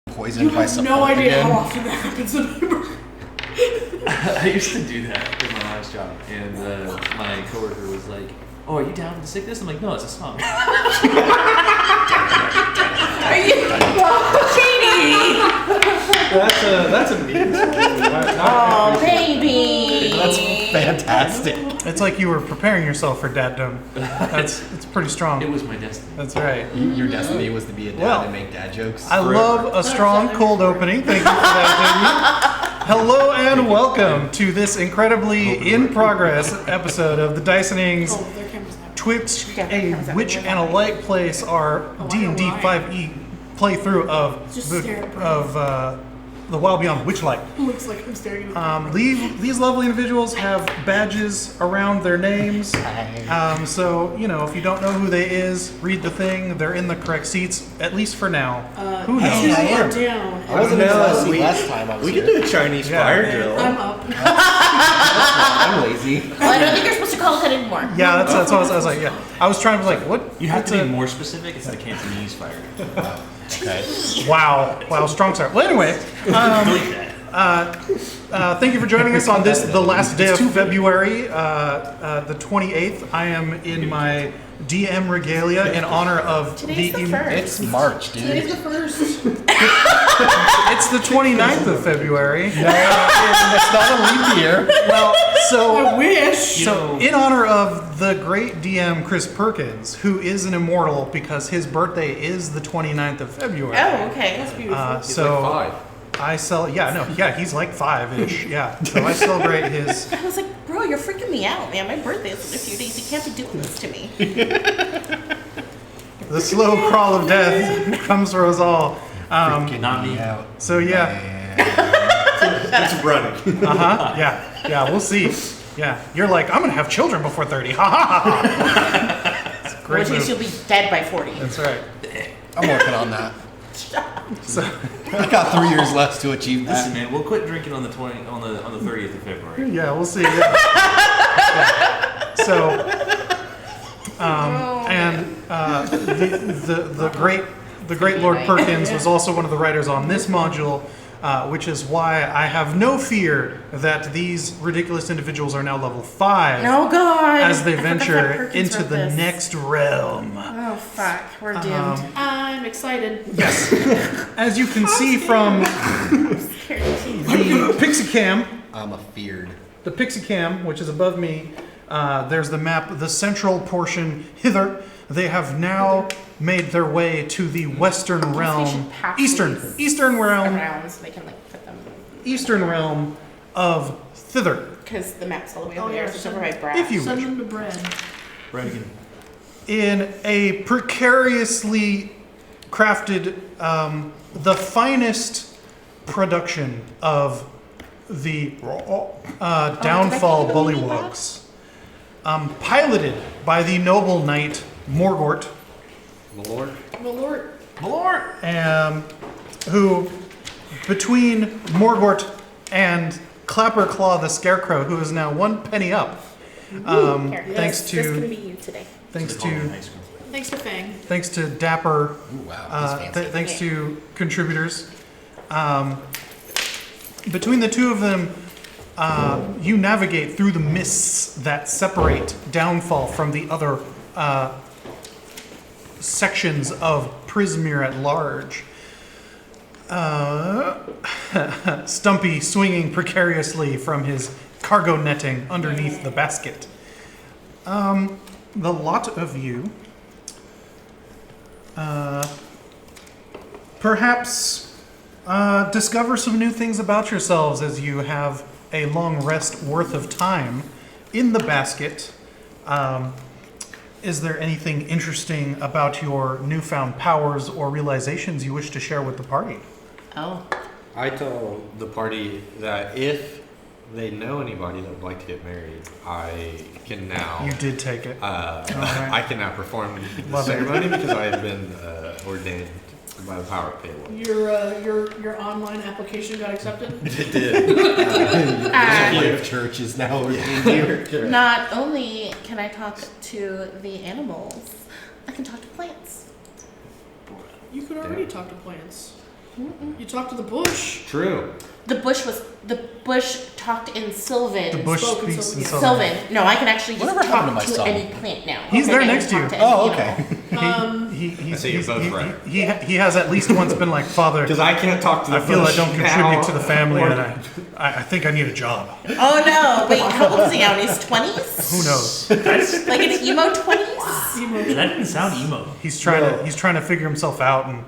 Poisoned by some. No idea how often that happens in my work. I used to do that in my last job, and my coworker was like, "Oh, are you down to sick this?" I'm like, "No, it's a song." Are you Katie? That's a mean story. Oh, baby. That's fantastic. It's like you were preparing yourself for daddom. It's pretty strong. It was my destiny. That's right. Your destiny was to be a dad and make dad jokes. I love a strong cold opening. Thank you for that, Jamie. Hello and welcome to this incredibly in progress episode of the Dicening's Twixt, a Witch and a Light Place, our D&D5e playthrough of the Wild Beyond Witchlight. Looks like I'm staring at These lovely individuals have badges around their names. So, you know, if you don't know who they is, read the thing. They're in the correct seats, at least for now. Who knows? I am. down. I wasn't in the seat last time I was We here. could do a Chinese fire drill. I'm up. I'm lazy. Well, I don't think you're supposed to call it that anymore. Yeah, that's what I was like, yeah. I was trying to like, what? You have to be more specific. It's the Cantonese fire. Okay. Wow, strong start. Well, anyway, thank you for joining us on this, the last day of February, the 28th. I am in my DM regalia in honor of Today's the first. It's March, dude. Today's the first. It's the 29th of February. No, it's not a leap year. Well, I so wish. So, in honor of the great DM Chris Perkins, who is an immortal because his birthday is the 29th of February. Oh, okay. That's beautiful. So he's like 5-ish. Yeah. So I celebrate his. I was like, bro, you're freaking me out, man. My birthday is in a few days. You can't be doing this to me. The slow crawl of death comes for us all. Not me. Out. So yeah. It's running. Yeah, we'll see. Yeah. You're like, I'm gonna have children before 30. Ha ha ha. It's a great Which means move. you'll be dead by 40. That's right. I'm working on that. So I got 3 years left to achieve Listen, that. man, we'll quit drinking on the 30th of February. yeah, we'll see. Yeah. So the great Lord Perkins was also one of the writers on this module, which is why I have no fear that these ridiculous individuals are now level 5 Oh, God. as they I forgot venture Perkins into wrote the this. next realm. Oh, fuck. We're doomed. I'm excited. Yes. As you can see from the Pixie Cam, I'm afeared. the Pixie Cam, which is above me, there's the map, the central portion hither. They have now made their way to the western realm, eastern realm, Around so they can, like, put them. eastern realm of Thither, Because the map's all the way Oh, over there. yeah, So it's send- over by Brad. if you Send wish. them to bread. Right again. In a precariously crafted, the finest production of the Downfall Bullywugs, piloted by the noble knight Morgort, Malort. who, between Morgort and Clapperclaw the Scarecrow, who is now one penny up, thanks This is going to to be you today. Thanks to Feng. thanks to Dapper, Ooh, wow, he's fancy. thanks to contributors. Between the two of them, you navigate through the mists that separate Downfall from the other sections of Prismere at large. Stumpy swinging precariously from his cargo netting underneath the basket. The lot of you, perhaps Discover some new things about yourselves as you have a long rest worth of time in the basket. Is there anything interesting about your newfound powers or realizations you wish to share with the party? Oh. I tell the party that if they know anybody that would like to get married, I can now. You did take it. I right. can now perform the Love it. ceremony because I have been ordained by the power of Payload. Your online application got accepted? It did. The church is now ordained here. Not only can I talk to the animals, I can talk to plants. You could already talk to plants. You talked to the bush. True. The bush talked in Sylvan. The bush Spoken speaks in Sylvan. Sylvan. Sylvan. No, I can actually just Whatever happened to talk my to son? any plant now. He's there I can next to you. talk any Oh, animal. okay. I say you're both right. He has at least once been like, Father, Because I can't talk to the I feel I bush don't contribute now. to the family, and I think I need a job. Oh no! Wait, how old is he now? In his 20s? Who knows? Like an emo 20s? That didn't sound emo. He's trying to figure himself out and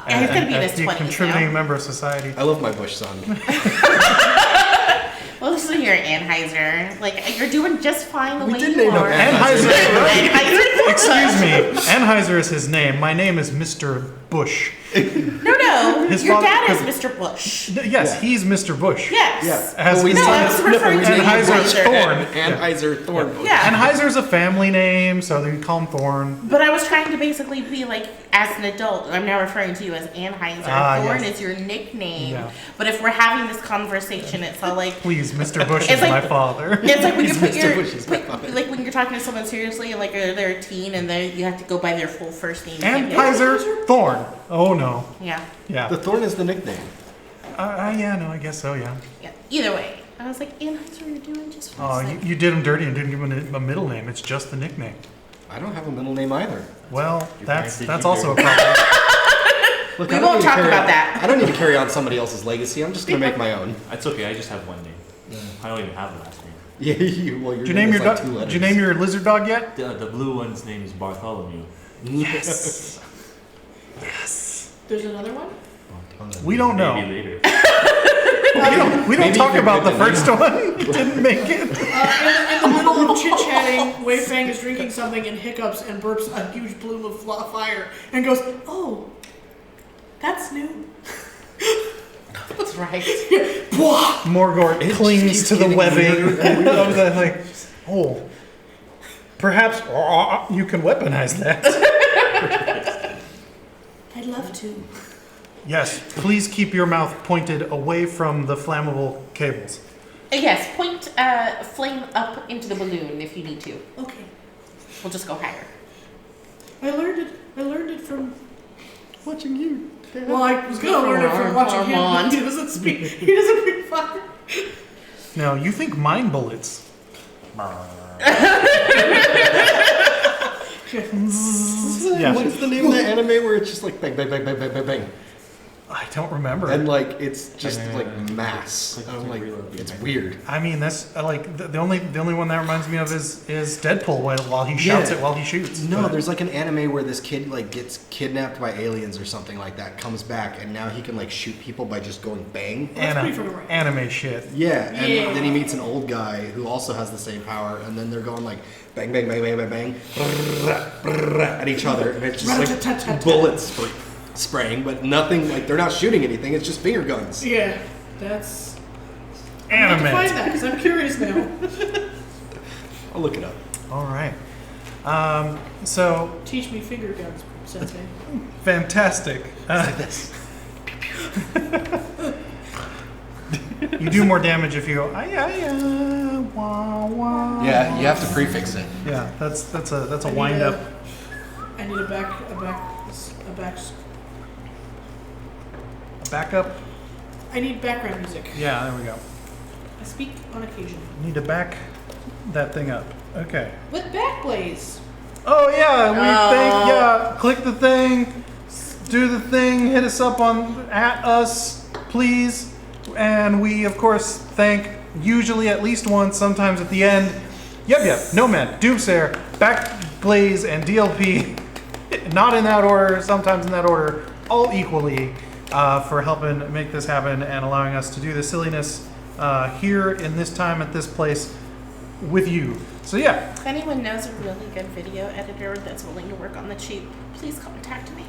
Yeah, he's gonna be in his be a 20s contributing now. member of society. I love my bush son. Well, listen here, Anheuser. Like, you're doing just fine the We way did you name him are. Anheuser. Anheuser. Excuse me. Anheuser is his name. My name is Mr. Bush. No. His Your father- dad is Mr. Bush. Yes, he's Mr. Bush. Yes. As we his No, son I is- was referring to Anheuser Anheuser. Thorn. Anheuser Thorn. Yeah. Anheuser's a family name, so they call him Thorn. But I was trying to basically be like, as an adult, I'm now referring to you as Anheuser. Ah, Thorn yes. is your nickname. Yeah. But if we're having this conversation, it's all like, Please, Mr. Bush It's is like- my father. it's like when you put Mr. your, Bush is my like when you're talking to someone seriously, like they're a teen, and you have to go by their full first name. You can't be like, Anheuser Thorn. Oh no. Yeah. Yeah. The Thorn is the nickname. Yeah, no, I guess so, yeah. Yeah. Either way, I was like, Anheuser, you're doing just fine. Oh, It's like, you did him dirty and didn't give him a middle name. It's just the nickname. I don't have a middle name either. Well, that's parents did that's you also a dirty. problem. Look, We I don't won't need to talk carry about on- that. I don't need to carry on somebody else's legacy. I'm just gonna make my own. That's okay. I just have one name. I don't even have a last name. Yeah, well, Did you name your like dog? two Did letters. you name your lizard dog yet? The blue one's name is Bartholomew. Yes. There's another one? We don't know. Maybe later. We don't Maybe talk if about the you're first one. It didn't make it. In the middle of chit-chatting, Wei Feng is drinking something and hiccups and burps a huge bloom of fire and goes, "Oh, that's new." That's right. Morgort It clings keeps to the getting webbing weirder and of the like. Oh, perhaps you can weaponize that. I'd love to. Yes, please keep your mouth pointed away from the flammable cables. Yes, point flame up into the balloon if you need to. Okay. We'll just go higher. I learned it from. Watching you. Well, I was gonna learn it from watching him. Armand. He doesn't speak. He doesn't breathe fire. Now, you think mine bullets? Yeah. What's the name of that anime where it's just like bang, bang, bang, bang, bang, bang, bang, I don't remember. and like it's just like mass. Like I'm like, reload. it's weird. I mean, that's like the only one that reminds me of is Deadpool while he shouts Yeah. it while he shoots. No, But- there's like an anime where this kid like gets kidnapped by aliens or something like that, comes back, and now he can like shoot people by just going bang. That's pretty fucking right. anime shit. Yeah, and Yeah. then he meets an old guy who also has the same power, and then they're going like bang, bang, bang, bang, bang, bang, at each other, and it's just like bullets like, spraying, but nothing like they're not shooting anything. It's just finger guns. Yeah, that's. I have to Anime. find that because I'm curious now. I'll look it up. All right. So Teach me finger guns, Sensei. fantastic. This. You do more damage if you go. Wah, wah. Yeah, you have to prefix it. Yeah, that's a I need wind up. I need a back. Backup. I need background music. Yeah, there we go. I speak on occasion. Need to back that thing up. Okay. With BACKBLAZE. Oh yeah, click the thing, do the thing, hit us up at us, please, and we of course thank usually at least once, sometimes at the end. Yep, Nomad, Doomsayer, BACKBLAZE, and DLP, not in that order, sometimes in that order, all equally. for helping make this happen and allowing us to do this silliness here in this time at this place with you. So yeah. If anyone knows a really good video editor that's willing to work on the cheap, please contact me.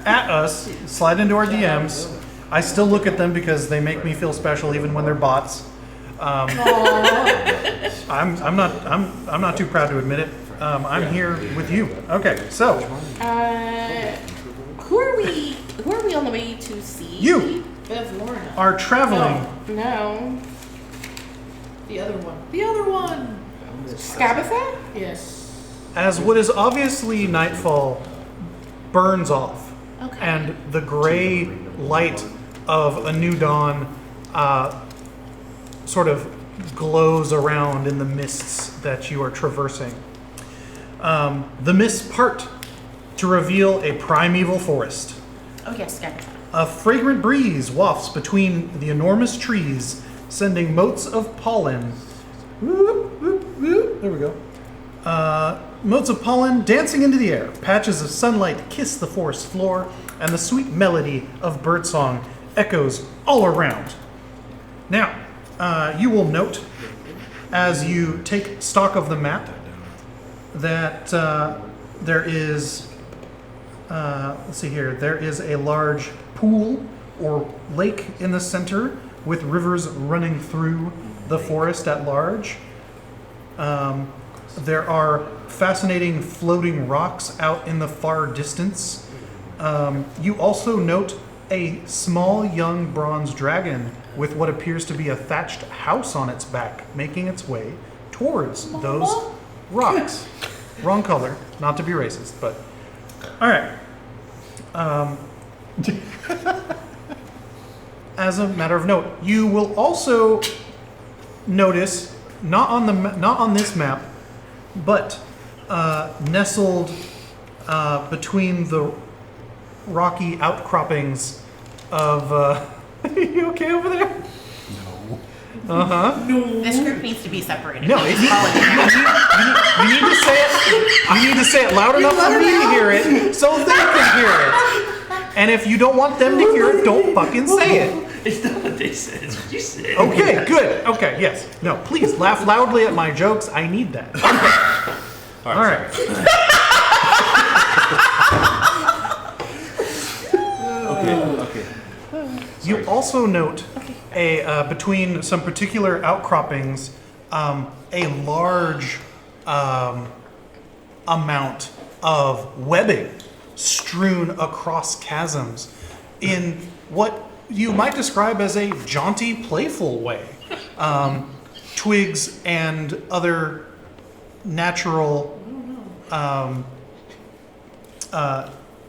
At us, slide into our DMs. I still look at them because they make me feel special even when they're bots. I'm not too proud to admit it. I'm here with you. Okay, so Who are we on the way to see? you are traveling. No. The other one. The other one. Skabatha? Yes. As what is obviously nightfall burns off, Okay. and the gray light of a new dawn sort of glows around in the mists that you are traversing. The mists part to reveal a primeval forest. Oh yes, Skabatha. A fragrant breeze wafts between the enormous trees, sending motes of pollen. Whoop, whoop, whoop. There we go. Motes of pollen dancing into the air. Patches of sunlight kiss the forest floor, and the sweet melody of birdsong echoes all around. Now, you will note, as you take stock of the map, that there is, let's see here, there is a large pool or lake in the center with rivers running through the forest at large. There are fascinating floating rocks out in the far distance. You also note a small young bronze dragon with what appears to be a thatched house on its back, making its way towards those rocks. Wrong color, not to be racist, but all right. As a matter of note, you will also notice, not on this map, but nestled between the rocky outcroppings of. Are you okay over there? No. This group needs to be separated. No, you need to say it. You need to say it loud enough for me to hear it, so they can hear it. And if you don't want them to hear it, don't fucking say it. It's not what they said. It's what you said. Okay, good. Okay, yes. No, please laugh loudly at my jokes. I need that. Okay. All right. Okay. You also note between some particular outcroppings, a large amount of webbing strewn across chasms in what you might describe as a jaunty, playful way. Twigs and other natural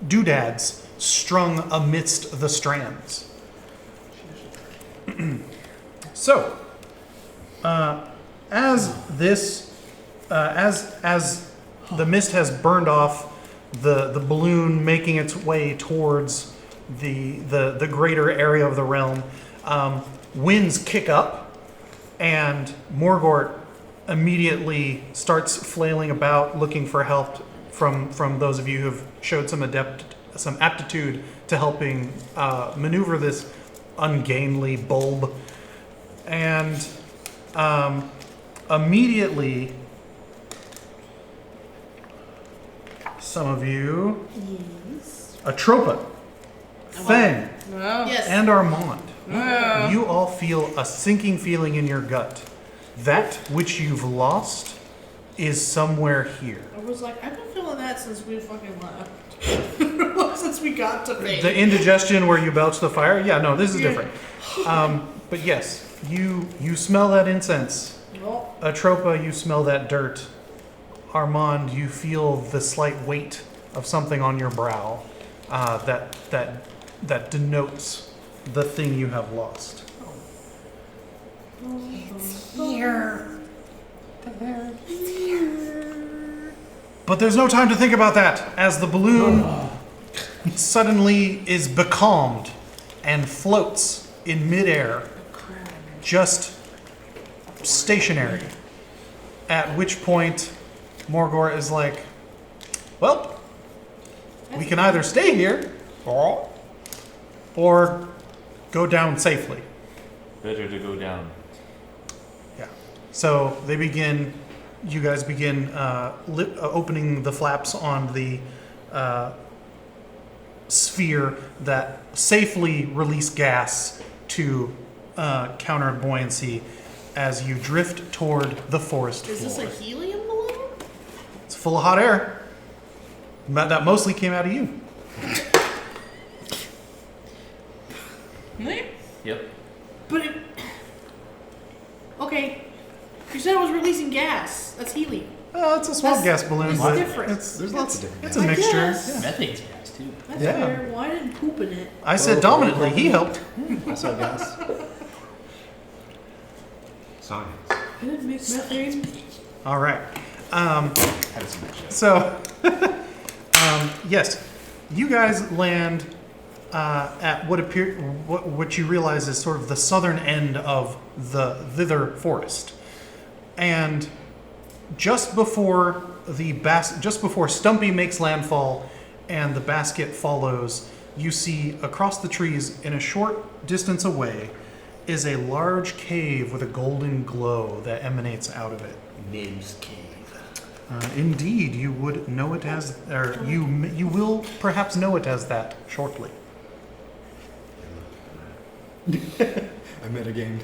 doodads strung amidst the strands. So, as the mist has burned off, the balloon making its way towards the greater area of the realm, winds kick up, and Morgort immediately starts flailing about, looking for help from those of you who have showed some aptitude to helping maneuver this ungainly bulb. And immediately, some of you, Atropa, Feng, Yes. and Armand, you all feel a sinking feeling in your gut. That which you've lost is somewhere here. I was like, I've been feeling that since we fucking left. Since we got to Maine. The indigestion where you belch the fire? Yeah, no, this is different. But yes, you smell that incense. Well, Atropa, you smell that dirt. Armand, you feel the slight weight of something on your brow that denotes the thing you have lost. It's here. But there's no time to think about that, as the balloon suddenly is becalmed and floats in midair, just stationary. At which point, Morgort is like, well, we can either stay here, or or go down safely. Better to go down. Yeah. So you guys begin opening the flaps on the sphere that safely release gas to counter buoyancy as you drift toward the forest Is floor. this a helium balloon? It's full of hot air. That mostly came out of you. Yep. But it. Okay. You said it was releasing gas. That's helium. It's a small gas balloon, That's but different. There's lots of different. it's a I mixture. guess. Yeah. Methane's gas too. That's Yeah. fair. Why didn't poop in it? I said dominantly. He helped. Also gas. Science. I didn't make methane. All right. Had some good shit. So, yes, you guys land at what you realize is sort of the southern end of the Thither forest, and just before Stumpy makes landfall and the basket follows, you see across the trees in a short distance away is a large cave with a golden glow that emanates out of it. Nibs Cave. Indeed, you would know it as, or you will perhaps know it as that shortly. I metagamed.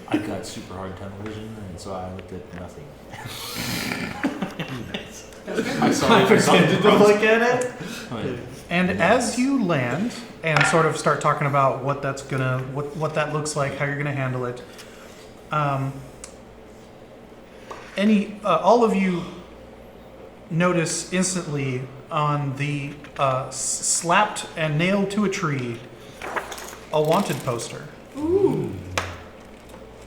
I got super hard tunnel vision, and so I looked at nothing. I saw pretended to look at it. And as you land and sort of start talking about what that's gonna, what that looks like, how you're gonna handle it, all of you notice instantly on the slapped and nailed to a tree a wanted poster. Ooh.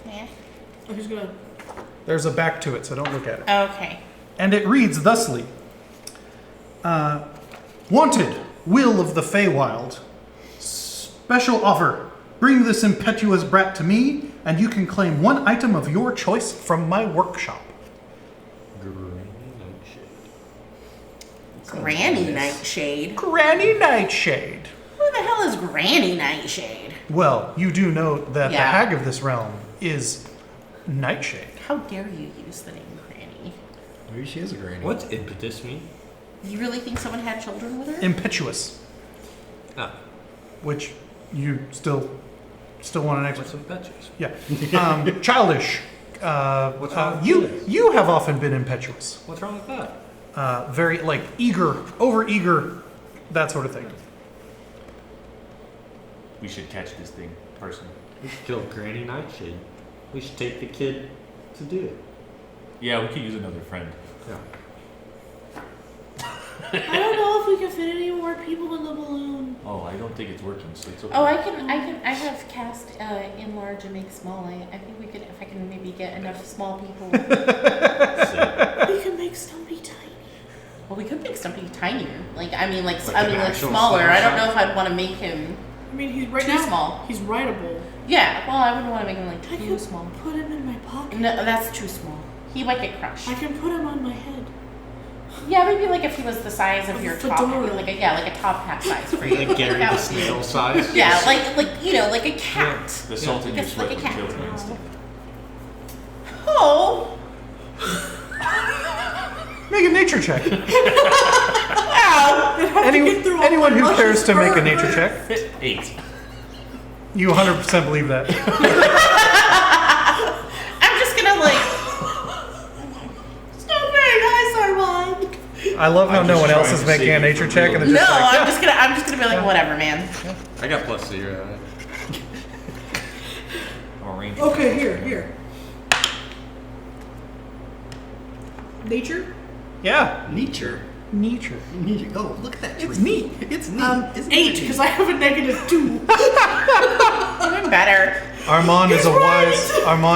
Yeah. Oh, who's gonna? There's a back to it, so don't look at it. Okay. And it reads thusly: Wanted, Will of the Feywild. Special offer. Bring this impetuous brat to me, and you can claim one item of your choice from my workshop. Granny Nightshade. Granny Nightshade. Who the hell is Granny Nightshade? Well, you do know that the Yeah. hag of this realm is Nightshade. How dare you use the name Granny? Maybe she is a granny. What's impetus mean? You really think someone had children with her? Impetuous, Oh, which you still want an what's extra. impetuous? Yeah. Childish. What's wrong with You have often been impetuous. What's wrong with that? Very like eager, over eager, that sort of thing. We should catch this thing personally. We should kill Granny Nightshade. We should take the kid to do it. Yeah, we could use another friend. Yeah. I don't know if we can fit any more people in the balloon. Oh, I don't think it's working, so it's okay. Oh, I have cast enlarge and make small. I think we could, if I can maybe get enough small people. We can make Stumpy tiny. Well, we could make something tinier. Like an like actual smaller. small I don't size? know if I'd want to make him. I mean, he's right Too now. small. He's rideable. Yeah. Well, I wouldn't want to make him like I too could small. put him in my pocket. No, that's too small. He might get crushed. I can put him on my head. Yeah, maybe like if he was the size of your top, Fedora. like a top hat size for you. Like Gary That the would be- snail size. Yeah, like you know, like a cat. The salt in your It's sweat like a would cat. kill him instantly. Oh. Make a nature check. Wow. Anyone who cares to make a nature check, 8. you 100% believe that. I'm just gonna like. It's not very nice, Armand. I love how I'm no just one else trying is to making save a you nature from check, and real- they're No, just like, I'm just gonna be like whatever, man. I got +0. Orange. Okay, here. Nature? yeah, Nature. nature. Oh, look at that tree. It's neat. It's neat. Isn't 8, it? because I have a -2. Even better. Armand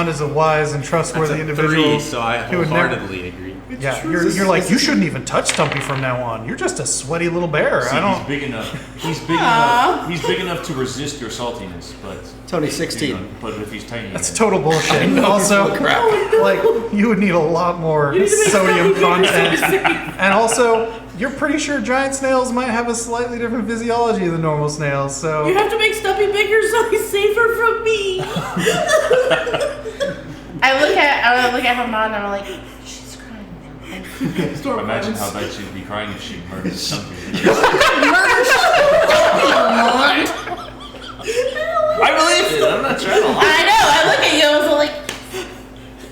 is a wise and trustworthy That's a individual. 3, so I who would never- wholeheartedly agree. Yeah, true. you're like, you shouldn't even touch Stumpy from now on. You're just a sweaty little bear. See, I don't. he's big enough. He's big enough to resist your saltiness, but Tony, you 16. know, but if he's tiny, That's then- total bullshit. Also, Crap. like you would need a lot more sodium content, and also you're pretty sure giant snails might have a slightly different physiology than normal snails, so... You have to make Stumpy bigger so he's safer from me. I look at Armand and I'm like, she's crying now. Storm Imagine clouds. how bad she'd be crying if she murdered something. I believe it. I'm not trying to lie. I know. I look at you and I was like,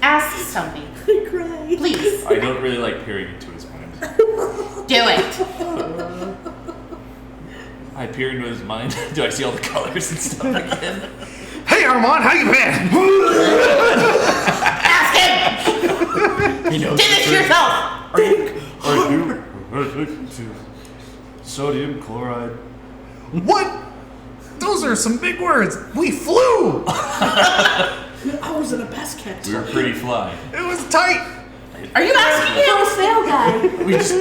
ask Stumpy, I cry. please. I don't really like peering into his mind. Do it. I peer into his mind. Do I see all the colors and stuff again? Hey, Armand, how you been? Ask him. He knows. Finish yourself. Are you allergic to sodium chloride? What? Those are some big words. We flew. I was in a basket. We were pretty fly. It was tight. Are you asking him? Little snail guy. We just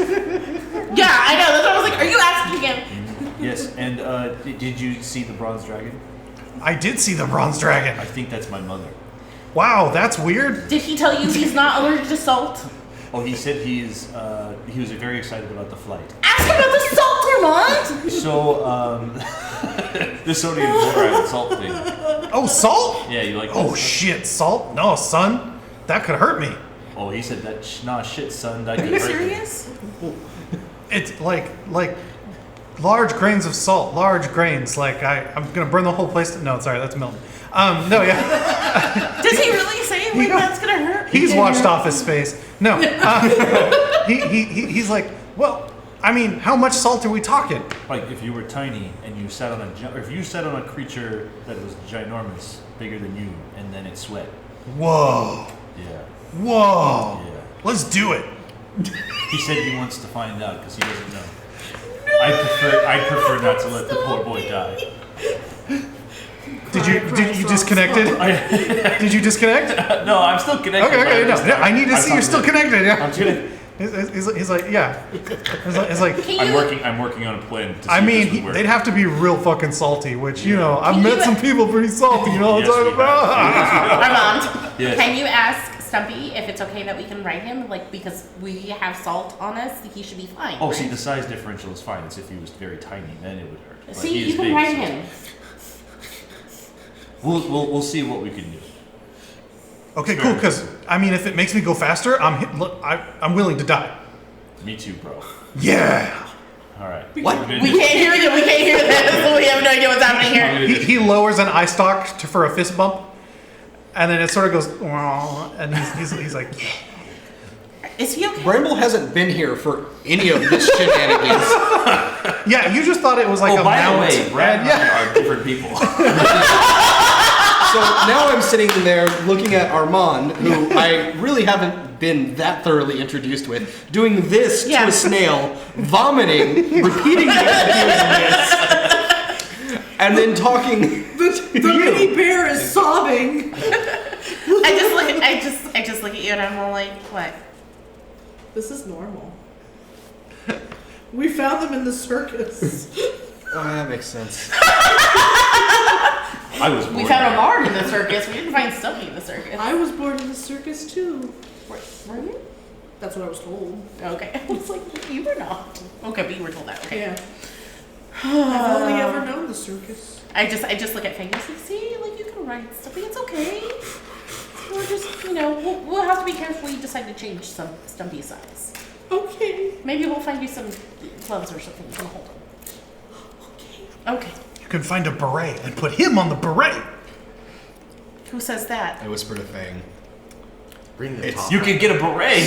Yeah, I know. That's what I was like. Are you asking him? yes. And did you see the bronze dragon? I did see the bronze dragon. I think that's my mother. Wow, that's weird. Did he tell you he's not allergic to salt? Oh, he said he was very excited about the flight. Ask him about the salt, Armand. So the sodium chloride salt thing. Oh, salt? Yeah, you like? Oh, this? shit, salt? No, son. That could hurt me. Oh, he said that. Nah, shit, son. That Are could you hurt serious? It's like large grains of salt. Large grains. Like, I'm going to burn the whole place. No, sorry, that's Milton. No, yeah. Does he really say like that's gonna hurt? He's watched Office Space. No. He's like, well, I mean, how much salt are we talking? Like if you were tiny and you sat on or if you sat on a creature that was ginormous, bigger than you, and then it sweat. Whoa. Yeah. Whoa. Yeah. Let's do it. He said he wants to find out because he doesn't know. I prefer not to let the poor boy die. Did you disconnected? Did you disconnect? No, I'm still connected. Okay, no. Yeah, I need to see you're still connected. Yeah. I'm kidding. He's like, yeah. He's like, Can you, I'm working on a plan to see I if mean, this would work. they'd have to be real fucking salty, which, you know, I've Can met you- some people pretty salty, you know what Yes, I'm we talking about? Armand, Yes. can you ask Stumpy if it's okay that we can ride him? Like, because we have salt on us, he should be fine. Oh, right? see, the size differential is fine. It's if he was very tiny, then it would hurt. But See, he's you can big, ride so- him. We'll see what we can do. Okay, cool, because, I mean, if it makes me go faster, I'm willing to die. Me too, bro. Yeah. All right. What? We can't hear this. We can't hear this. We have no idea what's happening here. He lowers an eye stalk for a fist bump, and then it sort of goes, "Wah," and he's like, yeah. Is he okay? Bramble hasn't been here for any of this shenanigans. Yeah, you just thought it was like a by the mount. way, Brad and and I are different people. So now I'm sitting there looking at Armand, who I really haven't been that thoroughly introduced with, doing this Yeah. to a snail, vomiting, repeating this, and then talking to The mini you. bear is sobbing. I just look at you and I'm like, what? This is normal. We found them in the circus. Oh, that makes sense. I was born We found a there. barn in the circus. We didn't find Stumpy in the circus. I was born in the circus too. Were you? That's what I was told. Okay. I was like, you were not. Okay, but you were told that, okay? Yeah. I've only ever known the circus. I just look at Feng and say, see, like you can ride Stumpy. It's okay. We're just, we'll have to be careful when you decide to change some Stumpy size. Okay. Maybe we'll find you some gloves or something you can hold him. Okay. Okay. you can find a beret and put him on the beret. Who says that? I whisper to Feng. Bring the It's- top. You can get a beret.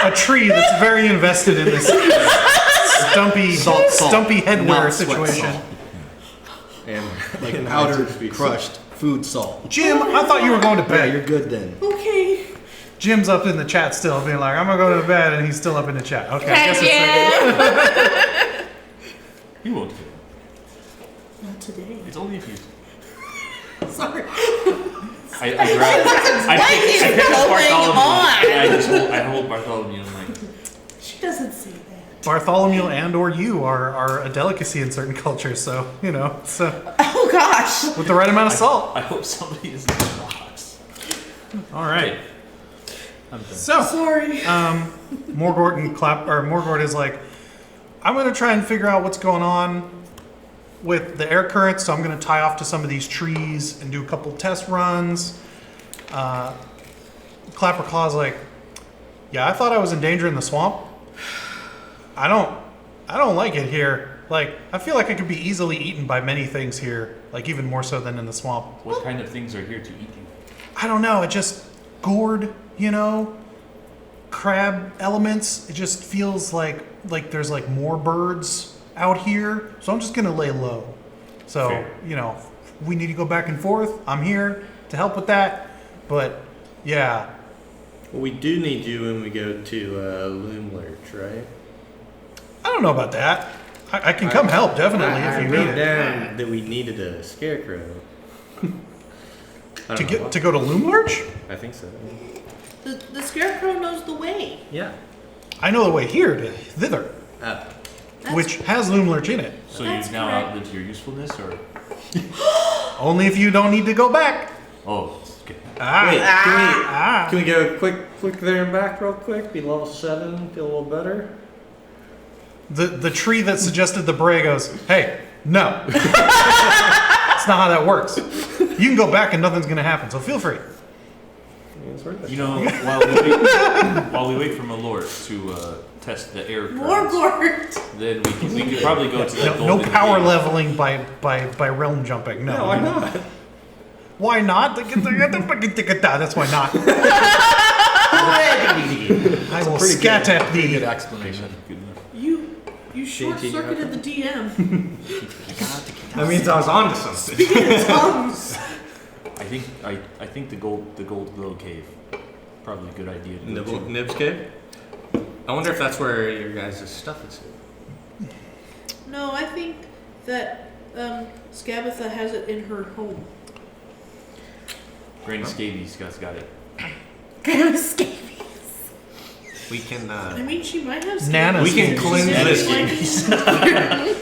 A tree that's very invested in this stumpy Salt, headwear not sweat situation. salt. And like And powdered, I speak crushed food salt. Jim, I thought you were going to Yeah, bed. you're good then. Okay. Jim's up in the chat still, being like, I'm gonna go to bed, and he's still up in the chat. Okay, I guess it's Yeah. You won't get it. Not today. It's only if you. Sorry. I grab. What is I pick up going Bartholomew. on? And I hold Bartholomew and I'm like, She doesn't say that. Bartholomew and or you are a delicacy in certain cultures, so so Oh gosh. with the right amount of salt. I hope somebody is in the box. All right. I'm done. So, Sorry. Morgort is like, I'm going to try and figure out what's going on with the air currents, so I'm going to tie off to some of these trees and do a couple test runs. Clapperclaw's like, yeah, I thought I was in danger in the swamp. I don't like it here. Like, I feel like I could be easily eaten by many things here, like even more so than in the swamp. What kind of things are here to eat you? I don't know, it just gourd, crab elements. It just feels like there's like more birds out here. So I'm just gonna lay low. So, Fair. we need to go back and forth. I'm here to help with that. But yeah. Well, we do need you when we go to Loom Lurch, right? I don't know about that. I can come help, definitely, if you need wrote it. down that we needed a scarecrow. To go to Loom Lurch? I think so. The scarecrow knows the way. Yeah. I know the way here to Thither, That's- which has Loom Lurch in it. So That's you've now correct. outlived your usefulness, or? Only if you don't need to go back. Oh, okay. Ah. Can we go quick there and back real quick? Be level 7, feel a little better. The tree that suggested the bray goes, hey, no. That's not how that works. You can go back and nothing's going to happen, so feel free. Yeah, it's worth it. You know, while we wait for Malort to test the air currents, Morgort. then we could probably go to that No golden power gate. leveling by realm jumping. No. No, why not? Why not? That's why not. I will Pretty scat good, at pretty good thee. explanation. Good enough. You short circuited the DM. That means I was on to something. Tongues. I think the gold glow cave, probably a good idea to go to. Nibs Cave? I wonder if that's where your guys' stuff is. No, I think that Scabatha has it in her home. Granny Scabies got it. We can, I mean, she might have. Nana we can scabies. cleanse Nana this. scabies.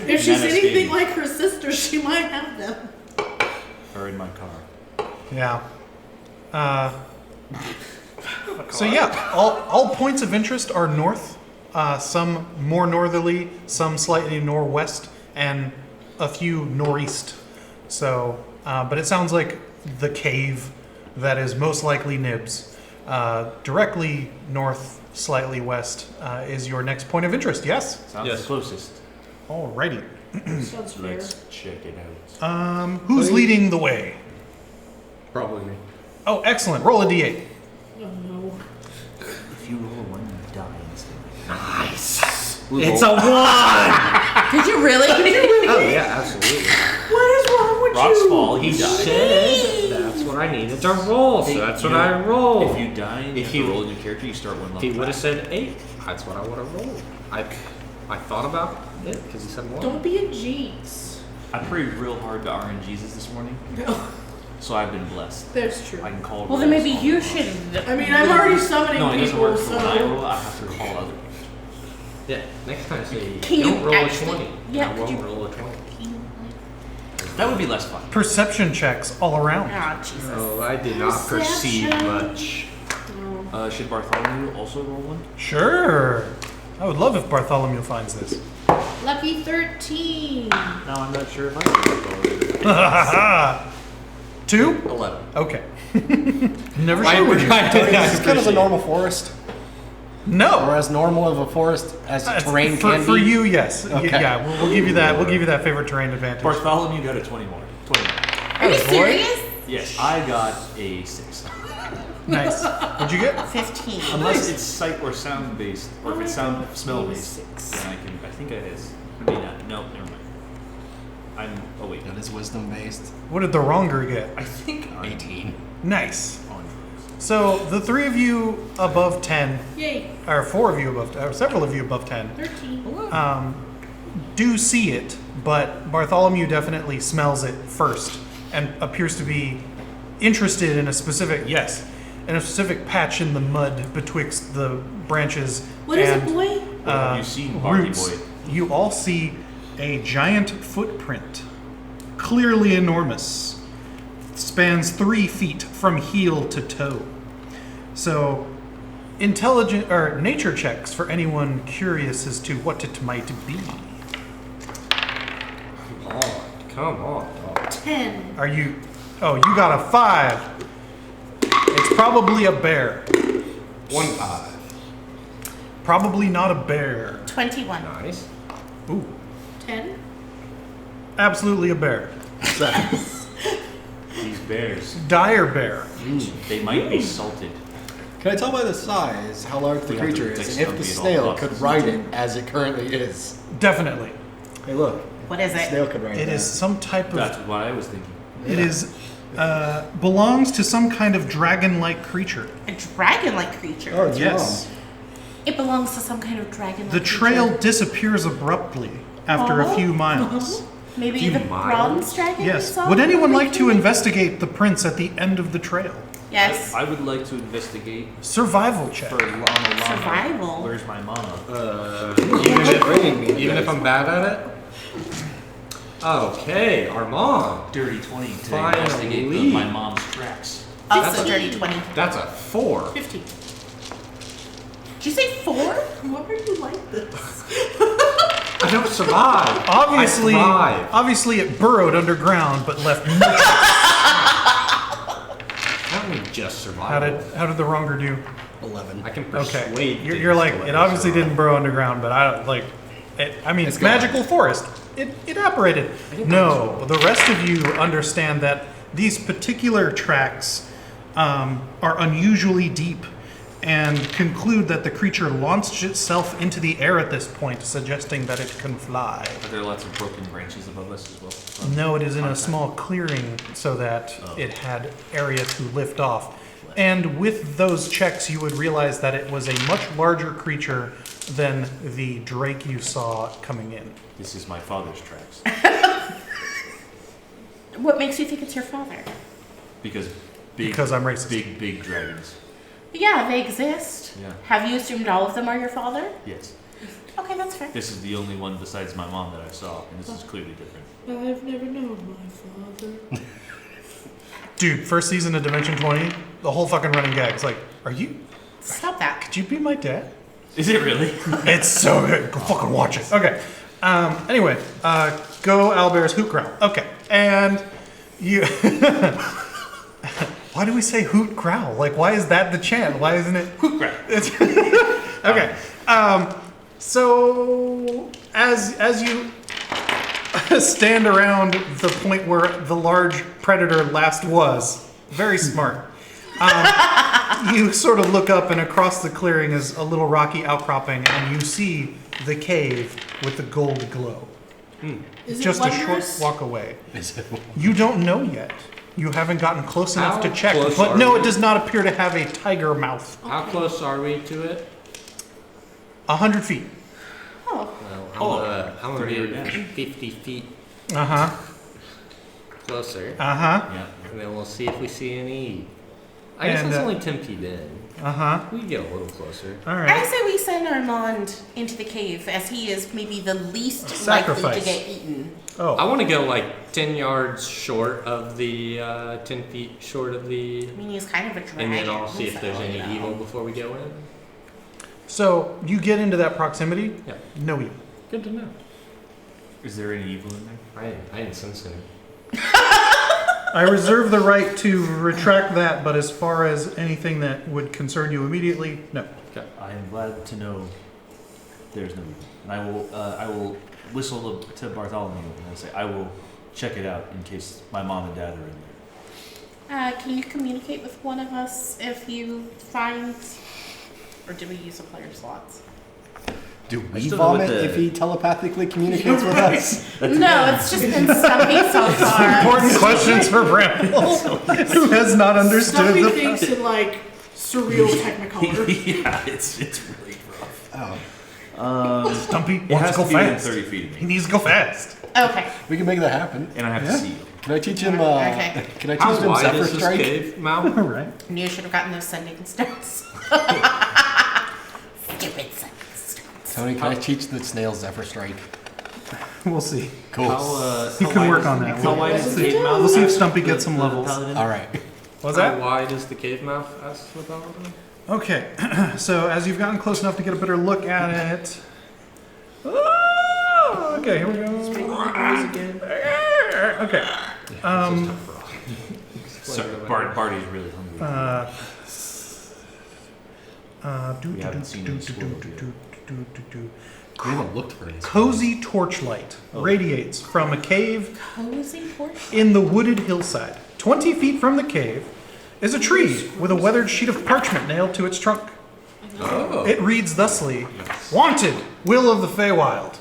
If she's Nana anything scabies. like her sister, she might have them. Or in my car. Yeah. So yeah, all points of interest are north. Some more northerly, some slightly northwest, and a few northeast. So, but it sounds like the cave that is most likely Nibs. Directly north, slightly west, is your next point of interest. Yes. Sounds Yes. the closest. Alrighty. Sounds fair. Let's check it out. Who's leading the way? Probably me. Oh, excellent. Roll a d8. Oh no. If you roll a 1, you die instantly. Nice. Blue It's roll. a 1! Did you really? Oh, yeah, absolutely. What is wrong with Rocks you? fall, he dies. Shit. That's what I needed to roll, so that's what I rolled. If you die and you If have to you- roll a new character, you start one level. He would have back. said 8. That's what I would have rolled. I thought about it because he said 1. Don't be a jinx. I prayed real hard to RNGs this morning, so I've been blessed. That's true. I can call. Well, then rolls maybe on you the should. I mean, I'm already summoning No, it doesn't people, work for when I so. roll. I have to call other people. Yeah, next time say, Can you don't roll actually- a 20. yeah, I could won't you- roll a 20. That would be less fun. Perception checks all around. Ah, Jesus. Oh, I did not perceive much. Should Bartholomew also roll one? Sure. I would love if Bartholomew finds this. Lucky 13. No, I'm not sure if I can. 2? 11. Okay. Never Why sure would would you. I- Is this kind of a normal forest? Or No. as normal of a forest as terrain for, can for be? you, yes. Okay. Yeah, we'll give you that. We'll give you that favorite terrain advantage. Bartholomew got a 20 more. 20 more. Are you boy. serious? Yes, I got a 6. Nice. What'd you get? 15. Unless it's sight or sound based, or if it's sound smell based, Six. then I think it is. I mean, no, never mind. Oh wait, That is wisdom based. What did the wronger get? I think I'm 18. Nice. on. So the 3 of you above 10, Yay. or 4 of you above, or several of you above 10, 13. do see it, but Bartholomew definitely smells it first and appears to be interested in a specific, in a specific patch in the mud betwixt the branches What is and it, boy? What have you seen, Barty roots. Boy? You all see a giant footprint, clearly enormous. Spans 3 feet from heel to toe. So intelligent or nature checks for anyone curious as to what it might be. Come on. Dog. 10. Are you? Oh, you got a 5. It's probably a bear. 1-5. Probably not a bear. 21. Nice. Ooh, 10. absolutely a bear. These bears, Dire bear. they might be salted. Can I tell by the size how large the We have to creature take is, and if Stumpy the at all snail costs. could ride it as it currently is? Definitely. Hey, look. What is The it? snail could ride It that. is some type of. That's what I was thinking. It is belongs to some kind of dragon-like creature. A dragon-like creature. Oh, it's Yes. It belongs to some kind of dragon-like The trail creature. disappears abruptly after a Oh. few miles. Maybe Few the miles? bronze dragon we Yes. saw? Would anyone like to Maybe? investigate the prints at the end of the trail? Yes. I would like to investigate Survival check. for Llama Llama. Survival. Where's my mama? Even if I'm bad at it? Okay, Armand. Dirty 20 to Finally. investigate my mom's tracks. Also dirty 20. That's a 4. 15. Did you say 4? Why are you like this? I don't survive. Obviously, I thrive. obviously, it burrowed underground but left no. How do we just survive? How did the wronger do? 11. I can Okay, persuade. you're like it obviously didn't burrow underground, but I don't like. It's gone. magical forest. It evaporated. No, the rest of you understand that these particular tracks are unusually deep, and conclude that the creature launched itself into the air at this point, suggesting that it can fly. Are there lots of broken branches above us as well? No, it is in a small clearing so that it had area to lift off. And with those checks, you would realize that it was a much larger creature than the drake you saw coming in. This is my father's tracks. What makes you think it's your father? Because I'm racist. Big dragons. Yeah, they exist. Yeah. Have you assumed all of them are your father? Yes. Okay, that's fair. This is the only one besides my mom that I saw, and this is clearly different. I've never known my father. Dude, first season of Dimension 20, the whole fucking running gag. It's like, are you, Stop that. could you be my dad? Is it really? It's so good. Go fucking watch it. Okay. Anyway, go Owlbear's hoot growl. Okay. And you... Why do we say hoot growl? Like, why is that the chant? Why isn't it Hoot crap. okay. So as you stand around the point where the large predator last was, very smart. You sort of look up, and across the clearing is a little rocky outcropping, and you see the cave with the gold glow. Is Just it a short wondrous? walk away. Is it? You don't know yet. You haven't gotten close enough How to check, close but are no, we? it does not appear to have a tiger mouth. How close are we to it? 100 feet. Oh. Well, I'm gonna 30 be dash. 50 feet Uh-huh. closer, Uh-huh. Yeah. and then we'll see if we see any. I guess And, it's uh, only 10 feet in. Uh-huh. We can get a little closer. All I right. say we send Armand into the cave, as he is maybe the least likely Sacrifice. to get eaten. Oh. I want to go like 10 yards short of the 10 feet short of the, I mean, he's kind of a dragon. and then I'll see if so, there's any you know. evil before we go in. So you get into that proximity? Yeah. No evil. Good to know. Is there any evil in there? I didn't sense any. I reserve the right to retract that, but as far as anything that would concern you immediately, no. I am glad to know there's no evil. And I will whistle to Bartholomew and I say, I will check it out in case my mom and dad are in there. Can you communicate with one of us if you find, or do we use the player slots? Do I we still know what vomit the- if he telepathically communicates with us? No, it's just been Stumpy so far. Important questions for Bramble, who has not understood Stumpy the... thinks in like surreal technicolor. Yeah, it's really rough. Oh, Stumpy It wants has to go to be within fast. 30 feet of He me. needs to go fast. Okay. we can make that happen. And I have Yeah. to see you. Can I teach him? Okay. Can I How teach him wide Zephyr is this Strike? cave mouth? All right. You should have gotten those sending stones. Stupid sending stones. Tony, can I teach the snail Zephyr Strike? We'll see. Cool. You can work on that. How wide is the cave mouth? We'll see if Stumpy gets some The levels. paladin? All right. What's How that? wide is the cave mouth? Ask Nathaniel. Okay, so as you've gotten close enough to get a better look at it. Oh, okay, here we go. Okay. Sorry, Barty's really hungry. We haven't seen any squirrel yet. We haven't looked for any. Cozy torchlight radiates from a cave Cozy torch. in the wooded hillside. 20 feet from the cave is a tree with a weathered sheet of parchment nailed to its trunk. Oh. It reads thusly, Wanted, Will of the Feywild.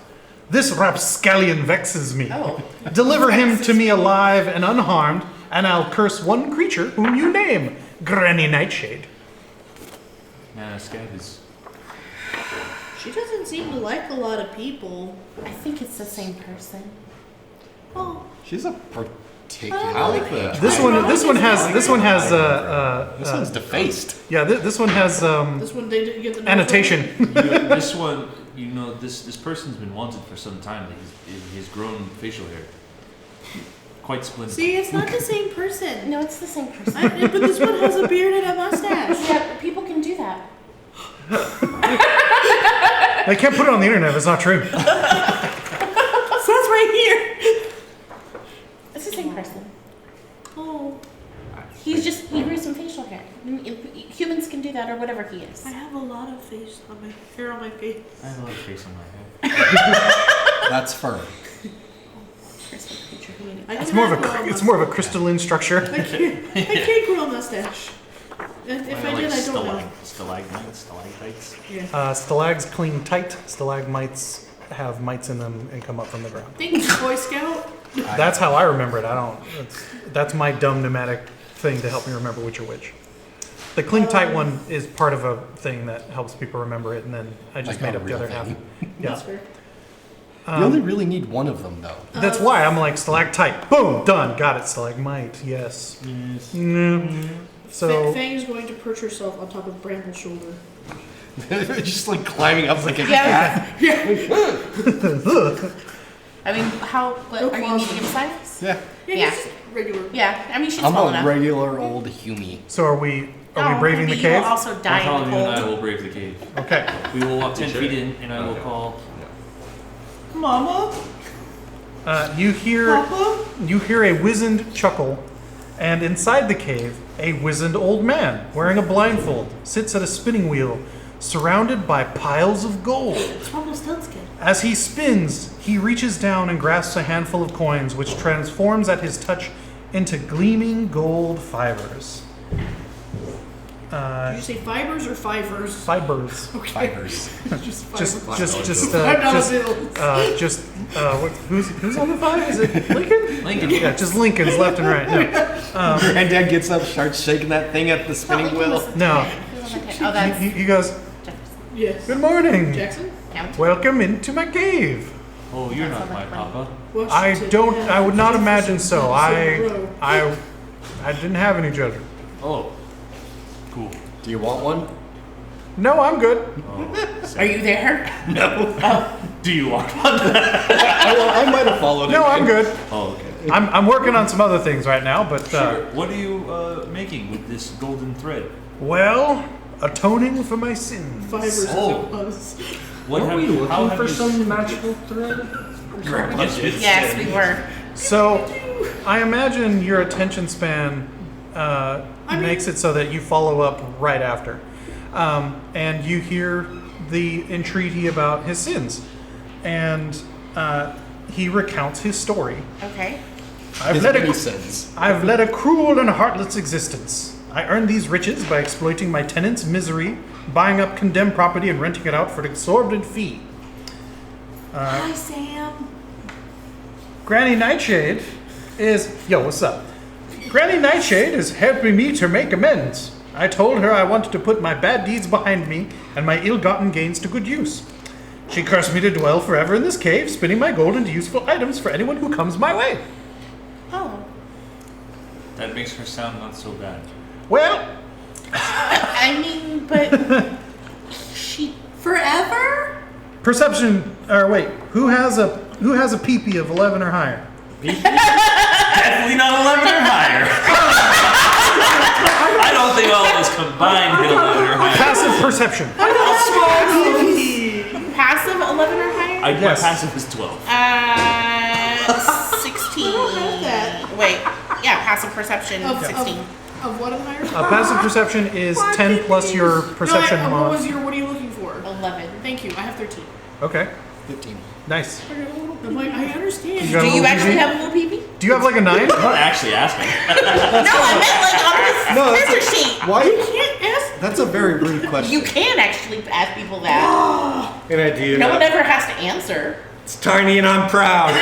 This rapscallion vexes me. Oh. Deliver him to me alive and unharmed, and I'll curse one creature whom you name, Granny Nightshade. Scab is. She doesn't seem to like a lot of people. I think it's the same person. Oh, She's a particular. I like that. This one has This one's defaced. yeah, this one has this one they didn't get the annotation. This one, this person's been wanted for some time. He's grown facial hair. Quite splendid. See, it's not the same person. No, it's the same person. But this one has a beard and a mustache. Yeah, people can do that. They can't put it on the internet if it's not true. So that's right here. It's the same person. Oh, He grew some facial hair. Humans can do that, or whatever he is. I have a lot of face on my hair on my face. I have a lot of face on my head. That's fur. It's more of a crystalline structure. I can't grow a mustache. If I did, I don't know. Stalagmites, stalactites. Yeah. Stalags cling tight. Stalagmites have mites in them and come up from the ground. Thanks, Boy Scout. That's how I remember it. That's my dumb pneumatic thing to help me remember which are which. The cling tight one is part of a thing that helps people remember it, and then I just Like made a up the real other half. thing. Yeah. That's fair. You only really need one of them, though. That's why I'm like stalactite. Boom, done. Got it. Stalagmite. Yes. So Feng is going to perch herself on top of Bramble's shoulder. Just like climbing up like a Yeah. cat. I mean, are you medium size? Yeah. Yeah. Just regular. Yeah, I mean, she's I'm small a enough. regular old humie. so are we braving the maybe cave? You'll also die in Bartholomew the and I cold. will brave the cave. Okay. We will walk 10 feet in, and I will call. Mama? You hear Papa? a wizened chuckle, and inside the cave, a wizened old man wearing a blindfold sits at a spinning wheel, surrounded by piles of gold. It's Rumpelstiltskin. As he spins, he reaches down and grasps a handful of coins, which transforms at his touch into gleaming gold fibers. Did you say fibers or fivers? Fibers. Okay. Fibers. Just fibers. Who's on the five? Is it Lincoln? Lincoln. Yeah, just Lincolns left and right. No. Granddad gets up, starts shaking that thing at the spinning wheel. No. Oh, that's He goes, Jefferson. Yes. Good morning. Jackson? Count. Welcome into my cave. Oh, you're not my papa. I would not imagine so. Jefferson. I didn't have any children. Oh, cool. Do you want one? No, I'm good. Are you there? Do you want one? I might have followed No, I'm good. Oh, okay. I'm working on some other things right now, but Sure. What are you making with this golden thread? well, atoning for my sins. Fibers Oh. as it was. What Were have we you? How looking have for you? some magical thread? Yes, we were. So, I imagine your attention span makes it so that you follow up right after. And you hear the entreaty about his sins. And he recounts his story. Okay. I've His led many a sins. I've led a cruel and heartless existence. I earned these riches by exploiting my tenants' misery, buying up condemned property and renting it out for an exorbitant fee. Hi, Sam. Granny Nightshade is... Yo, what's up? Granny Nightshade is helping me to make amends. I told her I wanted to put my bad deeds behind me and my ill-gotten gains to good use. She cursed me to dwell forever in this cave, spinning my gold into useful items for anyone who comes my way. Oh. That makes her sound not so bad. Well, I mean, but she. Forever? perception... Or wait, who has a PP of 11 or higher? Definitely not 11 or higher. I don't think all of us combined hit 11 or higher. Passive perception. Passive 11 or higher? My Yes. passive is 12. 16. I don't have that. Wait, yeah, passive perception, Of- 16. Of what and higher? Passive perception is 10 plus your perception What mod. are you looking for? 11. Thank you. I have 13. Okay, 15. nice. I'm like, I understand. You Do got a you little actually PV? have a little peepee? Do you have like a 9? I'm not actually asking. No, I meant like on No, this that's character sheet. You Why? can't ask. That's a very rude question. You can actually ask people that. And I do. No one ever has to answer. It's tiny and I'm proud.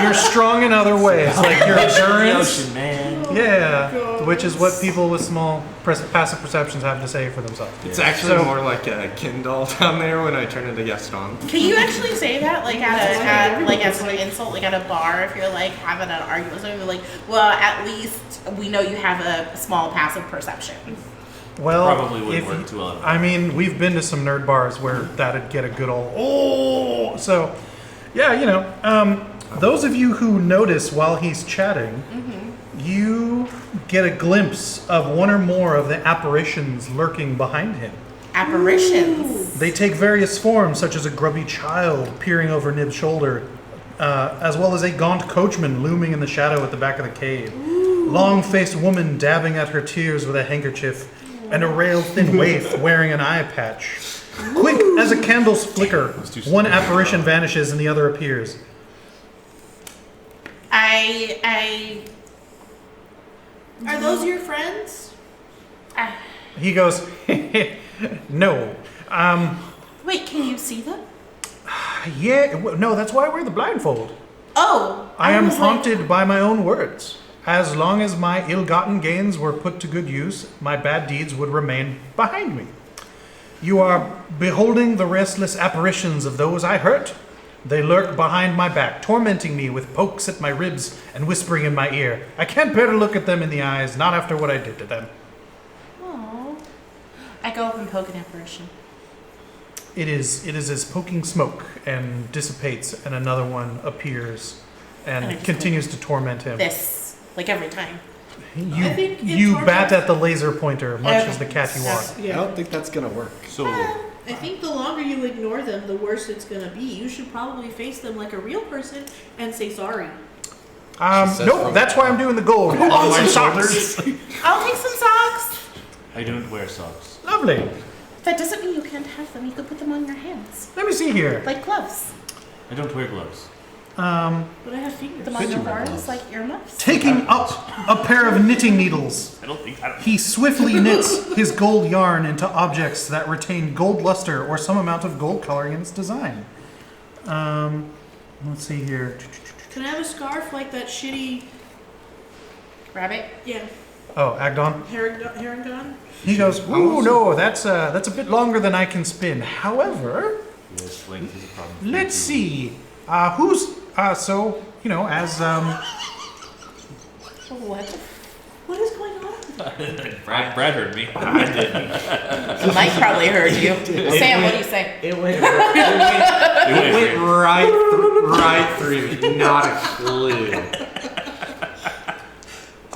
You're strong in other ways, like your The endurance. ocean, man. Yeah, God. which is what people with small passive perceptions have to say for themselves. It's actually So- more like a Kindle down there when I turn into Gaston. Can you actually say that, like like as an insult, like at a bar, if you're like having an argument with somebody, like, well, at least we know you have a small passive perception. Well, Probably wouldn't if work you- too well. I mean, we've been to some nerd bars where that'd get a good old oh. So, yeah, you know, those of you who notice while he's chatting, you get a glimpse of one or more of the apparitions lurking behind him. Apparitions. They take various forms, such as a grubby child peering over Nib's shoulder, as well as a gaunt coachman looming in the shadow at the back of the cave. Long-faced woman dabbing at her tears with a handkerchief, and a rail-thin waif wearing an eye patch. Quick as a candle's flicker, one apparition vanishes and the other appears. Are those your friends? He goes, no. Wait, can you see them? No, that's why I wear the blindfold. Oh, I am was like- haunted by my own words. As long as my ill-gotten gains were put to good use, my bad deeds would remain behind me. You are beholding the restless apparitions of those I hurt. They lurk behind my back, tormenting me with pokes at my ribs and whispering in my ear. I can't bear to look at them in the eyes, not after what I did to them. Aw. I go up and poke an apparition. It is as poking smoke and dissipates, and another one appears And I and just continues to torment him. This, like every time. You, I think it you torments- bat at the laser pointer, much Okay. as the cat you are. I Yeah. don't think that's gonna work. So, I think the longer you ignore them, the worse it's gonna be. You should probably face them like a real person and say sorry. says Nope, from- that's why I'm doing the gold. On On my some socks. shoulders. I'll take some socks. I don't wear socks. Lovely. That doesn't mean you can't have them. You could put them on your hands, Let me see here. like gloves. I don't wear gloves. But I have fingers. Them on Could your you wear arms, gloves? like earmuffs. Taking up a pair of knitting needles, I don't think I don't. he swiftly knits his gold yarn into objects that retain gold luster or some amount of gold coloring in its design. Let's see here. Can I have a scarf like that shitty, Rabbit. yeah, Oh, Agdon. Herringon? He goes, ooh, no, that's a bit longer than I can spin. However, Yes, length is a problem. let's see. Who's so you know as What? What is going on? Brad heard me. I didn't. Mike probably heard you. Sam, what do you say? It went, It it went went right through me. Not a clue.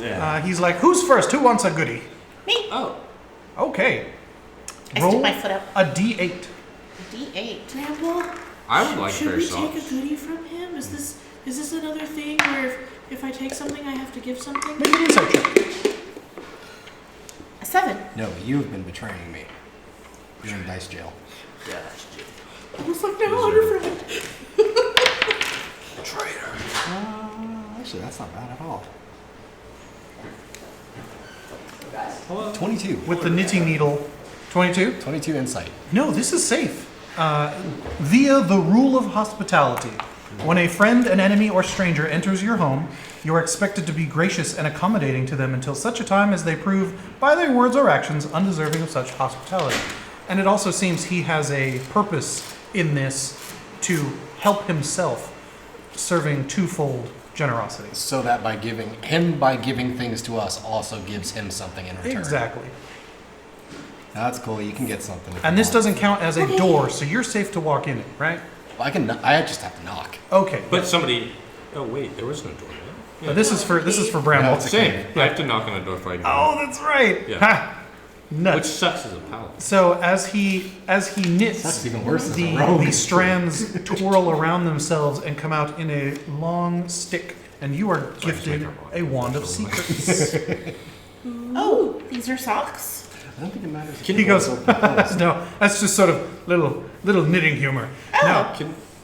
Yeah. he's like, who's first? Who wants a goodie? Me. Oh. Okay. I Roll stick my foot up. a d8. D8. Bramble, I would like should fair we socks. take a goodie from him? Is this another thing where if I take something, I have to give something? Make an insight check. A 7. No, you've been betraying me. You're in dice jail. Yeah. I was like, no, her friend. Traitor. Actually, that's not bad at all. 22. With the knitting needle. 22? 22 insight. No, this is safe. Via the rule of hospitality. When a friend, an enemy, or stranger enters your home, you are expected to be gracious and accommodating to them until such a time as they prove, by their words or actions, undeserving of such hospitality. And it also seems he has a purpose in this to help himself, serving twofold generosity. So that by giving things to us also gives him something in return. Exactly. That's cool. You can get something. if And you this want. doesn't count as a door, so you're safe to walk in it, right? I just have to knock. Okay. But somebody. Oh wait, there was no door. But this is for Bramble. Same. I have to knock on a door fight. Oh, that's right. Yeah. Ha! Which Nuts. sucks as a paladin. So as he knits, That's even worse as a rogue. the strands twirl around themselves and come out in a long stick, and you are gifted a wand of secrets. Oh, these are socks? I don't think it matters. He goes, no, that's just sort of little knitting humor. No.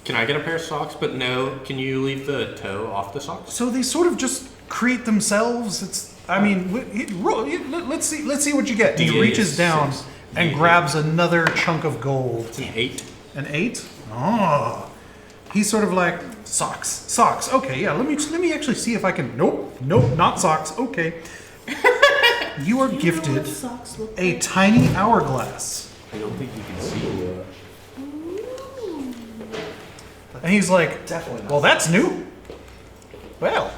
Can I get a pair of socks? But no, can you leave the toe off the socks? So they sort of just create themselves. Let's see what you get. He reaches down and grabs another chunk of gold. It's an 8. An 8? Oh. He's sort of like socks. Okay, yeah. Let me actually see if I can. Nope, not socks. Okay. You are gifted a tiny hourglass. I don't think you can see. And he's like, Definitely not. well, that's new. Well,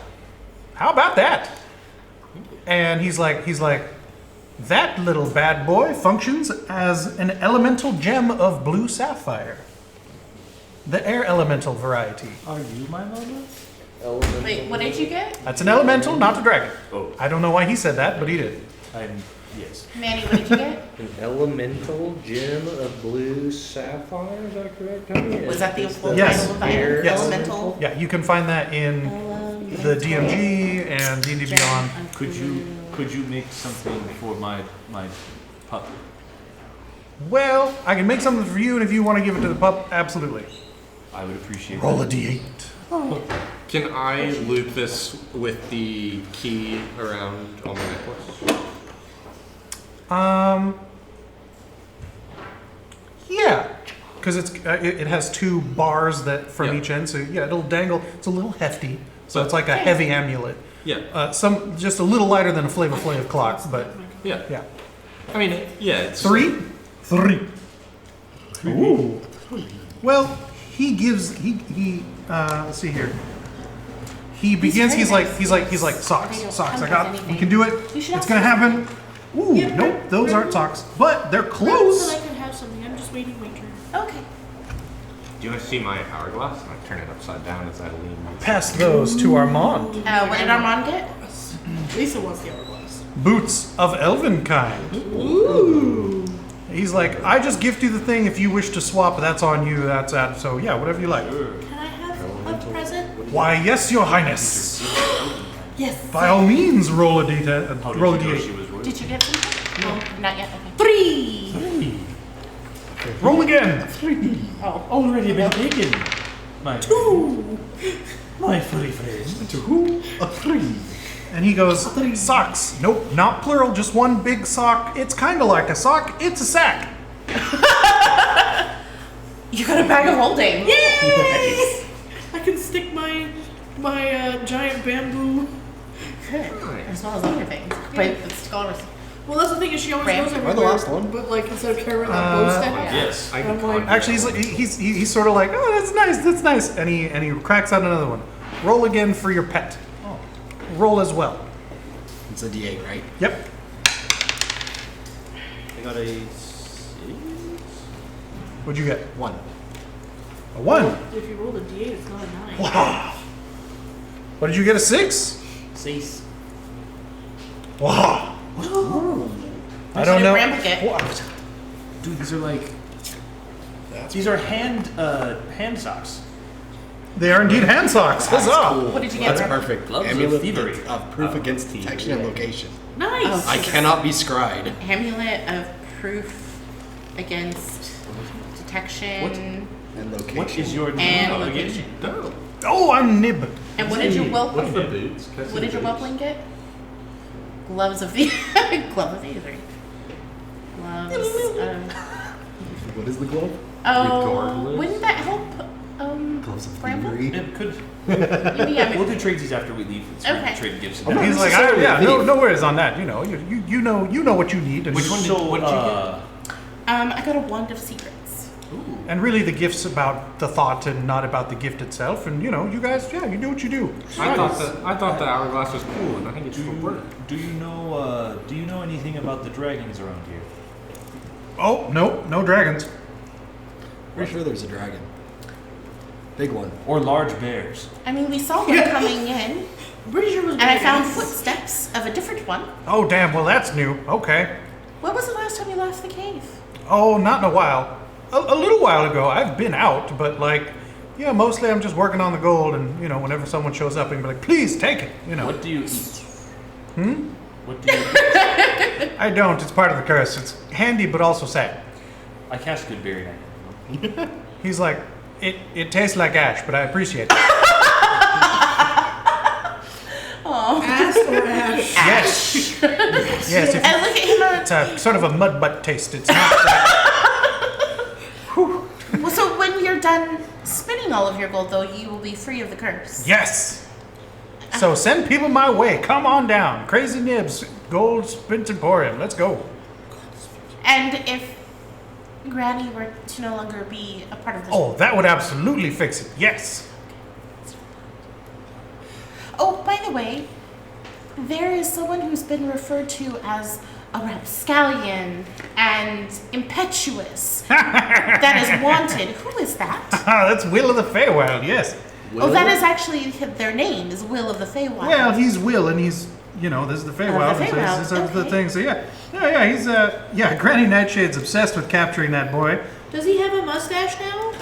how about that? And he's like, that little bad boy functions as an elemental gem of blue sapphire. The air elemental variety. Are you my mama? Wait, what did you get? That's an elemental, not a dragon. Oh, I don't know why he said that, but he did. yes. Manny, what did you get? An elemental gem of blue sapphire, is that correct, Tony? Was that the full Yes. title of the item? Air Yes. Elemental? Yeah, you can find that in the DMG and D&D Beyond. Could you make something for my pup? Well, I can make something for you, and if you want to give it to the pup, absolutely. I would appreciate Roll a that. D8. Can I loop this with the key around on my necklace? Yeah, because it has two bars that from Yeah. each end, so yeah, it'll dangle. It's a little hefty, so But- it's like a heavy amulet. Yeah. Some just a little lighter than a Flavor Flav clock, but Yeah. yeah. I mean, yeah, it's... Three. Ooh. Well, he gives let's see here. He begins. He's like socks. I got. We can do it. It's gonna happen. Ooh, nope, those aren't socks, but they're So close. I can have something. I'm just waiting my turn. Okay. Do you want to see my hourglass? I turn it upside down as I lean. Pass those to Armand. What did Armand get? Lisa wants the hourglass. Boots of elven kind. Ooh. He's like, I just gift you the thing. If you wish to swap, that's on you. That's that. So yeah, whatever you like. Can I have a present? Why, yes, your highness. Yes. By all means, roll a d10. How did Roll a you know she d8. was worth Did you get something? No, not yet. Okay. 3. Roll again. already been taken. My 2. my furry friend. To who? A 3. And he goes, socks. Nope, not plural, just one big sock. It's kind of like a sock. It's a sack. You got a bag of holding. Yay! I can stick my giant bamboo. Good. As well as other things. But it's scholars. Well, that's the thing is she always Ram- goes Am I the everywhere. last one? But like instead of carrying that bow staff. Yes, I can I'm like- Actually, he's sort of like, oh, that's nice. And he cracks out another one. Roll again for your pet. Roll as well. It's a D8, right? Yep. I got a 6. What'd you get? 1. A 1. If you roll a D8, it's not a 9. Wow. What did you get? A 6? 6. Wow. I What don't did know. Bramble get? What? Dude, these are like. These are hand socks. They are indeed hand socks. Huzzah. What did you get? That's Bramble? perfect. Gloves of Amulet thievery. of proof against detection and location. Nice. I cannot be scryed. Amulet of proof against detection. And location. What is your And location. Dope. Oh, I'm nib. And what did your What's the whelpling? boots? Can I see What did your the boots? whelpling get? Gloves of the glove of thievery. Gloves of. What is the glove? Oh, Regardless. wouldn't that help? Gloves of Bramble? thievery. It could. Yeah, We'll do tradesies after we leave. It's Okay. Trade gifts. He's like, no worries on that. You know, you know what you need. And Which one So, what did you get? I got a wand of secrets. And really, the gift's about the thought and not about the gift itself. And you know, you guys, yeah, you do what you do. I thought the hourglass was cool, and I think it's for work. Do you know anything about the dragons around here? Oh no dragons. Pretty sure there's a dragon. Big one. Or large bears? I mean, we saw them coming in. I'm pretty sure it was. And I found Manny. footsteps of a different one. Oh, damn. Well, that's new. Okay. When was the last time you left the cave? Oh, not in a while. A little while ago. I've been out, but like, yeah, mostly I'm just working on the gold, and you know, whenever someone shows up, and be like, please take it. You know. What do you eat? What do you eat? I don't. It's part of the curse. It's handy, but also sad. I cast good berry night. He's like, it tastes like ash, but I appreciate it. Ass or ash? Yes. Yes. And look at him. It's a sort of a mud butt taste. It's not. Well, so when you're done spending all of your gold, though, you will be free of the curse. Yes. So send people my way. Come on down. Crazy Nibs, Gold Sprint Emporium. Let's go. And if Granny were to no longer be a part of the Oh, that would absolutely fix it. Yes. Oh, by the way, there is someone who's been referred to as a rapscallion and impetuous that is wanted. Who is that? That's Will of the Feywild. Yes. Oh, that is actually their name, is Will of the Feywild. Well, he's Will, and he's, you know, this is the Feywild. the So Feywild, this is the okay. thing. So yeah, he's yeah. Granny Nightshade's obsessed with capturing that boy. Does he have a mustache now?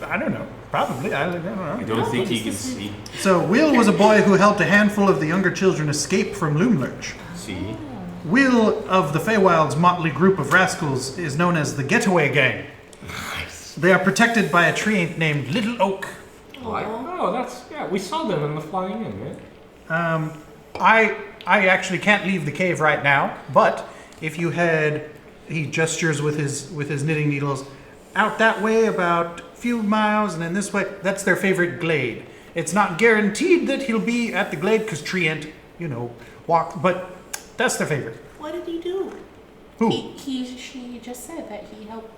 I don't know. Probably. I don't I know. don't think he can this is- see. So Will was a boy who helped a handful of the younger children escape from Loomlurch. See? Will of the Feywild's motley group of rascals is known as the Getaway Gang. They are protected by a tree named Little Oak. Oh, yeah, we saw them in the flying in, right? I actually can't leave the cave right now, but if you head, he gestures with his knitting needles, out that way about a few miles, and then this way, that's their favorite glade. It's not guaranteed that he'll be at the glade, because Treant, you know, walk, but that's their favorite. What did he do? Who? She just said that he helped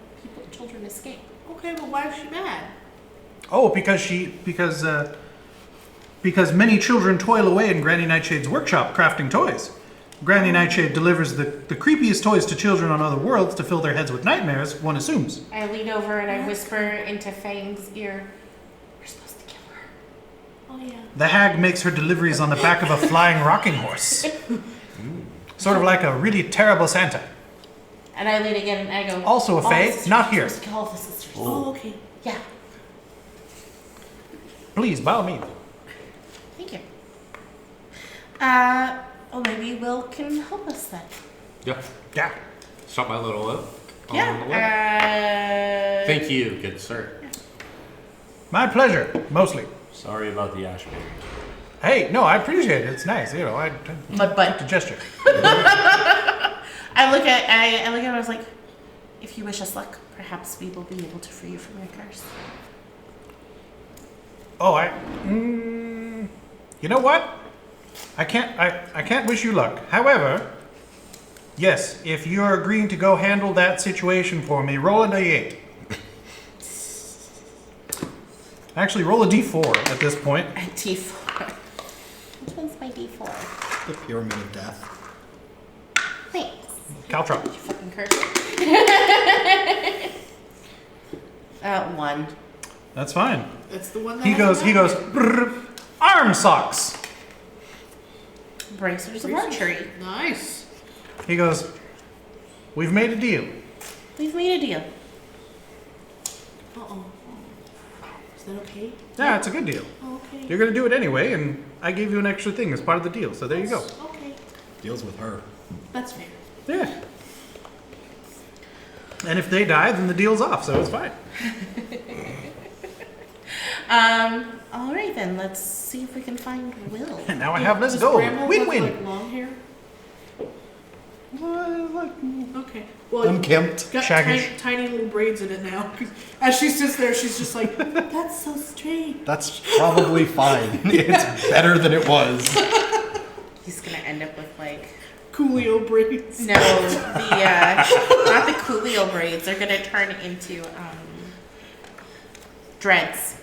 children escape. Okay, but why is she mad? Oh, because many children toil away in Granny Nightshade's workshop crafting toys. Granny Nightshade delivers the creepiest toys to children on other worlds to fill their heads with nightmares, one assumes. I lean over and I whisper into Feng's ear, "We're supposed to kill her." Oh yeah. The hag makes her deliveries on the back of a flying rocking horse. Sort of like a really terrible Santa. And I lean again and I go, Also a "All fae, the sisters, not here." we're supposed to kill all the sisters. Oh, okay. Yeah, Please, by all means. thank you. Oh, maybe Will can help us then. Yeah. Yeah. Shot my little up. On the way. Yeah. Thank you, good sir. My pleasure, mostly. Sorry about the ash berries. Hey, no, I appreciate it. It's nice, you know. I But like the gesture. I look at him and I was like, "If you wish us luck, perhaps we will be able to free you from your curse." Oh, you know what? I can't wish you luck. However, yes, if you're agreeing to go handle that situation for me, roll a D8. Actually, roll a D4 at this point. A D4. Which one's my D4? The Pyramid of Death. Thanks. Caltrop. You fucking curse. 1. That's fine. That's the one that He goes, "Brrr, arm socks." Bracers of archery. Nice. He goes, "We've made a deal." We've made a deal. Uh-oh. Is that okay? Yeah, it's a good deal. Oh, okay. You're gonna do it anyway, and I gave you an extra thing as part of the deal, so there you go. Okay. Deals with her. That's fair. Yeah. And if they die, then the deal's off, so it's fine. All right then. Let's see if we can find Will. And now I have less Does gold. Bramble Win-win. have, like, long hair? Okay. Well, Unkempt. got Shaggish. tiny little braids in it now. 'Cause as she sits there, she's just like, "That's so strange." That's probably fine. It's better than it was. He's gonna end up with like Coolio braids. no, the not the Coolio braids. They're gonna turn into dreads.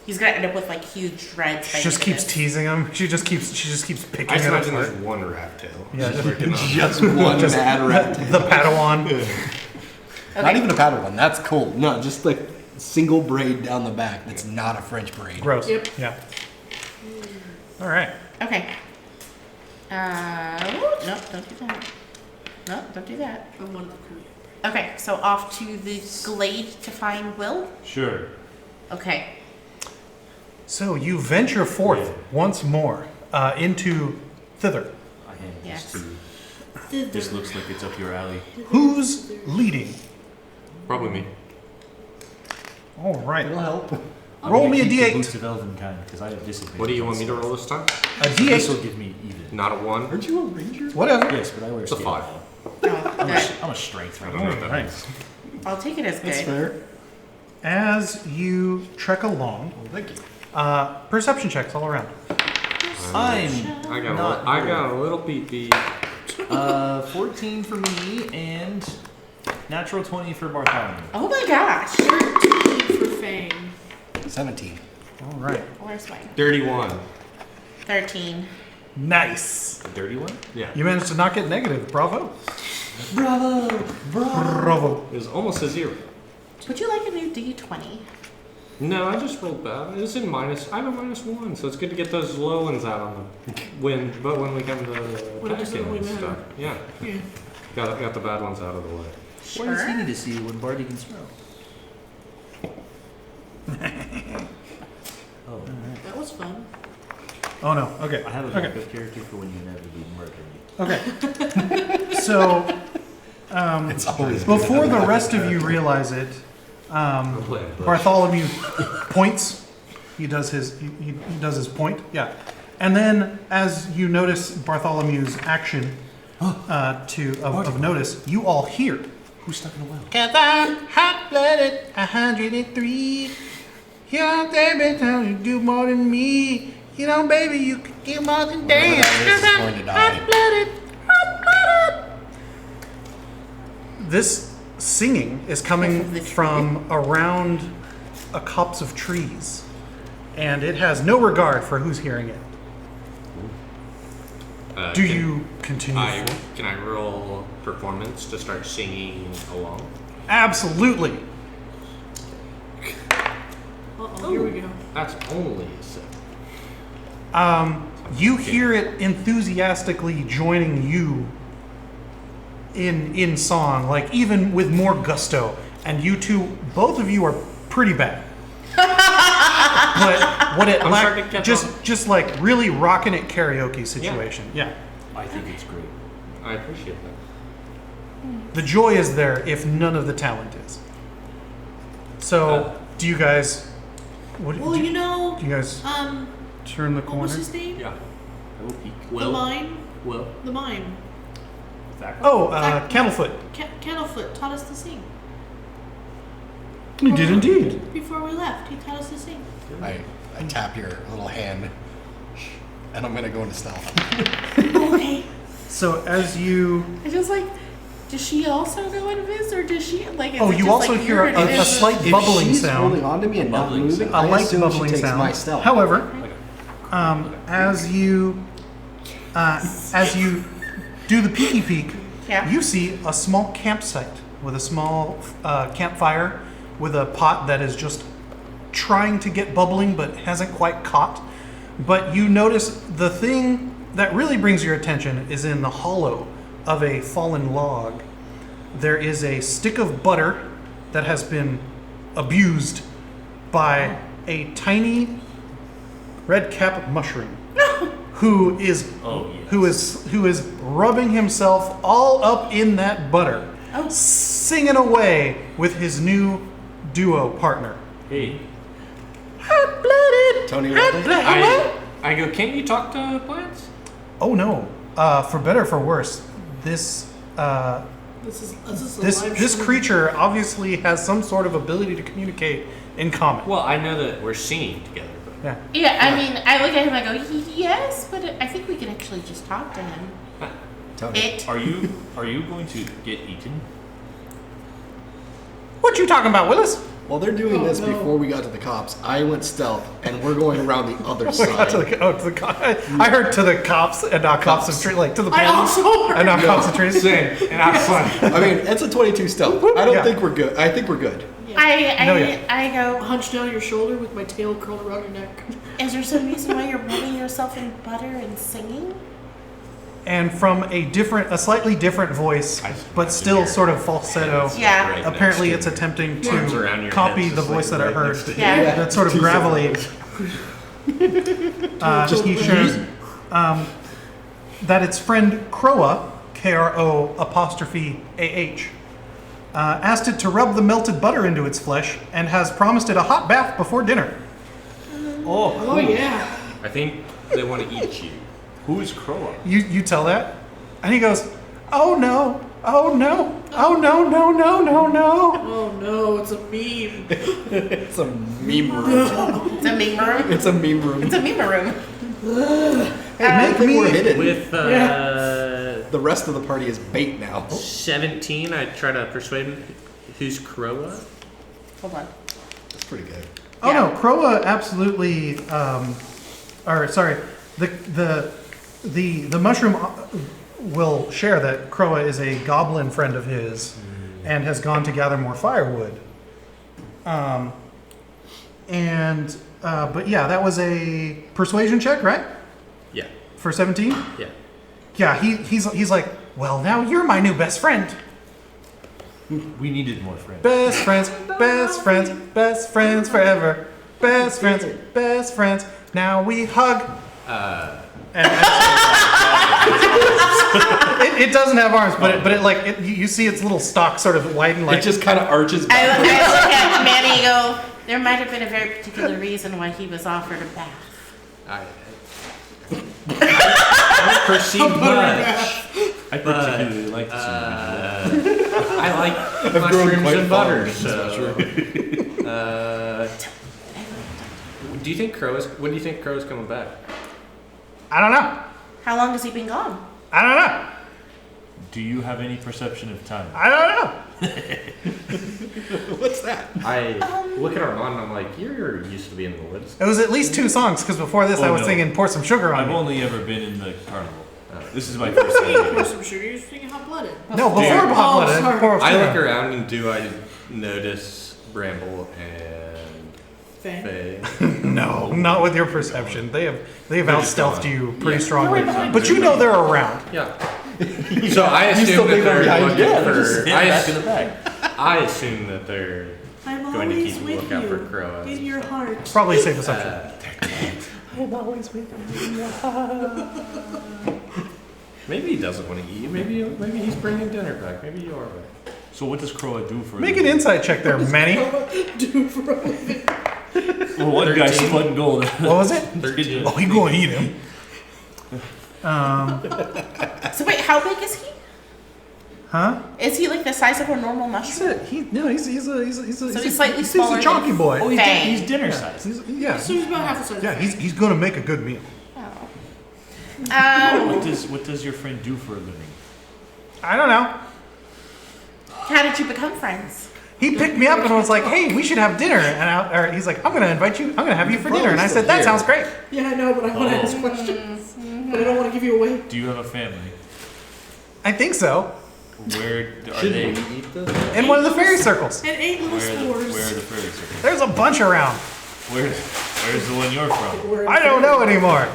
He's gonna end up with like huge dreads. by She the just end of keeps this. teasing him. She just keeps picking I just it imagine apart. there's one rat tail. Yeah, Just working on. Just one mad rat. The Padawan. Not even a paddle one. That's cool. No, just like single braid down the back. That's not a French braid. Gross. Yep. Yeah. All right. Okay. No, don't do that. No, don't do that. I'm one of the crew. Okay, so off to the glade to find Will. Sure. Okay. So you venture forth once more into Thither. I hand Yes. this to you. This looks like it's up your alley. Who's leading? Probably me. All right. It'll help. Roll me a Keep the D8. boots of Elvenkind because I have disadvantage. What do you on want me to spells. roll this time? A This will D8. give me even. Not a 1. Aren't you a ranger? Whatever. Yes, but I wear It's a scale. 5. Oh, good. I'm a strength I ranger. don't know what that Right. means. I'll take it as That's good. fair. As you trek along, Well, thank you. perception checks all around. I'm I got a little beat. 14 for me and natural 20 for Bartholomew. Oh my gosh. 13 for Feng. 17. All right. Where's mine? Dirty 1. 13. Nice. A dirty one? Yeah. You managed to not get negative. Bravo. Bravo! Bravo. It was almost a 0. Would you like a new D20? No, I just rolled bad. It's in minus. I have a -1, so it's good to get those low ones out on the win. But when we come to When it doesn't attacking really and matter. stuff, yeah, Yeah. got the bad ones out of the way. What does he need to see when Barty can smell? Oh, That was fun. Oh no. Okay. I have a Okay. backup character for when you inevitably murder me. Okay. So It's always before the rest of you realize it, I'm playing Bush. Bartholomew points. He does his point. Yeah. And then as you notice Bartholomew's action of notice, you all hear. Who's stuck in a well? Cause I'm hot-blooded, 103. You know, baby, tell you do more than me. You know, baby, you could get more than Whatever dance. that is, Cause I'm going to die. hot-blooded, hot-blooded. This singing is coming from around a copse of trees, and it has no regard for who's hearing it. Do you continue? Can I roll performance to start singing along? Absolutely. Uh-oh, here we go. That's only a 7. You hear it enthusiastically joining you in song, like even with more gusto. And you two, both of you are pretty bad. But what it I'm starting to lacked, catch just like really rocking it karaoke situation. Yeah. I think it's great. I appreciate that. The joy is there if none of the talent is. So, do you guys? What Well, do you know, you guys turn the what was corner? his name? Yeah. I will peek. The mime. Well, The mime. Oh, Candlefoot. Candlefoot taught us to sing. You did indeed. Before we left, he taught us to sing. I tap your little hand, and I'm gonna go into stealth. Okay. So as you I just like, does she also go invis or does she like? Is Oh, it you just also like hear you're a invis? slight If bubbling she's sound. holding on to me and not Bubbling moving, sound. A I light assume bubbling she takes sound. my stealth. However, as you do the peeky peek, Yeah. you see a small campsite with a small campfire with a pot that is just trying to get bubbling but hasn't quite caught. But you notice the thing that really brings your attention is in the hollow of a fallen log. There is a stick of butter that has been abused by a tiny red cap mushroom who is Oh, yes. who is rubbing himself all up in that butter, singing away with his new duo partner. Hey, Hot-blooded, Tony hot-blooded. I go, can't you talk to plants? Oh no! For better or for worse, this This is a live this stream. creature obviously has some sort of ability to communicate in common. Well, I know that we're singing together, but Yeah. Yeah, I mean, I look at him. I go, yes, but I think we can actually just talk to him. Tony. It. are you going to get eaten? What you talking about, Willis? While they're doing Oh, this no. before we got to the cops, I went stealth, and we're going around the other I got to side. the cops. I heard to the cops and not cops of trees, like to the I police also heard. and not cops of trees. sing and have fun. I mean, it's a 22 stealth. I don't Yeah. think we're good. I think we're good. Yeah. I go, hunch down your shoulder with my tail curled around your neck. is there some reason why you're rubbing yourself in butter and singing? And from a slightly different voice, but still sort of falsetto. Yeah. Right Apparently, next it's attempting Arms around to your copy head, the just voice like that I right heard. next to you. Yeah. That's sort of gravelly. He shares that its friend Kroa, KRO''AH, asked it to rub the melted butter into its flesh and has promised it a hot bath before dinner. Oh yeah. I think they want to eat you. Who is Croa? You tell that? And he goes, oh no, oh no, oh no, no, no, no, no. Oh no, it's a meme. It's a meme room. It's a meme room. It's a meme room. It's a meme room. Hey, Make make me- we're hidden. With The rest of the party is bait now. 17, I try to persuade him. Who's Croa? Hold on. That's pretty good. Oh Yeah. no, Kroa absolutely. The mushroom will share that Kroa is a goblin friend of his, and has gone to gather more firewood. But yeah, that was a persuasion check, right? Yeah. For 17. Yeah. Yeah, he's like, well, now you're my new best friend. We needed more friends. Best friends, best friends, best friends forever. Best friends, best friends. Now we hug. It doesn't have arms, but you see its little stalk sort of widen like. It just kind of arches I back. look at Manny and go, there might have been a very particular reason why he was offered a bath. I don't perceive much. I particularly like this individual. I like grown mushrooms quite and fond butter. of this So, do you think when do you think Crow's coming back? I don't know. How long has he been gone? I don't know. Do you have any perception of time? I don't know. What's that? I look at Armand and I'm like, you're used to being in the woods. It was at least 2 songs because before this I Oh, was no. singing "Pour Some Sugar on I've Me." only ever been in the carnival. This is my first time. Pour some sugar. You're thinking hot blooded. No, before Dude. Hot Blooded. Oh, sorry. Pour I Sugar. look around and do I notice Bramble and Feng. Faye? No, not with your perception. They've just out-stealthed gone. you pretty Yeah. strongly, No, wait, but you know they're around. Yeah. So I You still assume that think they're they're behind looking you? Yeah, for. Back in the back. I assume that they're I'm going to always keep a with lookout you for Crow. in your heart. Probably a safe assumption. Maybe he doesn't want to eat you. Maybe he's bringing dinner back. Maybe you are right. So what does Croa do for? Make an insight check there, Manny. Do for a living. Well, one guy's 13. flooding gold. What was it? 13. Oh, he going to eat him. So wait, how big is he? Huh? Is he like the size of a normal mushroom? He's he's slightly he's smaller a chunky than boy. Oh, Feng. he's dinner size. So he's about half the size. Yeah, of Feng. he's gonna make a good meal. What does your friend do for a living? I don't know. How did you become friends? He picked me up and was like, "Hey, we should have dinner." And he's like, "I'm gonna invite you. I'm gonna have you for dinner." And I said, "That sounds great." Yeah, I know, but I want to ask questions. But I don't want to give you away. Do you have a family? I think so. Where are Should they? we eat this? In one of the fairy circles. And 8 little Where are spores. the fairy circles? There's a bunch around. Where's the one you're from? Where I don't know anymore.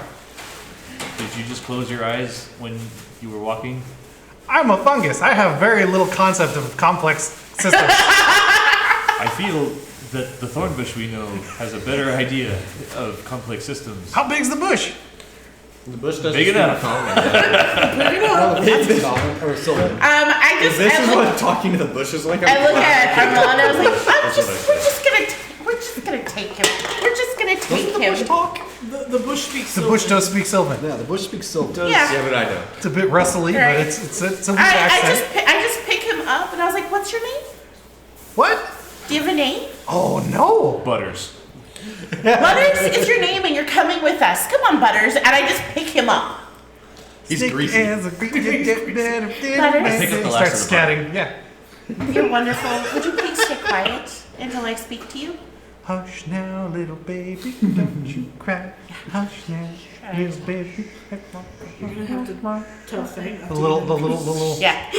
Did you just close your eyes when you were walking? I'm a fungus. I have very little concept of complex systems. I feel that the thornbush we know has a better idea of complex systems. How big's the bush? The bush doesn't Big seem enough. calming. It's Goblin or Sylvan. I just This I is look, what talking to the bush is like. I look at Armand and I was like, That's what I we're just gonna take him. We're just gonna take him. The bush speaks The Sylvan. bush does speak Sylvan. Yeah, the bush speaks Sylvan. Yeah. Yeah, but I don't. It's a bit rustly, Right. but it's a weak I accent. just pick him up and I was like, what's your name? What? Do you have a name? Oh no! Butters. Butters is your name and you're coming with us. Come on, Butters. And I just pick him up. He's Stick greasy. as a Butters. I pick up the Start last of the scatting. Yeah. You're wonderful. Would you please stay quiet until I speak to you? Hush now, little baby, don't you cry. Hush now, little baby. You're gonna have to tell Feng. not The to little. Yeah.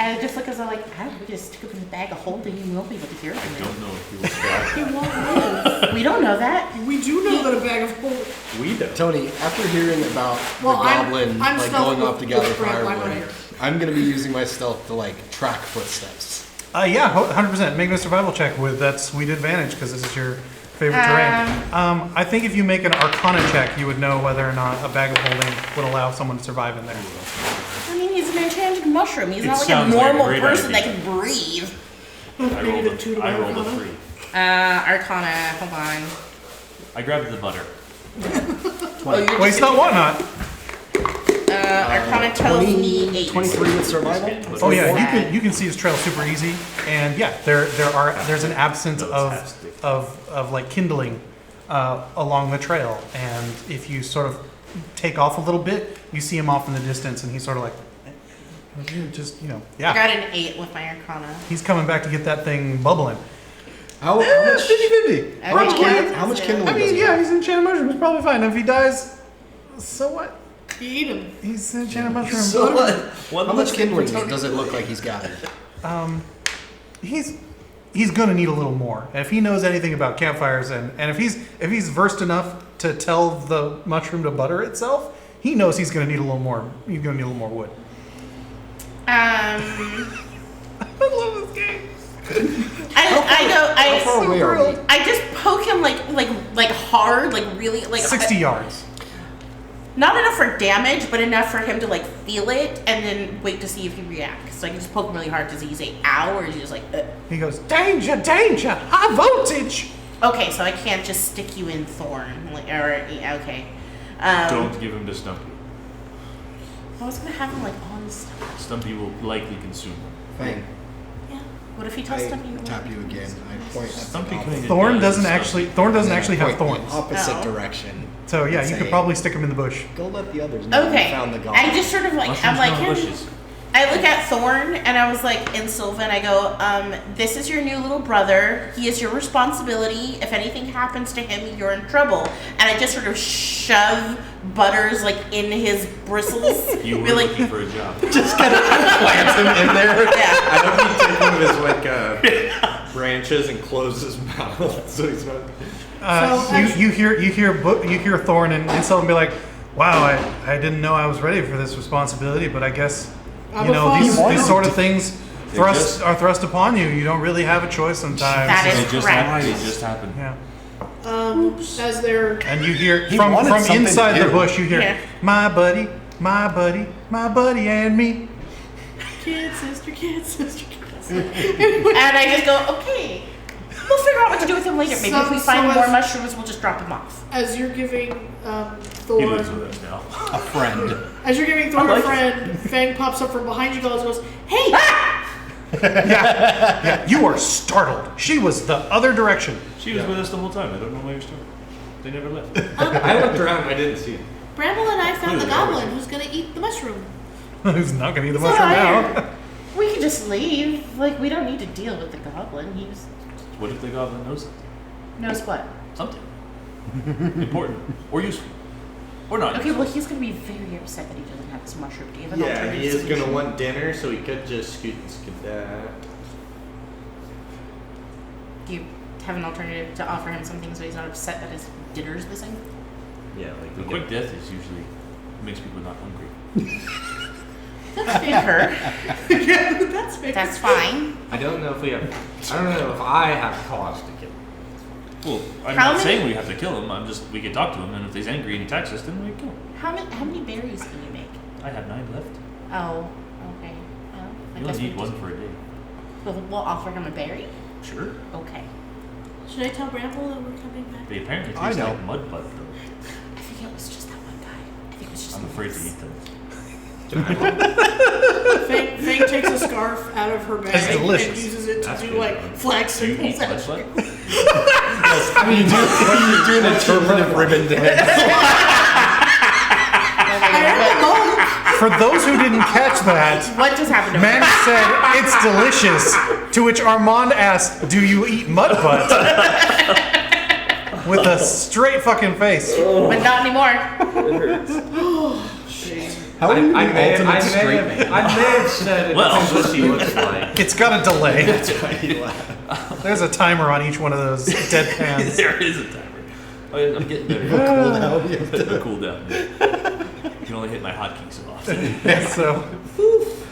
And it just look as though like, I don't know, we just stick him in the bag of holding and we won't be able to hear I him. don't know if he will survive. He won't live. We don't know that. We do know that a bag of holding. We don't. Tony, after hearing about Well, the I'm goblin like stealth going off to gather with Bramble, I'm firewood, right here. I'm gonna be using my stealth to like track footsteps. Yeah, 100%. Make me a survival check with that sweet advantage because this is your favorite terrain. I think if you make an Arcana check, you would know whether or not a bag of holding would allow someone to survive in there. I mean, he's an enchanted mushroom. He's It not like a sounds like a normal great person idea. that can breathe. I rolled Negative 2 to I rolled a Arcana. 3. Arcana, hold on. I grabbed the butter. Well, he's not whatnot. Arcana tells me 8. 23 with survival? Oh yeah, you can see his trail super easy, and yeah, there's an absence of like kindling along the trail, and if you sort of take off a little bit, you see him off in the distance, and he's sort of like, just I yeah, got an 8 with my Arcana. he's coming back to get that thing bubbling. How much? 50-50. How much Okay. kindling? How much kindling? I does mean, he yeah, have? he's an enchanted mushroom. It's probably fine. If he dies, so what? You eat him. He's an enchanted mushroom. So what? One How less much thing for kindling Tony. does it look like he's gathered? He's gonna need a little more. If he knows anything about campfires, and if he's versed enough to tell the mushroom to butter itself, he knows he's gonna need a little more. He's gonna need a little more wood. I love this game. How far away are we? I just poke him like hard, like really like 60 yards. Not enough for damage, but enough for him to like feel it and then wait to see if he reacts. So I can just poke him really hard. Does he say ow or is he just like He goes, danger, danger, high voltage. Okay, so I can't just stick you in thorn. Like, or yeah, okay. Don't give him to Stumpy. I was gonna have him like on stuff. Stumpy will likely consume him. Fang. Yeah. What if he tells I Stumpy? tap you again. I point at the Stumpy goblin. couldn't Thorn Yeah, doesn't it's actually Stumpy. Thorn doesn't And then actually I have point in thorns. the opposite Oh. direction. So yeah, and you say, could probably stick him in the bush. Go let the others know Okay. you found the goblin. I just sort of like I'm Mushrooms like grow in bushes. I look at Thorn and I was like in Sylvan, I go, this is your new little brother. He is your responsibility. If anything happens to him, you're in trouble. And I just sort of shove Butters like in his bristles. You were Be like, looking for a job. Just kind of plant him in there. yeah. I hope he takes one of his like branches and closes his mouth so he's not. So, You hear Thorn and Sylvan be like, wow, I didn't know I was ready for this responsibility, but I guess I'm you a know father. these sort of things are thrust upon you. You don't really have a choice sometimes. That is It just correct. happened. It just happened. Yeah. as they're And you hear He from wanted something inside to the do. bush, you hear, Yeah. my buddy, and me. kid, sister, and And I just go, okay. We'll figure out what to do with him later. Maybe if we find more mushrooms, we'll just drop him off. as you're giving He lives Thorn, with us now. A friend. as you're giving Thorn I a like friend, Fang pops up from behind you guys and goes, "Hey!" Yeah, you are startled. She was the other direction. She was with us the whole time. I don't know why you're startled. They never left. I looked around and I didn't see him. Bramble and I found the Clearly, goblin who's gonna eat the mushroom. Who's not gonna eat the It's mushroom not now? We can just leave. Like, we don't need to deal with the goblin. He's What if the goblin knows knows what. something important or useful or not? Okay, well, he's going to be very upset that he doesn't have his mushroom. Do you have an Yeah, alternative he is solution? gonna want dinner, so he could just scoot. Do you have an alternative to offer him something so he's not upset that his dinner's missing? Yeah, like A we quick could. death is usually makes people not hungry. That's fair. Yeah, that's fair. That's fine. I don't know if we have. I don't know if I have cause to kill him. Well, I'm How not many- saying we have to kill him. I'm just we can talk to him, and if he's angry and he attacks us, then we kill him. How many berries can you make? I have 9 left. Oh, okay. Well, I You guess only we need one for a day. we'll offer him a berry. Sure. Okay. Should I tell Bramble that we're coming back? They apparently I taste know. like mud butt though. I think it was just that one guy. I think it was just. I'm afraid to eat them. Fang takes a scarf out of her bag It's delicious. and uses it to That's do good. like flag Do you eat signals. mud butt? I mean, you do an interpretive ribbon dance. I am a monk. For those who didn't catch that, What just happened to Manny me? said it's delicious. To which Armand asked, "Do you eat mud butt?" With a straight fucking face. But not anymore. How are you the ultimate straight man? I may have said it depends what she looks like. It's got a delay. There's a timer on each one of those deadpans. There is a timer. Oh, yeah, I'm getting better. The cooldown. You can only hit my hotkeys so often. So,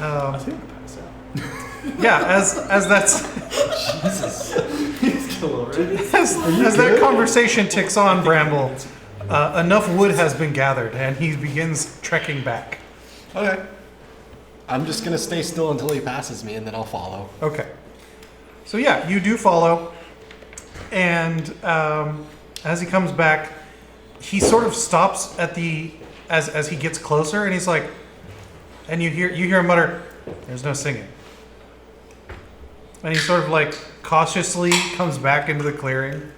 I think I pass out. yeah, as that's He's still already. as that conversation ticks on, Bramble, enough wood has been gathered, and he begins trekking back. Okay. I'm just gonna stay still until he passes me, and then I'll follow. Okay. So yeah, you do follow, and as he comes back, he sort of stops at the as he gets closer, and he's like, and you hear him mutter, "There's no singing." And he sort of like cautiously comes back into the clearing.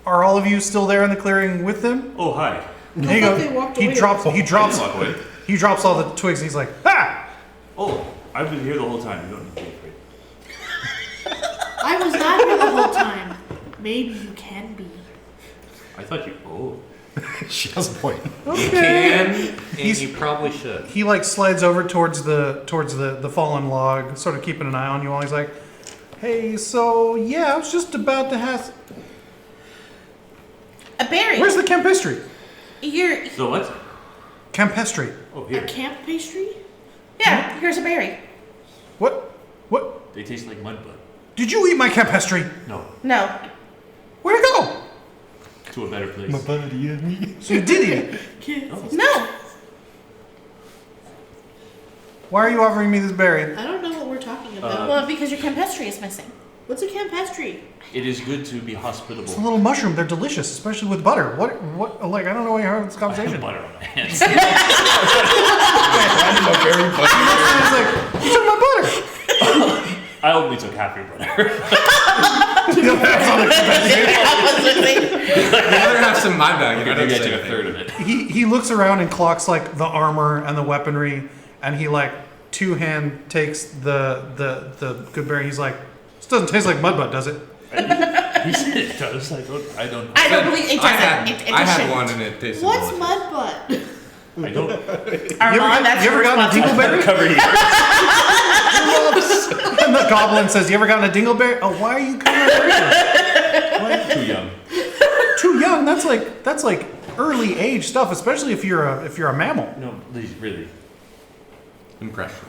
Are all of you still there in the clearing with them? Oh, hi. There you thought go. they walked He away. drops. He drops. Walk away. He drops all the twigs. And he's like, "Ah!" Oh, I've been here the whole time. You don't need to be afraid. I was not here the whole time. Maybe you can be. I thought you. Oh. She has a point. You can, and you probably should. He like slides over towards the fallen log, sort of keeping an eye on you while he's like, "Hey, so yeah, I was just about to have. A berry. Where's the campestry? You're. So what? Campestry. Oh, A here. camp pastry? Yeah, here's a berry. What? What? They taste like mud butt. Did you eat my campestry? No, No. Where'd it go? to a better place. buddy and me. So you did eat it. Kids. No. Why are you offering me this berry? I don't know what we're talking about. Well, because your campestry is missing. What's a camp pastry? It is good to be It's a hospitable. little mushroom. They're delicious, especially with butter. What? Like, I don't know why you're having this I have conversation. butter on my hands. He's like, you took my butter. I only took half your butter. The other half's in my bag. Okay, maybe I took a third of it. He looks around and clocks like the armor and the weaponry, and he like two-hand takes the good berry. He's like, this doesn't taste like mudbutt, does it? He said it does. I don't. I don't believe it doesn't. It I had shouldn't. one and it tasted What's delicious. mud butt? I don't. Armand, that's you ever your gotten a responsibility. dingleberry? Cover here. And the goblin says, "You ever gotten a dingleberry? Oh, why are you coming over? Too young. Too young? That's like early age stuff, especially if you're a mammal." No, these really Impression.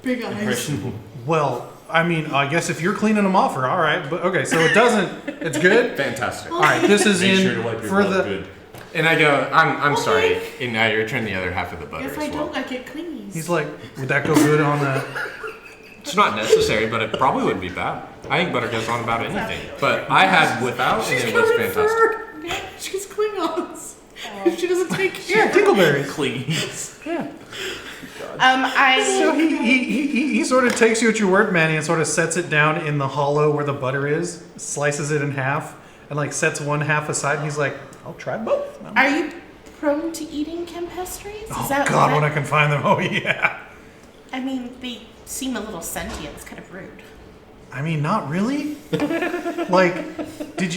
Big eyes. impressionable. Well, I mean, I guess if you're cleaning them off, all right. But okay, so it doesn't. It's good. Fantastic. All right, this is Make in sure to wipe your for butt the. good. And I go, I'm Okay. sorry. And now you return the other half of the butter If as I well. don't, I get clingies. He's like, would that go good on the? It's not necessary, but it probably wouldn't be bad. I think butter goes on about anything. But I had without, and it was fantastic. Fur. She's Klingons. If she doesn't take care. Yeah, dingleberries. Please. Yeah. I. So he sort of takes you at your word, Manny, and sort of sets it down in the hollow where the butter is, slices it in half, and like sets one half aside. And he's like, "I'll try both." Are you prone to eating campestries? Oh God, when I can find them. Oh yeah. I mean, they seem a little sentient. It's kind of rude. I mean, not really. Like, did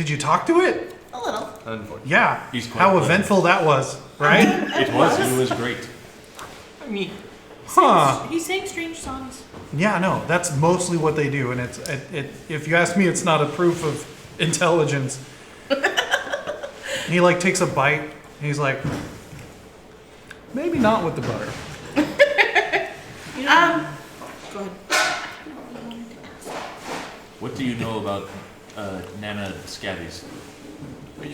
you talk to it? A little. Unfortunately. Yeah. He's quite How pleasant. eventful that was, right? It was great. I mean, Huh. He sang strange songs. Yeah, no, that's mostly what they do, and it if you ask me, it's not a proof of intelligence. He like takes a bite, and he's like, maybe not with the butter. You know, go ahead. What do you know about Nana Scabbies? Do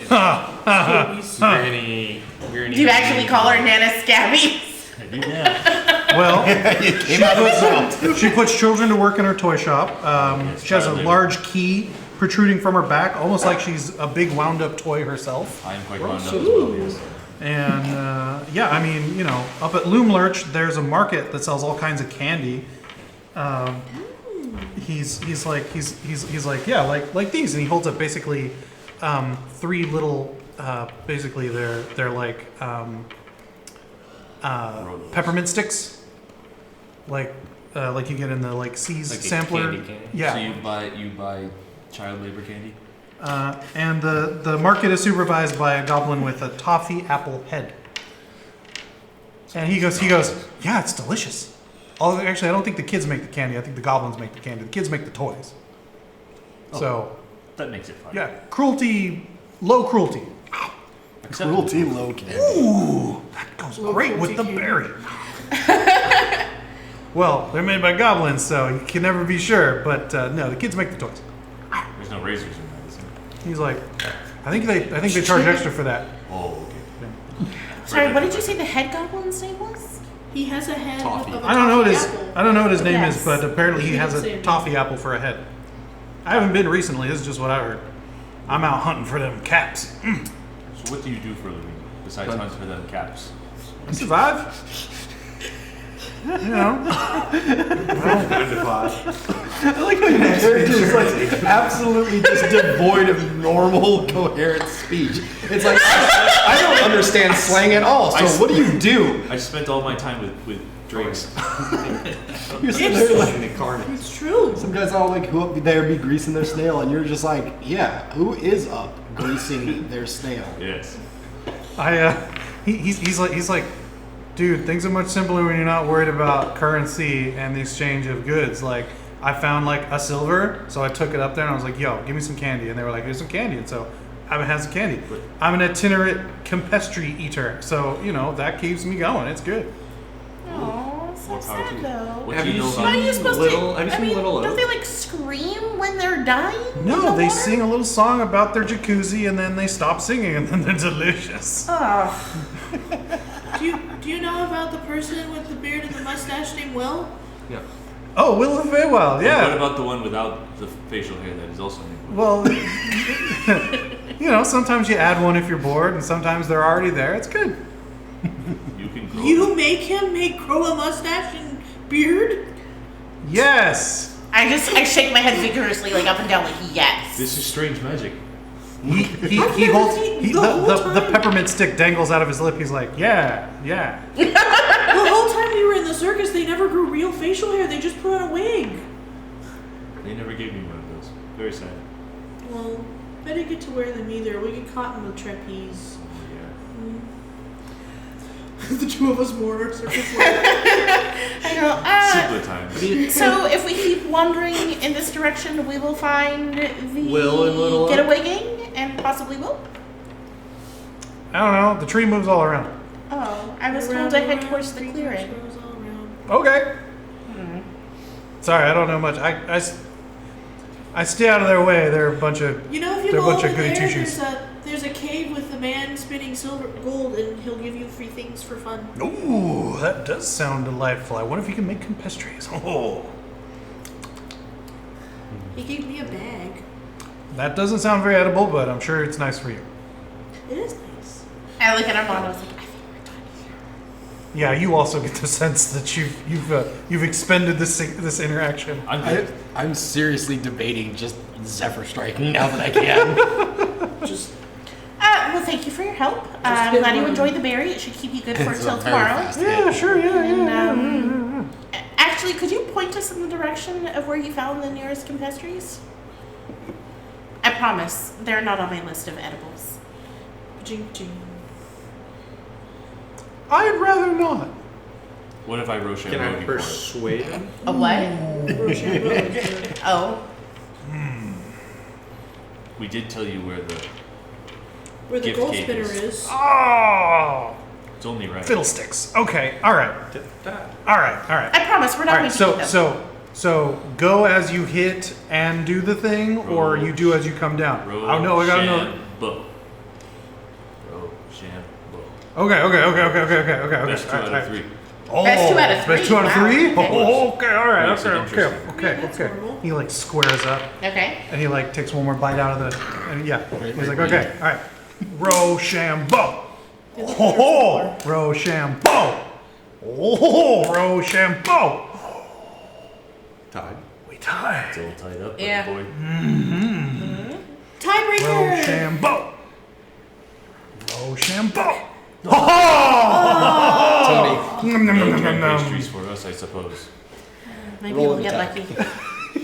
you actually call her Nana Scabby? I do now. Well, she puts children to work in her toy shop. She has a large key protruding from her back, almost like she's a big wound-up toy herself. I am quite wound up as well, yes. And yeah, I mean, you know, up at Loom Lurch, there's a market that sells all kinds of candy. He's like, yeah, like these, and he holds up basically three little, basically they're like peppermint sticks, like you get in the like C's Like a sampler. candy cane? Yeah. So you buy child labor candy? And the market is supervised by a goblin with a toffee apple head. And he goes, yeah, it's delicious. Actually, I don't think the kids make the candy. I think the goblins make the candy. The kids make the toys. So, That makes it fun. yeah, low cruelty. Cruelty low candy. Ooh, that goes great with the berry. Well, they're made by goblins, so you can never be sure. But no, the kids make the toys. There's no razors in that, is there? He's like, I think they charge extra for that. Oh, okay. Sorry, what did you say the head goblin's name was? He has a head Toffee. of a I don't know what his name Yes. is, but apparently he He has didn't say a it. toffee apple for a head. I haven't been recently. This is just what I heard. I'm out hunting for them caps. So what do you do for a living besides hunt for them caps? I survive. You know. 9 to 5. I like how your character is like absolutely just devoid of normal, coherent speech. It's like I don't understand slang at all. So what do you do? I spent all my time with drinks. You're sitting there like Incarnate. It's true. some guys all like who up there be greasing their snail, and you're just like, yeah, who is up greasing their snail? Yes. He's like, dude, things are much simpler when you're not worried about currency and the exchange of goods. Like, I found like a silver, so I took it up there and I was like, yo, give me some candy. And they were like, here's some candy. And so I haven't had some candy. I'm an itinerant campestry eater, so you know that keeps me going. It's good. Oh, so More power to sad you. though. What Have do you you know seen- How are about you supposed Little- to? have you I seen mean, Little don't they Oak? like scream when they're dying? in No, the they water? sing a little song about their jacuzzi and then they stop singing and then they're delicious. Oh, Do you know about the person with the beard and the mustache named Will? Yeah. Oh, Will of Feywild, What yeah. about the one without the facial hair that is also named? Well, you know, sometimes you add one if you're bored, and sometimes they're already there. It's good. You can grow. You make him grow a mustache and beard? Yes. I shake my head vigorously, like up and down, like yes. This is strange magic. He never holds seen the whole the time. peppermint stick dangles out of his lip. He's like, yeah. The whole time we were in the circus, they never grew real facial hair. They just put on a wig. They never gave me one of those. Very sad. Well, I didn't get to wear them either. We get caught in the trapeze. Yeah. The two of us wore our circus. I go. Simpler times. So if we keep wandering in this direction, we will find the Will and Little Oak? getaway gang and possibly Will. I don't know. The tree moves all around. Oh, I was told to head towards the clearing. Okay. Sorry, I don't know much. I stay out of their way. They're a bunch of. You know, if you They're a go bunch over of goody there, two-shoes. there's a cave with a man spinning gold, and he'll give you free things for fun. Ooh, that does sound delightful. I wonder if you can make compestries. Oh, He gave me a bag. that doesn't sound very edible, but I'm sure it's nice for you. It is nice. I look at Armand. I was like, I think we're done here. Yeah, you also get the sense that you've expended this interaction. I'm seriously debating just Zephyr striking now that I can. Just Well, thank you for your help. I'm hit glad you one. enjoyed the berry. It should keep you good for It's a until very tomorrow. fast Yeah, hit. sure, yeah. And actually, could you point us in the direction of where you found the nearest compestries? I promise, they're not on my list of edibles. jing jing. I'd rather not. What if I Rochambeau Can I you for it? persuade him? A what? Rochambeau. Oh, We did tell you where the. Where the Gift gold cave spinner is. is. Oh, It's only right. fiddlesticks. Okay, all right. I promise, we're not All going right, to eat them. so go as you hit and do the thing, or you do as you come down. Oh no, I gotta know. Rochambeau. Rochambeau. Okay. Best 2 out of 3. Oh, Best 2 out of 3. Best 2 out of Wow, 3? okay. Oh, okay, all right, Makes it interesting. Yeah, that's normal. He like squares up Okay. and he like takes one more bite out of the, and yeah, he's like, wait. okay, all right. Rochambeau. They look Oh, similar. Rochambeau. Oh, Rochambeau. Tied. We tied. It's all tied up, Yeah. boy. Tiebreaker. Rochambeau. Rochambeau. Tony, No turn pastries for us, I suppose. Maybe Roll we'll an get attack. lucky.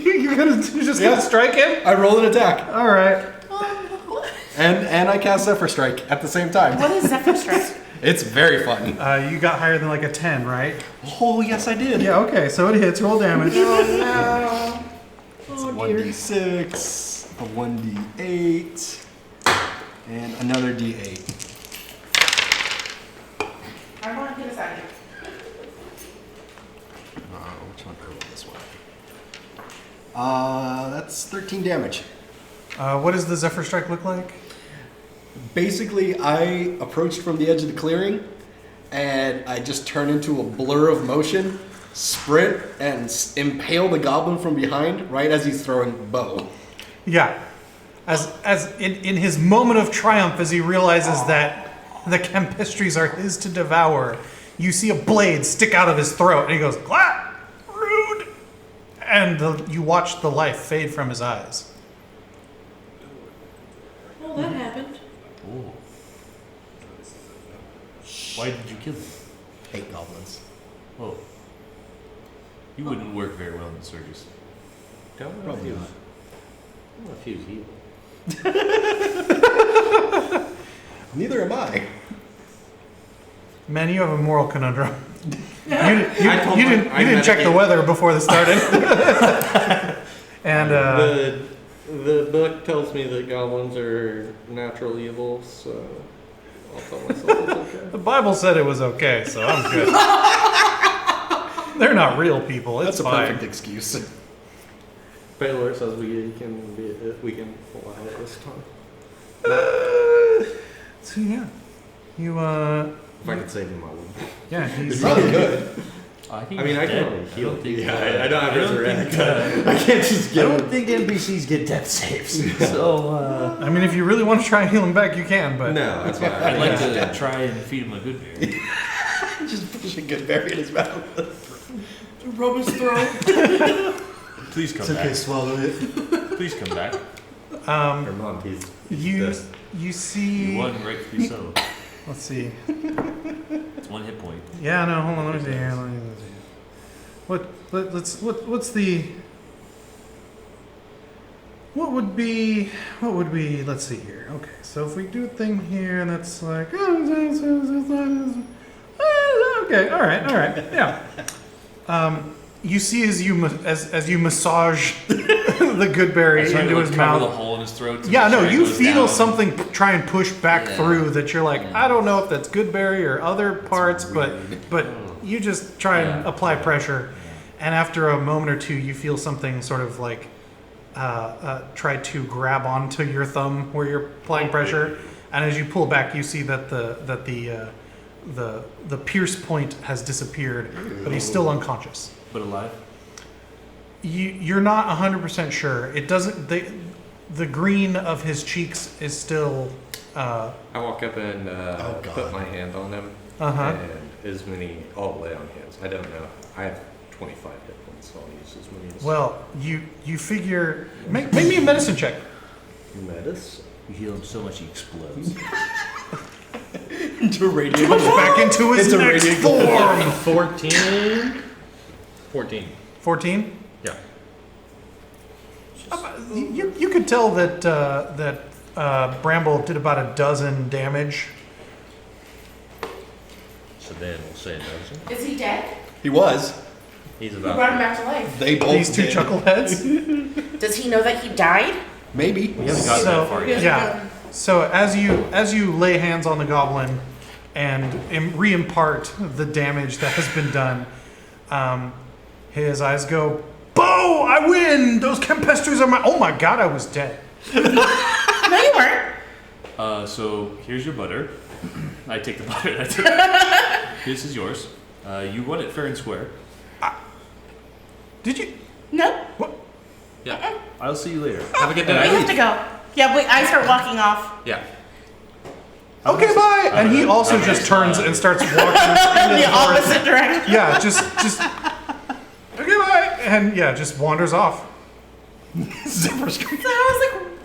You're just gonna strike him? I roll an attack, All right. and I cast Zephyr Strike at the same time. What is Zephyr Strike? It's very fun. You got higher than like a 10, right? Oh, yes, I did. Yeah, okay, so it hits. Roll damage. Oh It's no. a Oh dear. 1d6, a 1d8, and another d8. I want to get us out of here. Which one? Oh, this one. That's 13 damage. What does the Zephyr Strike look like? Basically, I approached from the edge of the clearing, and I just turned into a blur of motion, sprint, and impale the goblin from behind right as he's throwing bow. Yeah. As in his moment of triumph, as he realizes that the Campestries are his to devour, you see a blade stick out of his throat, and he goes, "Glah! Rude!" And you watch the life fade from his eyes. Well, that happened. Oh. Why did you kill him? Hate goblins. Oh. He wouldn't work very well in the circus. Don't know if Probably he was. not. I don't know if he was evil. Neither am I. Man, you have a moral conundrum. You I told my- didn't I check the medicate- weather before this started. And The book tells me that goblins are natural evil, so I'll tell myself it's okay. the Bible said it was okay, so I'm good. They're not real people. It's That's a fine. perfect excuse. Baylor says we can fly at this time. So yeah, you If I could save him, I would. yeah, he's Probably good. I think I mean, he's I can dead. only I heal. don't think. Yeah, I don't have I don't resurrect. think, I can't just I get don't him. think NPCs get death saves. So I mean, if you really want to try and heal him back, you can. But No, that's why I'd like to try and feed him a good berry. Just push a good berry in his mouth. Rub his throat. Please come back. swallow it. Please come back. Armand, he's you dead. you see. You won rightfully so. Let's see. It's 1 hit point. Yeah, no, hold on. Let me see here. What's the? What would be? Let's see here. Okay, so if we do a thing here, that's like. Okay, all right, yeah. You see as you massage the good berry I try into to his cover mouth. the hole in his throat. to Yeah, make no, sure it you goes feel down. something try and push back Yeah. through that you're like, I don't know if that's good berry or other parts, but weird. you just try and Yeah. apply pressure, and after a moment or two, you feel something sort of like try to grab onto your thumb where you're applying pressure, and as you pull back, you see that the pierce point has disappeared, but he's still unconscious. But alive? You're not 100% sure. It doesn't. The green of his cheeks is still. I walk up and God. put my hand on him. Uh-huh. And as many, I'll lay on hands. I don't know. I have 25 hit points, so I'll use as many as Well, you figure. Make me a medicine check. medicine. You heal him so much he explodes. To radiate. Push back into his It's a next radiant form. 14. 14. 14. Yeah. You could tell that Bramble did about a dozen damage. So then we'll say a dozen. Is he dead? He was. He's Who about. brought him back to life? They both These two did. chuckleheads. Does he know that he died? Maybe. We haven't gotten So- that far He yet. hasn't Yeah. gotten- So as you lay hands on the goblin and re-impart the damage that has been done, his eyes go, "Bo! I win! Those Campestries are my. Oh my God! I was dead." No, you weren't. So here's your butter. I take the butter. This is yours. You won it fair and square. Did you? No. What? Yeah. I'll see you later. Have a good We day. have to go. Yeah, wait, I start walking off. Yeah. Okay, bye. And he also just turns and starts walking in The opposite direction. Yeah, just okay, bye, and yeah, just wanders off. So I was like,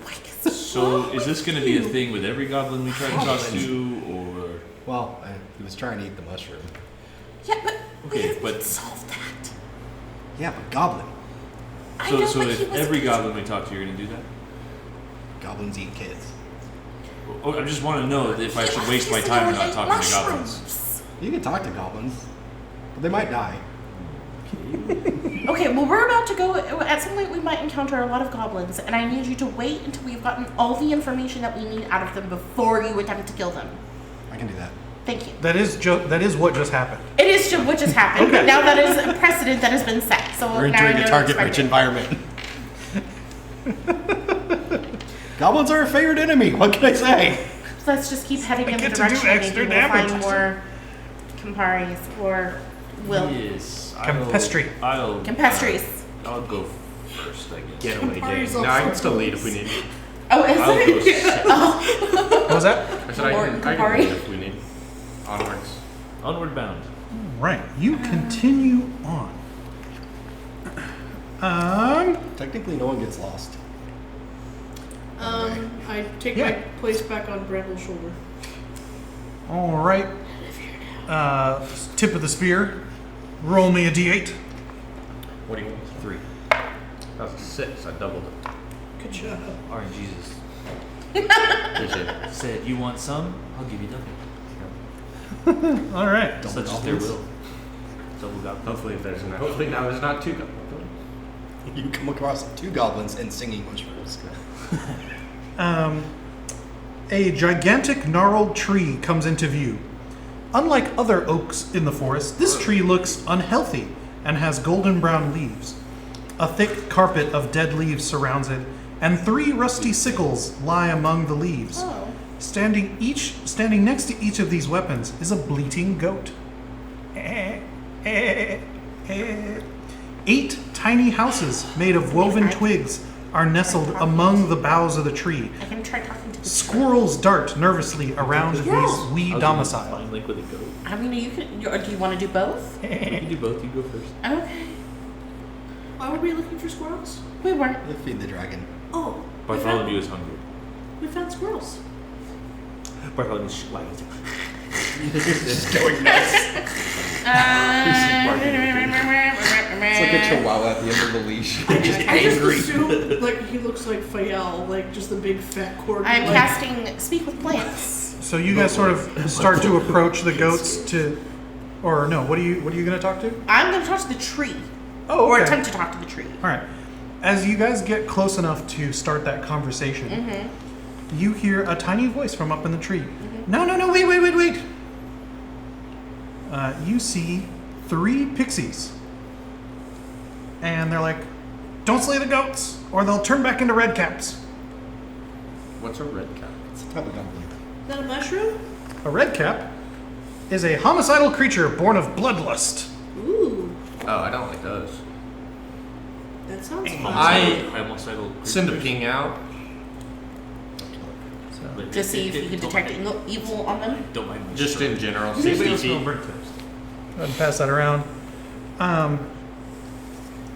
what is So is this going to be a thing with every goblin we try to talk to, or Well, he was trying to eat the mushroom. Yeah, but Okay, we but- solved that. Yeah, but goblin. I know, so but he if was every goblin we talk to, you're going to do that? Goblins eat kids. Oh, I just want to know if I should waste my time not talking to goblins. You can talk to goblins, but they might die. Okay, well, we're about to go. At some point, we might encounter a lot of goblins, and I need you to wait until we've gotten all the information that we need out of them before you attempt to kill them. I can do that. Thank you. That is what just happened. It is what just happened, Okay. but now that is a precedent that has been set. So We're now I entering know a to target-rich expect environment. Goblins are a favorite enemy. What can I say? it. So let's just keep heading in the get to do direction. extra Maybe we'll damage. find more Camparis or will Yes. Campestry. Campestries. I'll go first, I guess. Get away, Party's Jay. all No, I can sorts still of lead if we need. Oh, is I'll go it? second. What was that? I said I Lord can Campari. lead if we need. Onwards. Onward bound. Right. You continue on. Technically, no one gets lost. I take Yeah. my place back on Bramble's shoulder. All right. Tip of the spear. Roll me a d8. What do you want? 3. That's a 6. I doubled it. Good job. Alright, Jesus. Appreciate it. Said, you want some? I'll give you double. All right. Such as their will. Double goblin. Hopefully, hopefully now there's not 2 goblins. You come across 2 goblins and singing mushrooms. A gigantic gnarled tree comes into view. Unlike other oaks in the forest, this tree looks unhealthy and has golden brown leaves. A thick carpet of dead leaves surrounds it, and 3 rusty sickles lie among the leaves. Oh. Standing next to each of these weapons is a bleating goat. 8 tiny houses made of woven twigs are nestled among the boughs of the tree. I can try talking to the Squirrels dart nervously around these wee domiciles. Find link with a goat. I mean, you can. Or do you want to do both? You can do both. You go first. Okay. Why were we looking for squirrels? We weren't. They feed the dragon. Oh, Bartholomew is hungry. we found squirrels. Bartholomew's like, Just going nuts. It's like a chihuahua at the end of the leash. Just I just angry. assume like he looks like Fael, like just the big fat cord. I'm like, casting Speak with Plants. So you guys sort of start to approach the goats to, or no? What are you going to talk to? I'm going to talk to the tree. Oh, Or okay. attempt to talk to the tree. All right. As you guys get close enough to start that conversation, you hear a tiny voice from up in the tree. No, wait. You see 3 pixies. And they're like, don't slay the goats, or they'll turn back into red caps. What's a red cap? It's a type of goblin. Is that a mushroom? A red cap is a homicidal creature born of bloodlust. Ooh, Oh, I don't like those. that sounds fun. I send a ping out. To see if you can detect evil on them. Don't mind me. Just in general. Anybody 60 else smell feet. burnt toast? Go ahead and pass that around.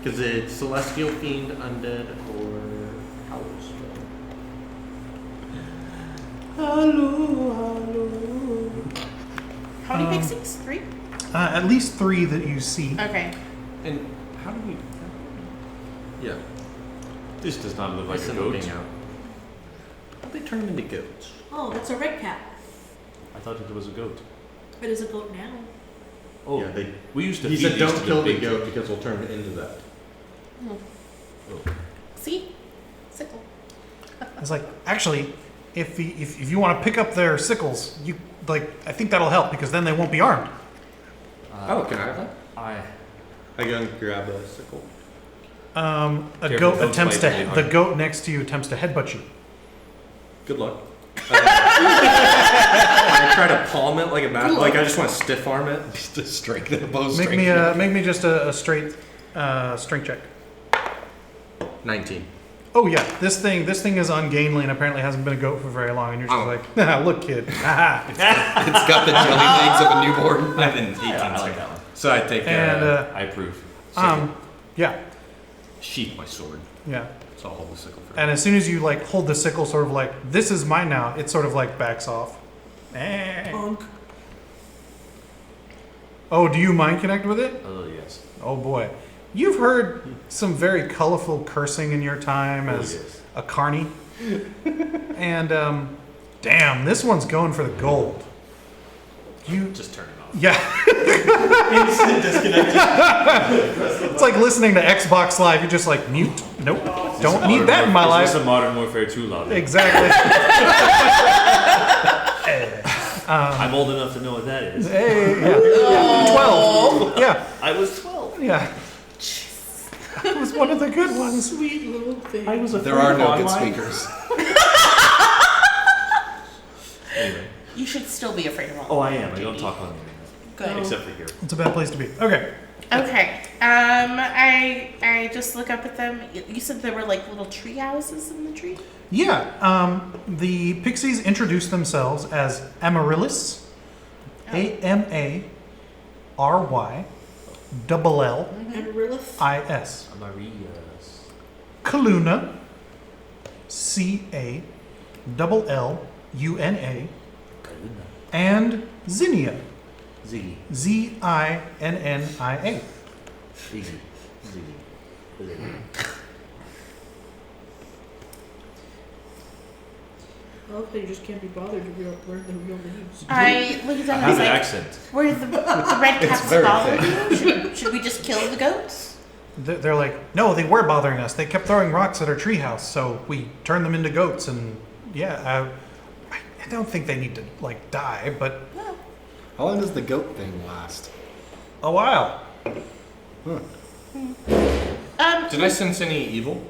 Because it's Celestial Fiend, Undead, or Howler's Spell. How many pixies? 3? At least 3 that you see. Okay. And how do we... Yeah. This does not look I like a send a goat. ping out. How'd they turn into goats? Oh, that's a red cat. I thought it was a goat. It is a goat now. Oh, Yeah, they- we used to He feed said these don't to kill the big goat because we'll turn it into that. See? Sickle. It's like, actually, if you want to pick up their sickles, I think that'll help because then they won't be armed. Oh, can I have that? I I go and grab a sickle. A Careful, goat don't attempts fight to really the hard. goat next to you attempts to headbutt you. Good luck. I try to palm it like a bat. Like I just want to stiff arm it. Just to strengthen a bow Make strength. me just a straight strength check. 19. Oh yeah, this thing is ungainly and apparently hasn't been a goat for very long, and you're just Oh. like, nah, look, kid. Haha. It's got the jelly legs of a newborn. I didn't 18. I like that one. So I take And I approve. yeah, sheath my sword. yeah. So I'll hold the sickle for And as soon as you like hold the sickle, sort of like this is mine now, it sort of like backs off. Punk. Oh, do you mind connect with it? Oh yes. Oh boy, you've heard some very colorful cursing in your time Oh, as yes. a carny, and Damn, this one's going for the gold. You Just turn it off. Yeah. Instant disconnected. It's like listening to Xbox Live. You're just like, mute. Nope. Don't need that in my life. It's a Modern Warfare 2 logic. Exactly. I'm old enough to know what that is. Hey, yeah. 12. Yeah. I was 12. Yeah. That was one of the good ones. Sweet little thing. I was a There are no good online. speakers. Anyway. You should still be afraid of all. Oh, I am. I don't talk on the internet. Good. Except for here. It's a bad place to be. Okay. Okay. I just look up at them. You said there were like little tree houses in the tree? Yeah. The pixies introduced themselves as Amaryllis. AMARYLLIS. Amaryllis. Maria's. Kaluna. CALLUNA. And Zinnia. Ziggy. ZINNIA. Ziggy. Ziggy. I love how you just can't be bothered to learn the real names. I look at them I and I have was an like, accent. were the red It's caps very bothering you? Should we just kill the goats? They're like, no, they were bothering us. They kept throwing rocks at our treehouse, so we turned them into goats. And yeah, I don't think they need to like die, but How long does the goat thing last? a while. Huh. Did I sense any evil?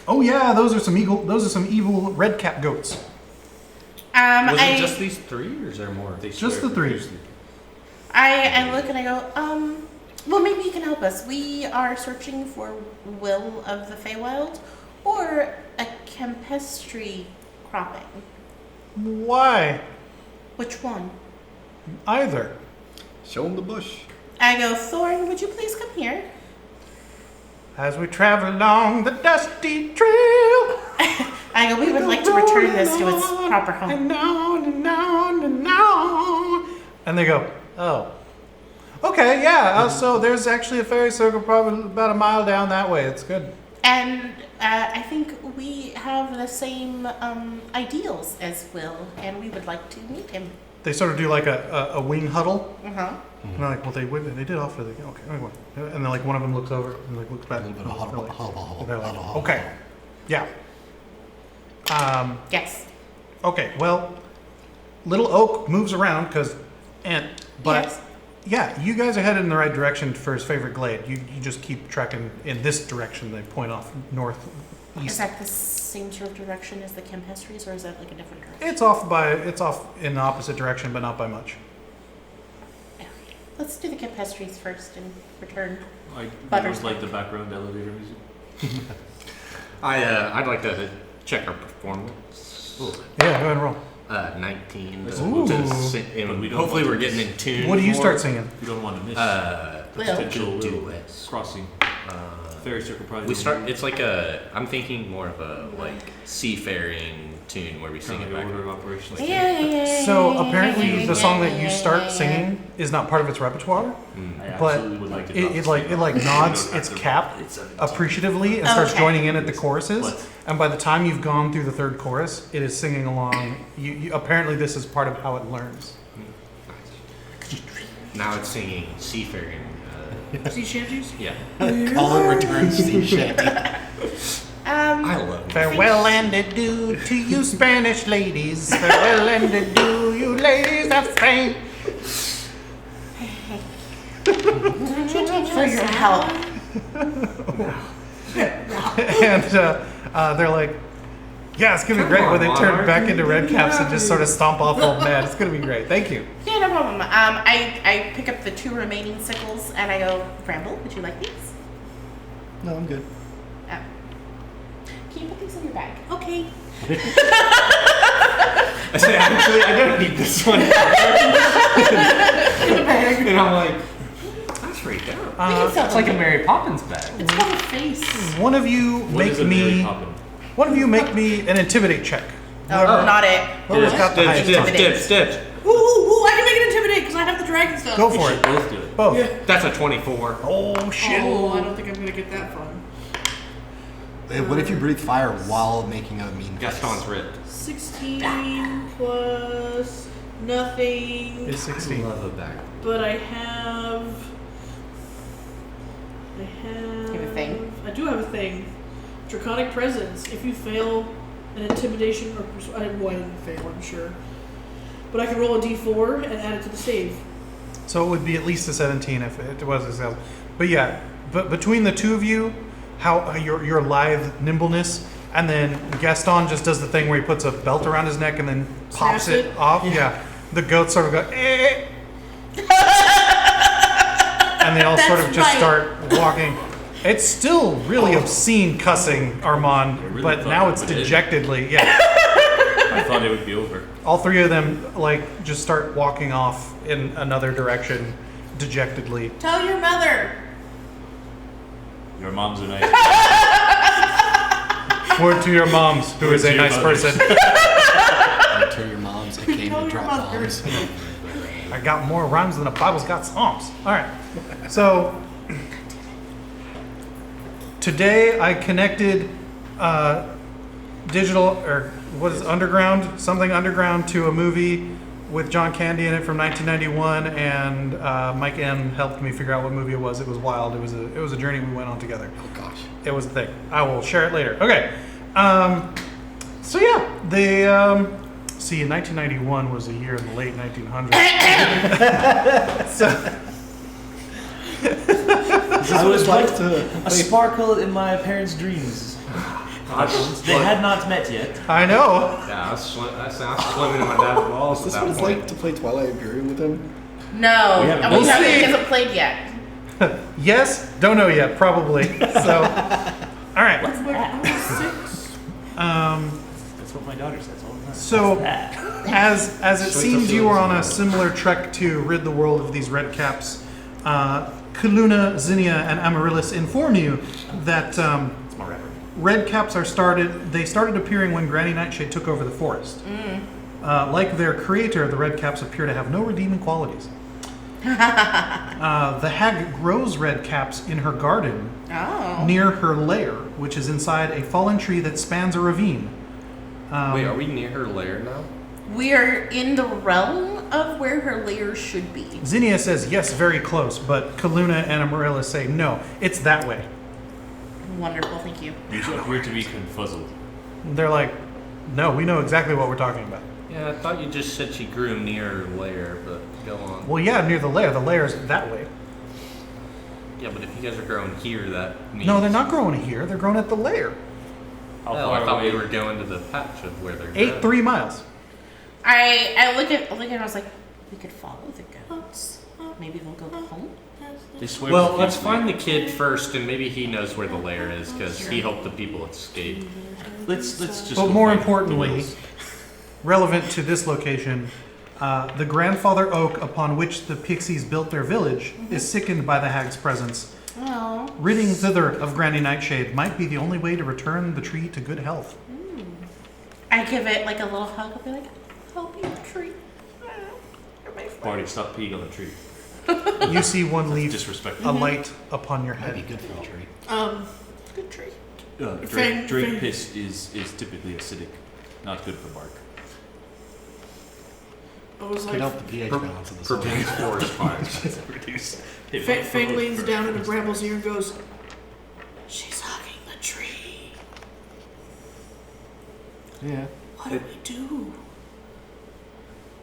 Oh yeah, those are some evil red cap goats. Was I it just these three, or is there more? Just the three. I look and I go, well, maybe you can help us. We are searching for Will of the Feywild or a Campestry cropping. Why? Which one? Either. Show him the bush. I go, Thorn, would you please come here? As we travel along the dusty trail. I go, we would like to return this to its proper home. And on and on and on. And they go, oh. Okay, yeah. So there's actually a fairy circle probably about a mile down that way. It's good. And I think we have the same ideals as Will, and we would like to meet him. They sort of do like a wing huddle. Uh-huh. And they're like, well, they did offer the, okay, anyway. And then like one of them looks over and like looks back. A little bit of huddle, And huddle, huddle, they're like, huddle, okay, yeah. Yes. Okay, well, Little Oak moves around but Yes. yeah, you guys are headed in the right direction for his favorite glade. You just keep trekking in this direction. They point off northeast. Is that the same sort of direction as the Campestries, or is that like a different direction? It's off in the opposite direction, but not by much. Yeah. Let's do the Campestries first and return. Like, Butters. was like the background elevator music. I'd like to check our performance. Cool. Yeah, go ahead and roll. 19. Ooh. But we don't Hopefully want we're to getting in tune. What do you more. start singing? You don't want to miss Uh, potential do little it. crossing. Fairy circle probably. We start. It's like I'm thinking more of a like seafaring tune where we sing kind it of back. order of operations. Yeah. So apparently, the song that you start singing is not part of its repertoire, I but absolutely would like to it like nods its cap appreciatively and starts Okay. joining in at the choruses. What? And by the time you've gone through the third chorus, it is singing along. You apparently this is part of how it learns. Now it's singing seafaring. Sea shanties? Yeah. Colin returns sea shanty. I love it. Farewell and adieu to you Spanish ladies. Farewell and adieu, you ladies of Spain. For your help. And they're like, yeah, it's gonna be great when they turn back into red caps and just sort of stomp off old man. It's gonna be great. Thank you. Yeah, no problem. I pick up the 2 remaining sickles and I go, Bramble, would you like these? No, I'm good. Can you put these in your bag? Okay. I say actually I don't need this one. And I'm like, that's right there. It's like a Mary Poppins bag. It's called a face. One of you What is a Mary Poppins? make me an intimidate check. Oh, not it. Whoever's got the highest Dibs, score. dibs, dibs. Ooh, I can make it intimidate because I have the dragon stuff. Go for it. Both do it. Both. Yeah. That's a 24. Oh shit. Oh, I don't think I'm gonna get that fun. What if you breathe fire while making a mean face? Gaston's ripped. 16 plus nothing. It's 16. Love a back. But I have. You have a thing? I do have a thing. Draconic Presence. If you fail an intimidation or I didn't fail, I'm sure. But I can roll a d4 and add it to the save. So it would be at least a 17 if it was a sale. But yeah, but between the two of you, how your lithe nimbleness, and then Gaston just does the thing where he puts a belt around his neck and then pops Snaps it it? off. Yeah. The goats sort of go, eh. And they all sort of That's just right. start walking. It's still really obscene cussing, Armand, really but thought now it it's would end. dejectedly. Yeah. I thought it would be over. All three of them like just start walking off in another direction dejectedly. Tell your mother. Your moms are nice. Word to your moms, who is to a your nice mothers. person. To your moms, it came Tell to your drop mother. bombs. I got more rhymes than a Bible's got psalms. All right. So today I connected digital or what is underground, something underground to a movie with John Candy in it from 1991, and Mike M helped me figure out what movie it was. It was wild. It was a journey we went on together. Oh gosh. It was a thing. I will share it later. Okay. So yeah, they see, 1991 was a year in the late 1900s. I was like like to a sparkle in my parents' dreams. They had not met yet. I know. Yeah, I was swimming in my dad's balls Is at this that what it's point. like to play Twilight Imperium with him? No, We haven't- and we We'll haven't see. he hasn't played yet. Yes. Don't know yet. Probably. So. All right. What's that? That's what my daughter says all the time. So, That. as it Sweet seems to you feel are on a this. similar trek to rid the world of these red caps, Kaluna, Zinnia, and Amaryllis inform you that It's my rapper. red caps they started appearing when Granny Nightshade took over the forest. Like their creator, the red caps appear to have no redeeming qualities. The hag grows red caps in her garden Oh. near her lair, which is inside a fallen tree that spans a ravine. Wait, are we near her lair now? We are in the realm of where her lair should be. Zinnia says yes, very close, but Kaluna and Amaryllis say no, it's that way. Wonderful, thank you. You appear to be confuzzled. They're like, no, we know exactly what we're talking about. Yeah, I thought you just said she grew near her lair, but go on. Well, yeah, near the lair is that way. Yeah, but if you guys are growing here, that means... No, they're not growing here, they're growing at the lair. How Oh, far I thought away? we were going to the patch of where they're 3 miles. I look at and I was like, we could follow the goats. Maybe they'll go home. They swear Well, let's profusely. find the kid first, and maybe he knows where the lair is, because he helped the people escape. Let's just. But go more find the importantly, wills. relevant to this location, the grandfather oak upon which the pixies built their village is sickened by the hag's presence. Oh. Ridding Thither of Granny Nightshade might be the only way to return the tree to good health. I give it like a little hug. I'll be like, help you, tree. You're my friend. Barty, stop peeing on the tree. You see one leaf Disrespectful. alight upon your That'd be head. good for the tree. Good tree. Feng- Drake Feng- piss is typically acidic, not good for bark. I was Could like, help the pH balance of the soil. Prevents forest fires. Reduce. Feng leans down into Bramble's ear and goes, she's hugging the tree. Yeah. What do we do?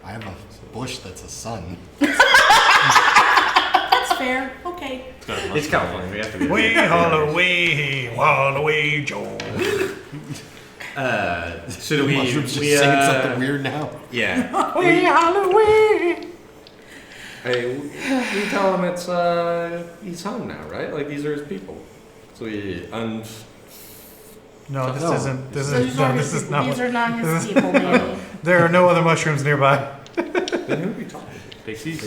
I have a bush that's a sun. That's fair. Okay. It's California. We have to be. Way haul away, Joe. So do we? Mushrooms just we singing something weird now. Yeah. Way haul away. Hey, we tell him it's he's home now, right? Like these are his people. So we No, this No. isn't. This These is are no. his This is people. not. These are not his people, Manny. There are no other mushrooms nearby. then who are we talking to? Pixies.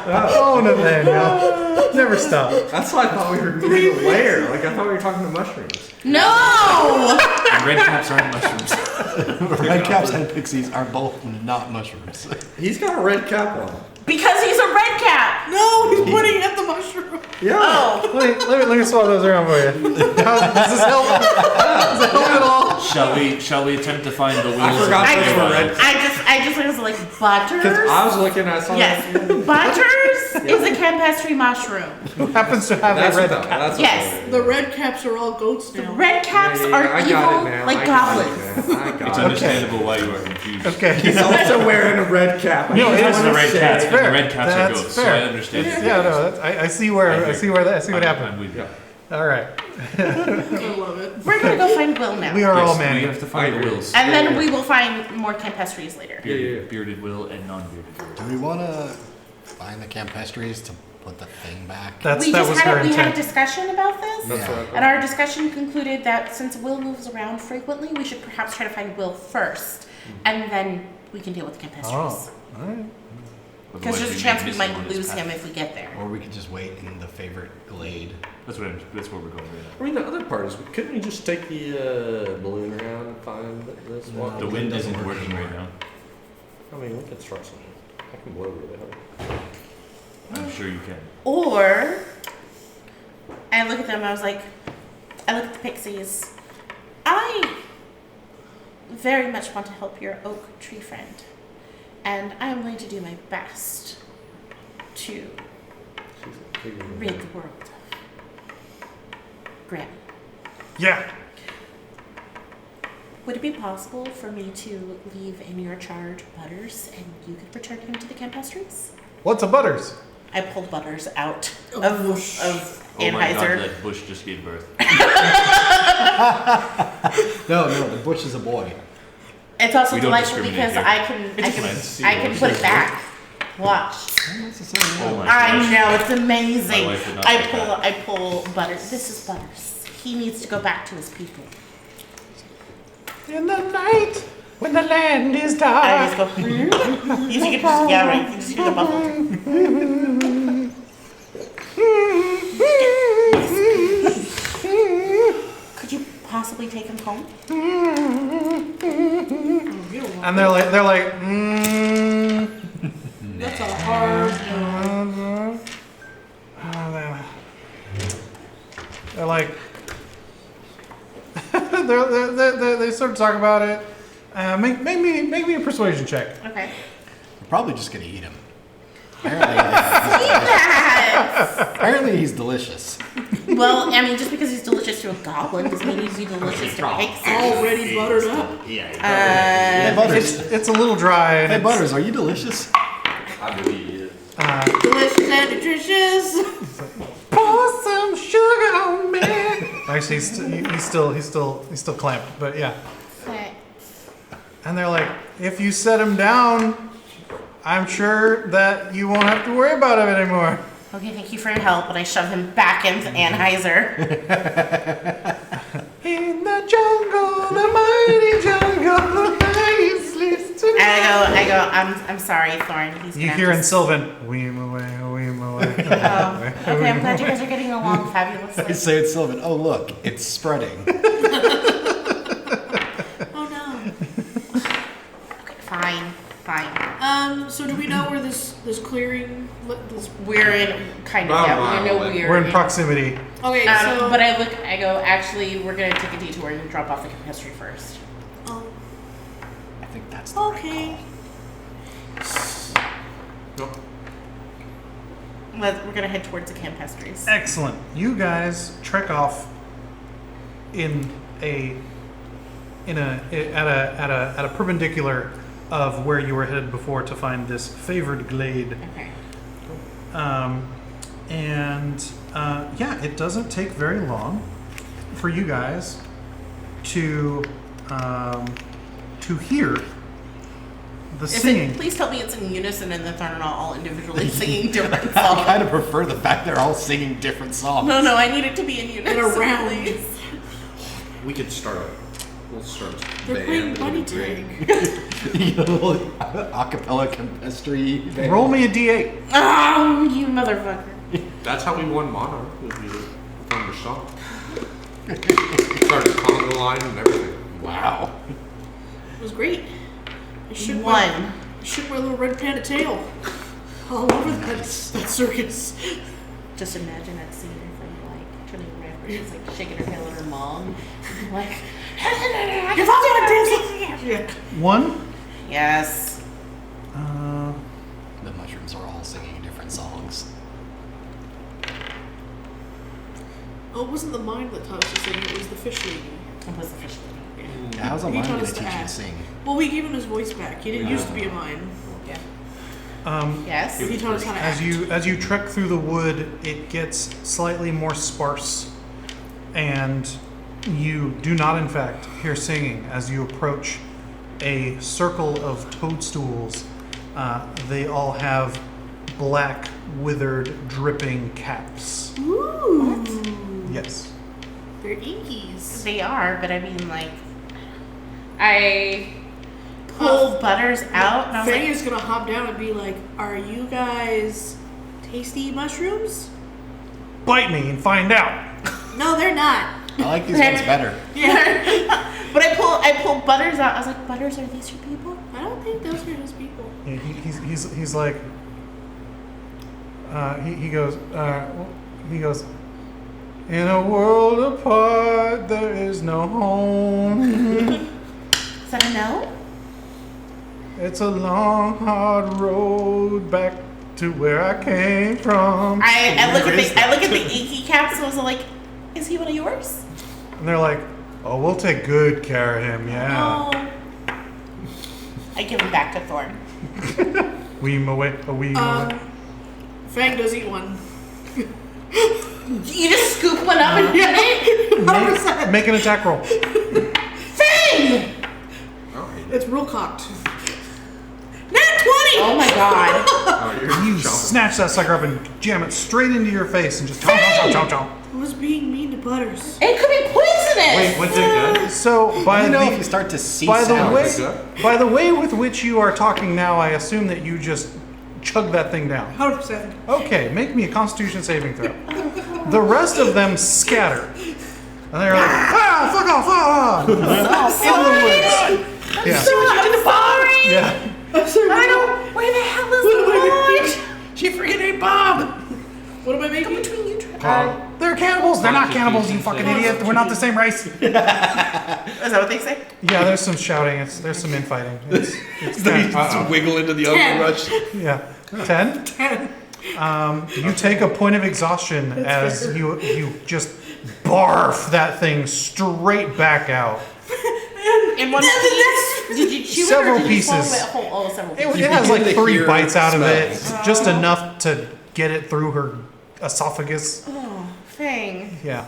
Oh, Nathaniel. Never stop. That's why I thought we were near the lair. Like I thought we were talking to mushrooms. No! And red caps aren't mushrooms. Red caps and pixies are both not mushrooms. He's got a red cap on. Because he's a red cap. No, he's pointing at the mushroom. Yeah. Oh. Let me swap those around for you. Does this help? Does it help at all? Shall we attempt to find the wheels? I forgot of the those were red. I just was like, butters? Because I was looking, I saw Yes. that. Butters is a campestry mushroom. Who happens to have That's a red what cap? that's Yes. The red caps are all goats The now. red caps I are got evil it now. like I got it, goblins. man. I It's got it. understandable why you are confused. Okay. He's also wearing a red cap. I No, just it It's is the wanna red say- cats, and fair. the red caps are That's ghosts, so fair. I understand. Yeah, no, I see where I see what I'm happened. with you. Yeah. All right, I love it. We're gonna go find Will now. we are all Yes, Manny. we have to find I the agree. wheels. And then we will find more campestries later. Bearded Will and non-bearded Will. Do we want to find the campestries to put the thing back? That was her we had a intent. discussion about this. That's Yeah. what And our discussion concluded that since Will moves around frequently, we should perhaps try to find Will first, and then we can deal with the campestries. Oh, all right. Because there's a chance we might lose him if we get there. Or we could just wait in the favorite glade. That's where we're going right I mean, the other part is, couldn't we just take the balloon around and find this No. one? now. The wind isn't working right now. I mean, we can start something. I can blow really hard. I'm sure you can. Or I look at them, I look at the pixies. I very much want to help your oak tree friend. And I am going to do my best to rid the world of Graham. Yeah. Would it be possible for me to leave in your charge Butters and you could return him to the campestries? What's a butters? I pulled Butters out Oh, of whoosh. Oh my god, Anheuser. that bush just gave birth. No, the bush is a boy. It's also We don't delightful discriminate because here. I can put it back. Watch. Oh my I gosh. know it's amazing. My wife would not like that. I pull Butters. This is Butters. He needs to go back to his people. In the night when the land is I dark. just go. You see, yeah, right. You just hear the bubble. Could you possibly take him home? And they're like, That's a hard no. they're like, they sort of talk about it. Make me a persuasion check. Okay. We're probably just gonna eat him. Yes. Apparently he's delicious. Well, I mean, just because he's delicious to a goblin doesn't mean he's delicious to pixies. Already buttered up. Hey Butters. It's a little dry. And Hey it's- Butters, are you delicious? I believe it. Delicious and nutritious. Pour some sugar on me. Actually, he's still clamped, but yeah. Okay. And they're like, if you set him down, I'm sure that you won't have to worry about him anymore. Okay, thank you for your help, but I shove him back into Anheuser. In the jungle, the mighty jungle, the lion sleeps tonight. And I go, I'm sorry, Thorn. He's You gonna hear have in to Sylvan, weem away, weem away. Oh, okay, I'm glad you guys are getting along I fabulously. say it's Sylvan. Oh look, it's spreading. Oh no. Okay, fine. So do we know where this clearing? This, We're in kind of, yeah, we know We're in proximity. okay, so but I go, actually, we're gonna take a detour and drop off the campestry first. oh, I think that's the okay. We're gonna head towards the campestries. Excellent. You guys trek off in at a perpendicular of where you were headed before to find this favored glade. Okay. It doesn't take very long for you guys to hear the singing. Please tell me it's in unison and that they're not all individually singing different I songs. kind of prefer the fact they're all singing different songs. No, I need it to be in unison. In a round. Please. We could start we'll start a They're playing band. bunny tag. Acapella campestry. Roll me a d8. Oh, you motherfucker. That's how we won Monarch. We found the song. Started conga line and everything. Wow. It was great. I shook One. my little red panda tail. all over that circus. Just imagine that scene from like Turning Red, where she's like shaking her tail at her mom, like. Your father went dancing. One. Yes. The mushrooms are all singing different songs. Oh, it wasn't the mind that taught us to sing, it was the fish lady. It was the fish lady. Yeah, how's a He mind taught going us to to teach you to act. sing? Well, we gave him his voice back. He didn't used to be a mime. Yeah. Yes. He taught us how to act. As you trek through the wood, it gets slightly more sparse, and you do not, in fact, hear singing as you approach a circle of toadstools. They all have black, withered, dripping caps. Ooh. Yes. They're inkies. They are, but I mean, like, I pulled Butters out, and I was Feng like, is gonna hop down and be like, "Are you guys tasty mushrooms?" Bite me and find out. No, they're not. I like these ones better. Yeah. but I pulled Butters out. I was like, Butters, are these your people? I don't think those are his people. Yeah, he's like. He goes. In a world apart, there is no home. Is that a no? It's a long, hard road back to where I came from. I look at the inky caps and I was like, is he one of yours? And they're like, oh, we'll take good care of him, yeah. Oh. I give him back to Thorn. Weem him away, weem him away. Feng does eat one. You just scoop one up and eat it? Make an attack roll. Feng! It's real cocked. Nat 20! Oh my god. Oh, you're You jumping. snatch that sucker up and jam it straight into your face and just chomp. I was being mean to Butters. It could be poisonous! Wait, what's it good? So by You know, if the you start to see by the sound, way by the way with which you are talking now, I assume that you just chug that thing down. 100%. Okay, make me a Constitution saving throw. The rest of them scatter, and they're like, fuck off, in the woods. Yeah. I'm sorry! Yeah. I don't. Where the hell is the boy? She freaking ate Bob! What am I making? Between you, They're cannibals. They're not cannibals, you fucking idiot. We're not the same race. is that what they say? Yeah, there's some shouting. There's some infighting. It's Then you just wiggle into the overrush. yeah. 10? 10. You take a point of exhaustion as you just barf that thing straight back out. In one piece? Did you chew Several it or did you swallow pieces. it whole? Oh, several It, pieces. it has like begin to 3 hear bites out of it, smells. just enough to get it through her esophagus. Oh, Feng. Yeah.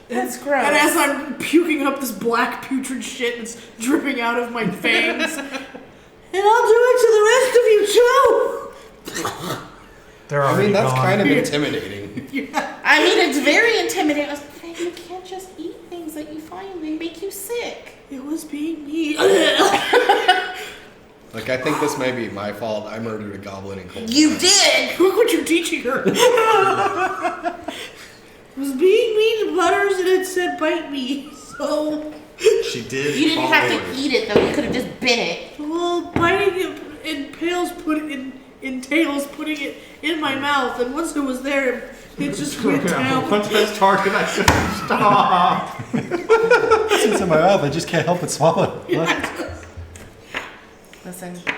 That's gross. And as I'm puking up this black putrid shit that's dripping out of my fangs. And I'll do it to the rest of you too! They're I already mean, that's gone. kind of intimidating. I mean, it's very intimidating. I was like, Feng, you can't just eat things that you find. They make you sick. It was being me. Like, I think this may be my fault. I murdered a goblin in cold You blood. did! Look what you're teaching her. It was being mean to Butters and it said bite me. So, She did. You didn't have follow to it. eat it, though. You could have just bit it. well, biting it entails putting it in my mouth. And once it was there, it just went down. Once I started, I said, stop. It's in my mouth. I just can't help but swallow. Listen, I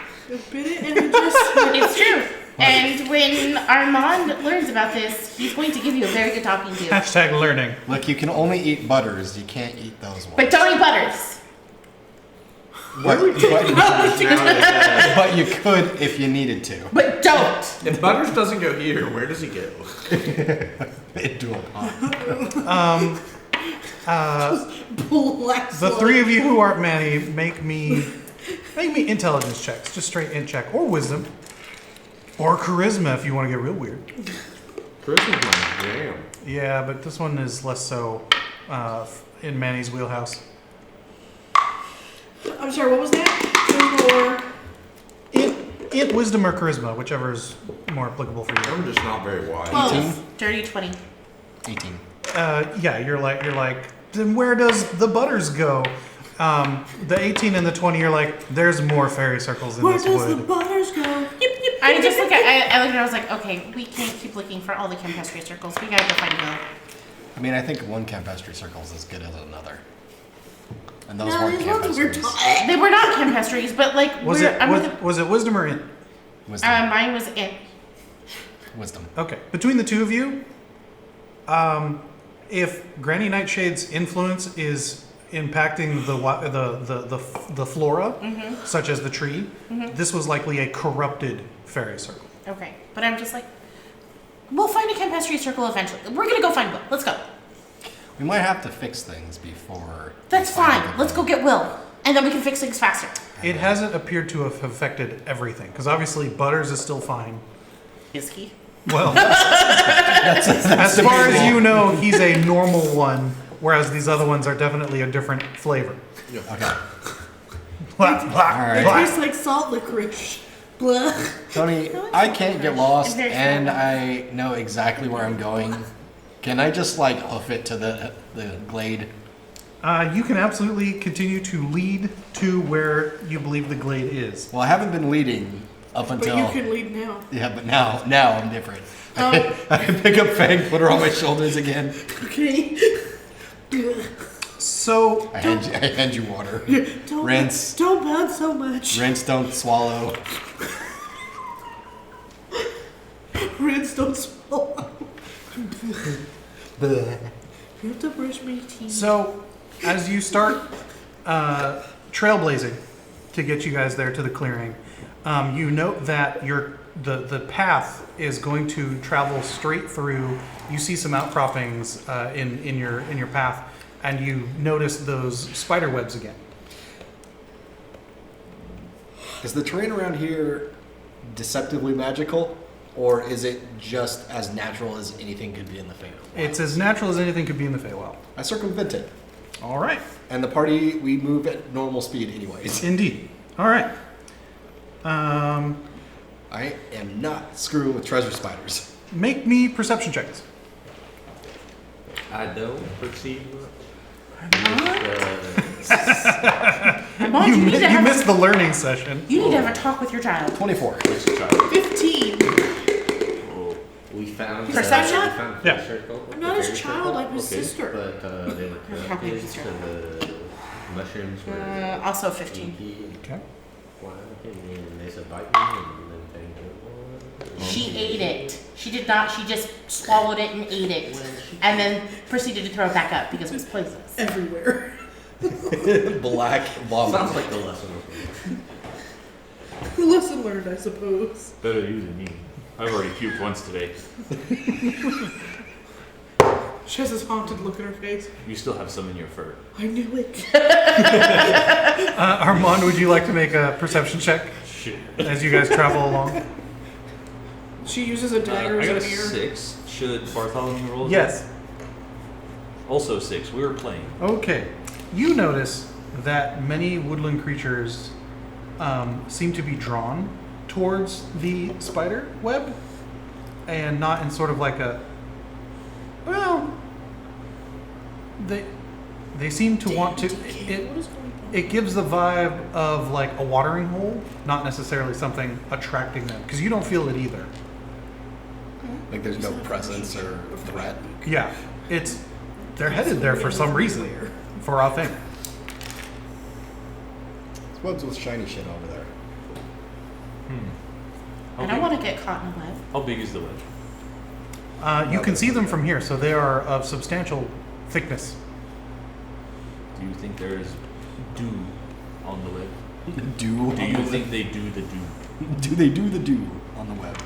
bit it and it just... it's true. And when Armand learns about this, he's going to give you a very good talking to. Hashtag learning. Look, you can only eat butters. You can't eat those ones. But don't eat Butters. But you could if you needed to. But don't. If Butters doesn't go here, where does he go? Into a pot. Black The 3 of you who aren't Manny, make me intelligence checks. Just straight int check. Or wisdom. Or charisma if you want to get real weird. Charisma's my jam. Yeah, but this one is less so in Manny's wheelhouse. I'm sorry, what was that? Int, wisdom, or charisma, whichever is more applicable for you. I'm just not very wise. Oh. Dirty 20. 18. Yeah, you're like, then where does the Butters go? The 18 and the 20, you're like, there's more fairy circles in Where this does wood. the Butters go? I I just look at I looked at it, I was like, okay, we can't keep looking for all the chemistry circles. We gotta go find Will. I mean, I think one campestry circle is as good as another. And those No, weren't these ones were campestries. They were not chemistries, but like Was it wisdom or in? Wisdom. mine was in. Wisdom. Okay. Between the two of you, if Granny Nightshade's influence is impacting the flora, such as the tree, this was likely a corrupted fairy circle. Okay, but I'm just like, we'll find a chemistry circle eventually. We're gonna go find Will. Let's go. We might have to fix things before. That's we find fine. it. Let's go get Will, and then we can fix things faster. It hasn't appeared to have affected everything, because obviously Butters is still fine. Is he? Well, as far as you know, he's a normal one, whereas these other ones are definitely a different flavor. Okay. Blah, blah, Alright. It blah. tastes like salt licorice. Blah. Tony, No, it's I not can't get fresh. lost, It's very and small. I know exactly where I'm going. Can I just like hoof it to the glade? You can absolutely continue to lead to where you believe the glade is. Well, I haven't been leading up But until. you can lead now. Yeah, but now I'm different. I can pick up Feng, put her on my shoulders again. Okay. So, I hand you water. Don't Rinse. Don't bounce so much. Rinse, don't swallow. Rinse, don't swallow. You have to brush my teeth. so as you start trailblazing to get you guys there to the clearing, you note that the path is going to travel straight through. You see some outcroppings in your path, and you notice those spider webs again. Is the terrain around here deceptively magical, or is it just as natural as anything could be in the Feywild? It's as natural as anything could be in the Feywild. I circumvent it, All right. and the party we move at normal speed anyways. Indeed. All right. I am not screwing with treasure spiders. Make me perception checks. I don't perceive. Armand, You, you need to you have missed the learning session. you need to have a talk with your child. 24. 15. We found Perception? we found Yeah. circle. I'm not his fairy child, circle. I'm his Okay, sister. But they were Probably connected, his so sister. the mushrooms were Also 15. stinky and Okay. wild, and they said bite me, and then they She ate it. She did not. She just swallowed it and ate it, and then proceeded to throw it back up because it was poisonous. Everywhere. Black vomit. Sounds like the lesson. Lesson learned, I suppose. Better you than me. I've already puked once today. She has this haunted look in her face. You still have some in your fur. I knew it. Armand, would you like to make a perception check Shit. as you guys travel along? She uses a dagger I got a as a mirror. 6. Should Bartholomew roll? Yes. Also 6. We were playing. Okay. You notice that many woodland creatures seem to be drawn towards the spider web, and not in sort of like a. Well, they seem to want to. What is going on? It gives the vibe of like a watering hole, not necessarily something attracting them, because you don't feel it either. Like there's no presence or threat. Yeah, they're headed there for some reason, for a thing. There's webs with shiny shit over there. How I big, don't want to get caught in a web. how big is the web? You can see them from here, so they are of substantial thickness. Do you think there is dew on the web? Do Do you think they do the dew? Do they do the do on the web?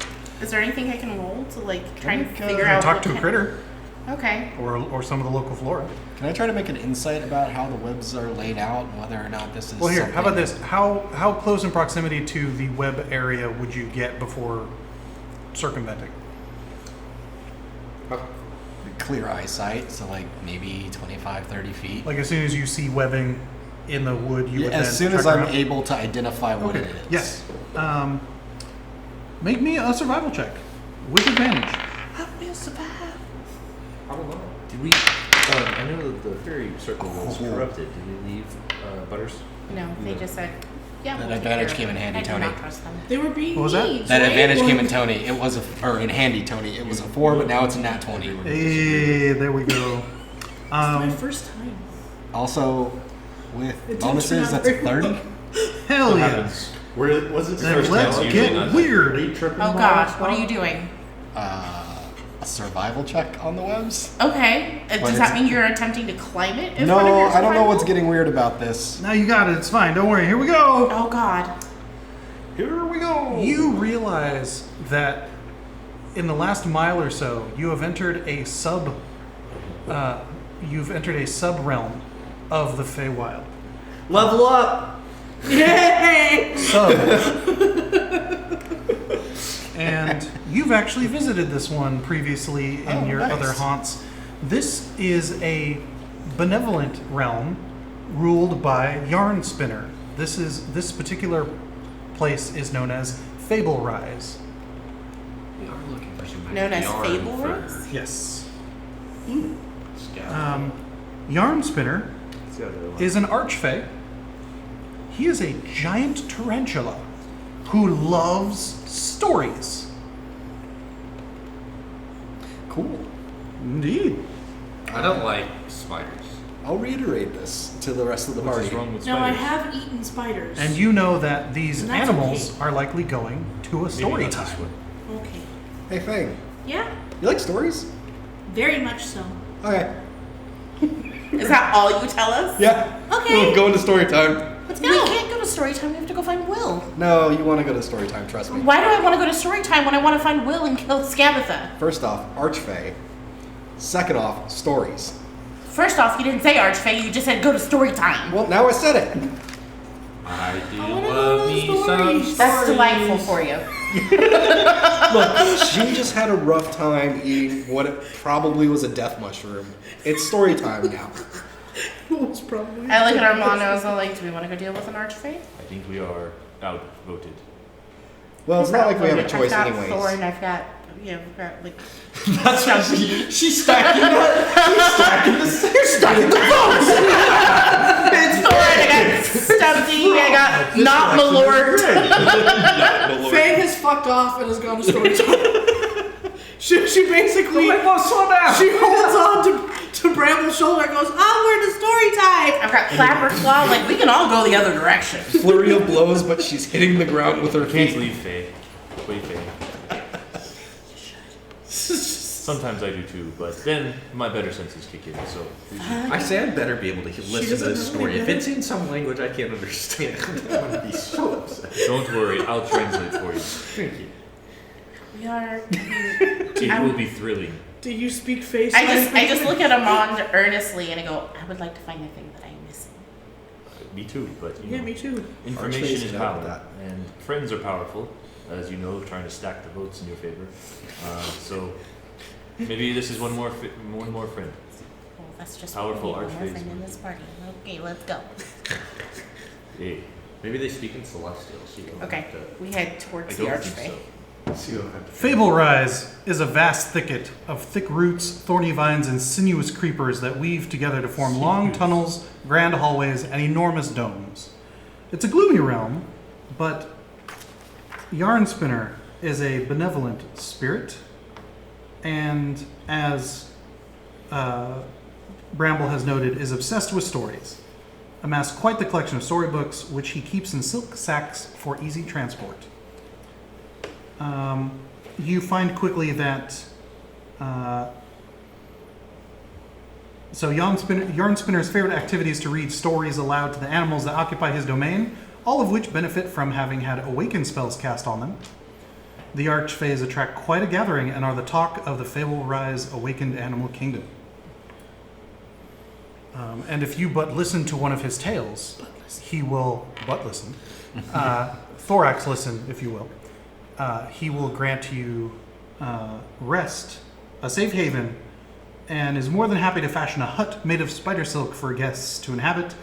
Is there anything I can roll to like try and Make, figure out? Talk what to a kind- critter Okay. or some of the local flora. Can I try to make an insight about how the webs are laid out and whether or not this is Well, here, how about something- this? How close in proximity to the web area would you get before circumventing? Clear eyesight, so like maybe 25, 30 feet. Like as soon as you see webbing in the wood, you would then As soon as trek I'm around? able to identify what Okay. it is. Yes. Make me a survival check with advantage. Help me survive. I don't know. Did we? I know that the fairy circle was corrupted. Did they leave butters? No, they just said, yeah. That we'll take advantage care came of in it. handy, I do Tony. not trust them. They were being What was that? needs, That right? advantage came in Like- Tony. It was in handy, Tony. It was a 4, but now it's a nat 20. Hey, there we go. It's my first time. Also, with It didn't bonuses, turn out that's a very well. 30. Hell What yeah. happens? Where was it? Then first let's time? get Usually weird. not tripping Oh balls? gosh, what are you doing? A survival check on the webs? Okay, But does that it's- mean you're attempting to climb it in No, front of your I don't know what's survival? getting weird about this. Now you got it. It's fine. Don't worry. Here we go. Oh god. Here we go. You realize that in the last mile or so, you have entered a sub realm of the Feywild. Level up! Yay! So, and you've actually visited this one previously in your nice. other haunts. This is a benevolent realm ruled by Yarn Spinner. This particular place is known as Fable Rise. We are looking for some Known as yarn Fable for Rise? Yes. Scout. Yarn Spinner It's the other one. is an archfey. He is a giant tarantula who loves stories. Cool. Indeed. I don't like spiders. I'll reiterate this to the rest of the What's party. wrong with Now I spiders? have eaten spiders. And you know that these And that's animals okay. are likely going to a Maybe story not this time. one. Okay. Hey, Feng. Yeah, You like stories? very much so. Okay. Is that all you tell us? Yeah. Okay. We'll go into story time. Let's We go. can't go to story time, we have to go find Will. No, you want to go to story time, trust me. Why do I want to go to story time when I want to find Will and kill Scabatha? First off, Archfey. Second off, stories. First off, you didn't say Archfey, you just said go to story time. Well, now I said it. I do I wanna love know me the some stories. That's stories. delightful for you. Look, she just had a rough time eating what it probably was a death mushroom. It's story time now. It's probably. I look at Armand and I was like, do we want to go deal with an Archfey? I think we are outvoted. Well, it's not like we have a choice I've got anyways. Thorn, I've got, I've got like, That's how she's stacking that. She's stacking the votes. it's Thorn, I got Stumpy, I got not Malort. Feng has fucked off and has gone to story time. she basically slow down. she holds on to Bramble's shoulder and goes, onward to story time. I've got Clapper Claw, like we can all go the other direction. Flurry of blows, but she's hitting the ground with her Can't feet. leave Faye. Wait, Faye. Sometimes I do too, but then my better senses kick in. So I say I'd better be able to listen to doesn't this know story. any If better. it's in some language I can't understand, I'm gonna be so upset. don't worry, I'll translate for you. Thank you. We are. It will be thrilling. Do you speak face? I just look at Armand earnestly and I go, I would like to find the thing that I'm missing. Me too, but you Yeah, know, me too. information Archface is can help power, with that. and friends are powerful, as you know, trying to stack the votes in your favor. So maybe this is one more friend. Well, that's just Powerful one more Archface. friend in this party. Okay, let's go. Hey, Maybe they speak in Celestial. So you don't Okay, have to, we head I towards the don't Archfey. think so. so you don't have to Fable Rise is a vast thicket of thick roots, thorny vines, and sinuous creepers that weave together to form long tunnels, grand hallways, and enormous domes. It's a gloomy realm, but Yarn Spinner is a benevolent spirit, and as Bramble has noted, is obsessed with stories. Amassed quite the collection of storybooks, which he keeps in silk sacks for easy transport. You find quickly that so Yarn Spinner's favorite activity is to read stories aloud to the animals that occupy his domain, all of which benefit from having had awaken spells cast on them. The Archfays attract quite a gathering and are the talk of the Fable Rise awakened animal kingdom. And if you but listen to one of his tales, he will thorax listen, if you will. He will grant you rest, a safe haven, and is more than happy to fashion a hut made of spider silk for guests to inhabit,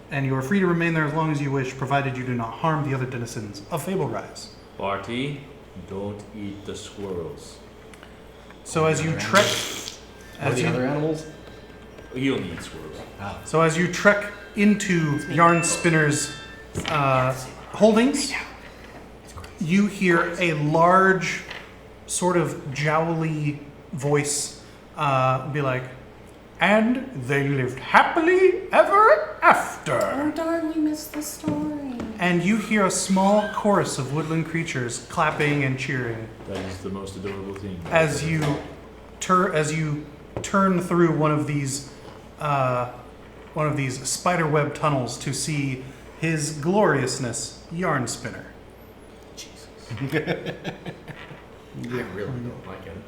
and you are free to remain there as long as you wish, provided you do not harm the other denizens of Fable Rise. Barty, don't eat the squirrels. So as you trek, What are as the you, other animals? You only eat squirrels. So as you trek into Yarn Spinner's holdings, you hear a large, sort of jowly voice be like, "And they lived happily ever after." Oh darn, we missed the story. And you hear a small chorus of woodland creatures clapping and cheering That is the most adorable thing. as you turn through one of these spiderweb tunnels to see His Gloriousness Yarn Spinner. I really don't like him.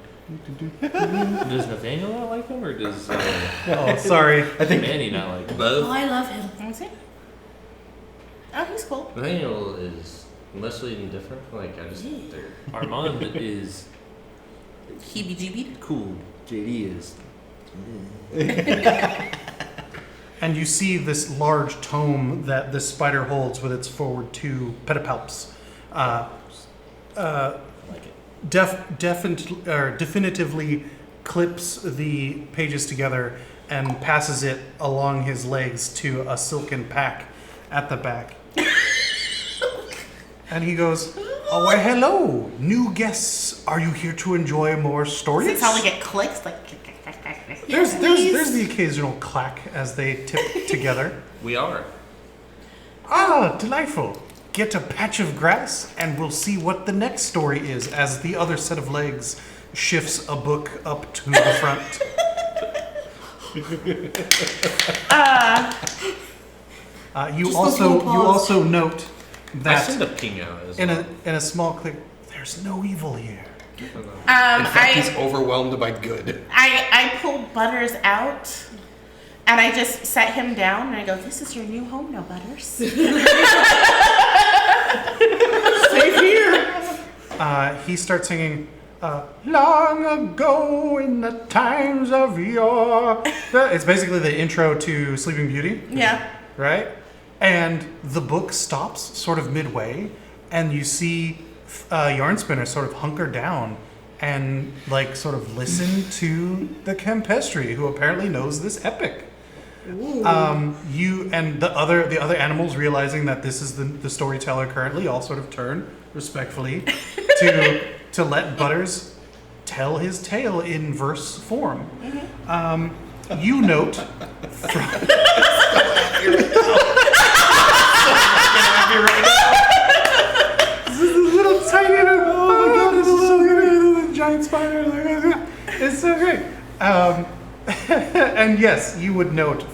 Does Nathaniel not like him, or does Oh, sorry. I think Manny not like him? Oh, Both. I love him. Is he? Oh, he's cool. Nathaniel is mostly indifferent. Like, I just. Armand is Heebie-jeebie. cool. JD is. And you see this large tome that this spider holds with its forward two pedipalps. I like it. Definitively clips the pages together and passes it along his legs to a silken pack at the back. And he goes, "Oh, why, hello, new guests. Are you here to enjoy more stories?" Does it sound like it clicks? Like, There's the occasional clack as they tip together. We are. Ah, delightful. Get a patch of grass and we'll see what the next story is as the other set of legs shifts a book up to the front. You Just also those little paws. note I send that a ping out as in well. a small click, there's no evil here. in fact, he's I overwhelmed by good. pulled Butters out, and I just set him down, and I go, "This is your new home now, Butters." Safe here. He starts singing, "Long ago in the times of yore." It's basically the intro to Sleeping Beauty. Yeah. Right? And the book stops sort of midway, and you see Yarn Spinner sort of hunker down and like sort of listen to the Campestri, who apparently knows this epic. You and the other animals, realizing that this is the storyteller currently, all sort of turn respectfully to let Butters tell his tale in verse form. You note from this is a little tiny, oh my god, this is so good, giant spider, it's so great. And yes, you would note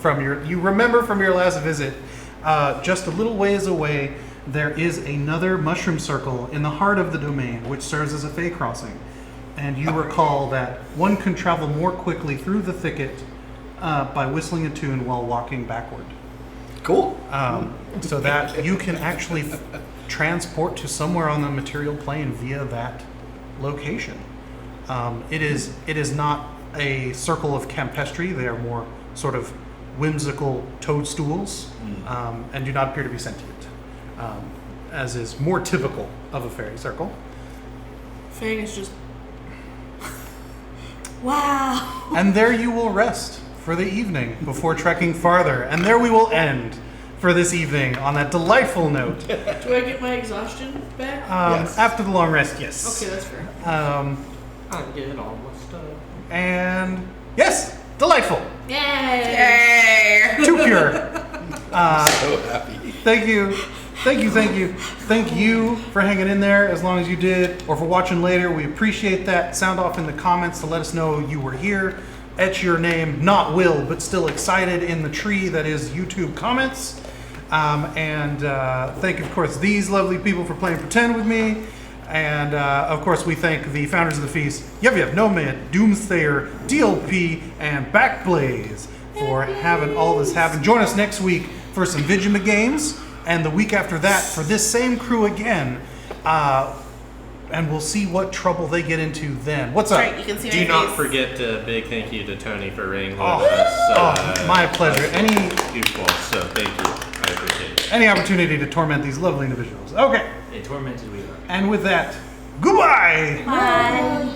you remember from your last visit, just a little ways away, there is another mushroom circle in the heart of the domain, which serves as a Fey crossing. And you recall that one can travel more quickly through the thicket by whistling a tune while walking backward. Cool. So that you can actually transport to somewhere on the material plane via that location. It is not a circle of Campestri. They are more sort of whimsical toadstools, and do not appear to be sentient, as is more typical of a fairy circle. Feng is just. Wow. And there you will rest for the evening before trekking farther. And there we will end for this evening on that delightful note. Do I get my exhaustion back? Yes. After the long rest, yes. Okay, that's fair. I get all my stuff. And yes, delightful. Yay! Too pure. So happy. Thank you. Thank you for hanging in there as long as you did, or for watching later. We appreciate that. Sound off in the comments to let us know you were here. Etch your name, not Will, but still excited, in the tree that is YouTube comments. And thank, of course, these lovely people for playing pretend with me. And, of course, we thank the founders of the feast, Yev Nomad, Doomsayer, DLP, and BACKBLAZE for having all this happen. Join us next week for some Vigima games, and the week after that for this same crew again. And we'll see what trouble they get into then. What's up? Right, you can see Do my not face. forget a big thank you to Tony for ringing with Oh, us. my pleasure. Any Goofball, so thank you. I appreciate it. any opportunity to torment these lovely individuals. Okay. And tormented we are. And with that, goodbye. Bye.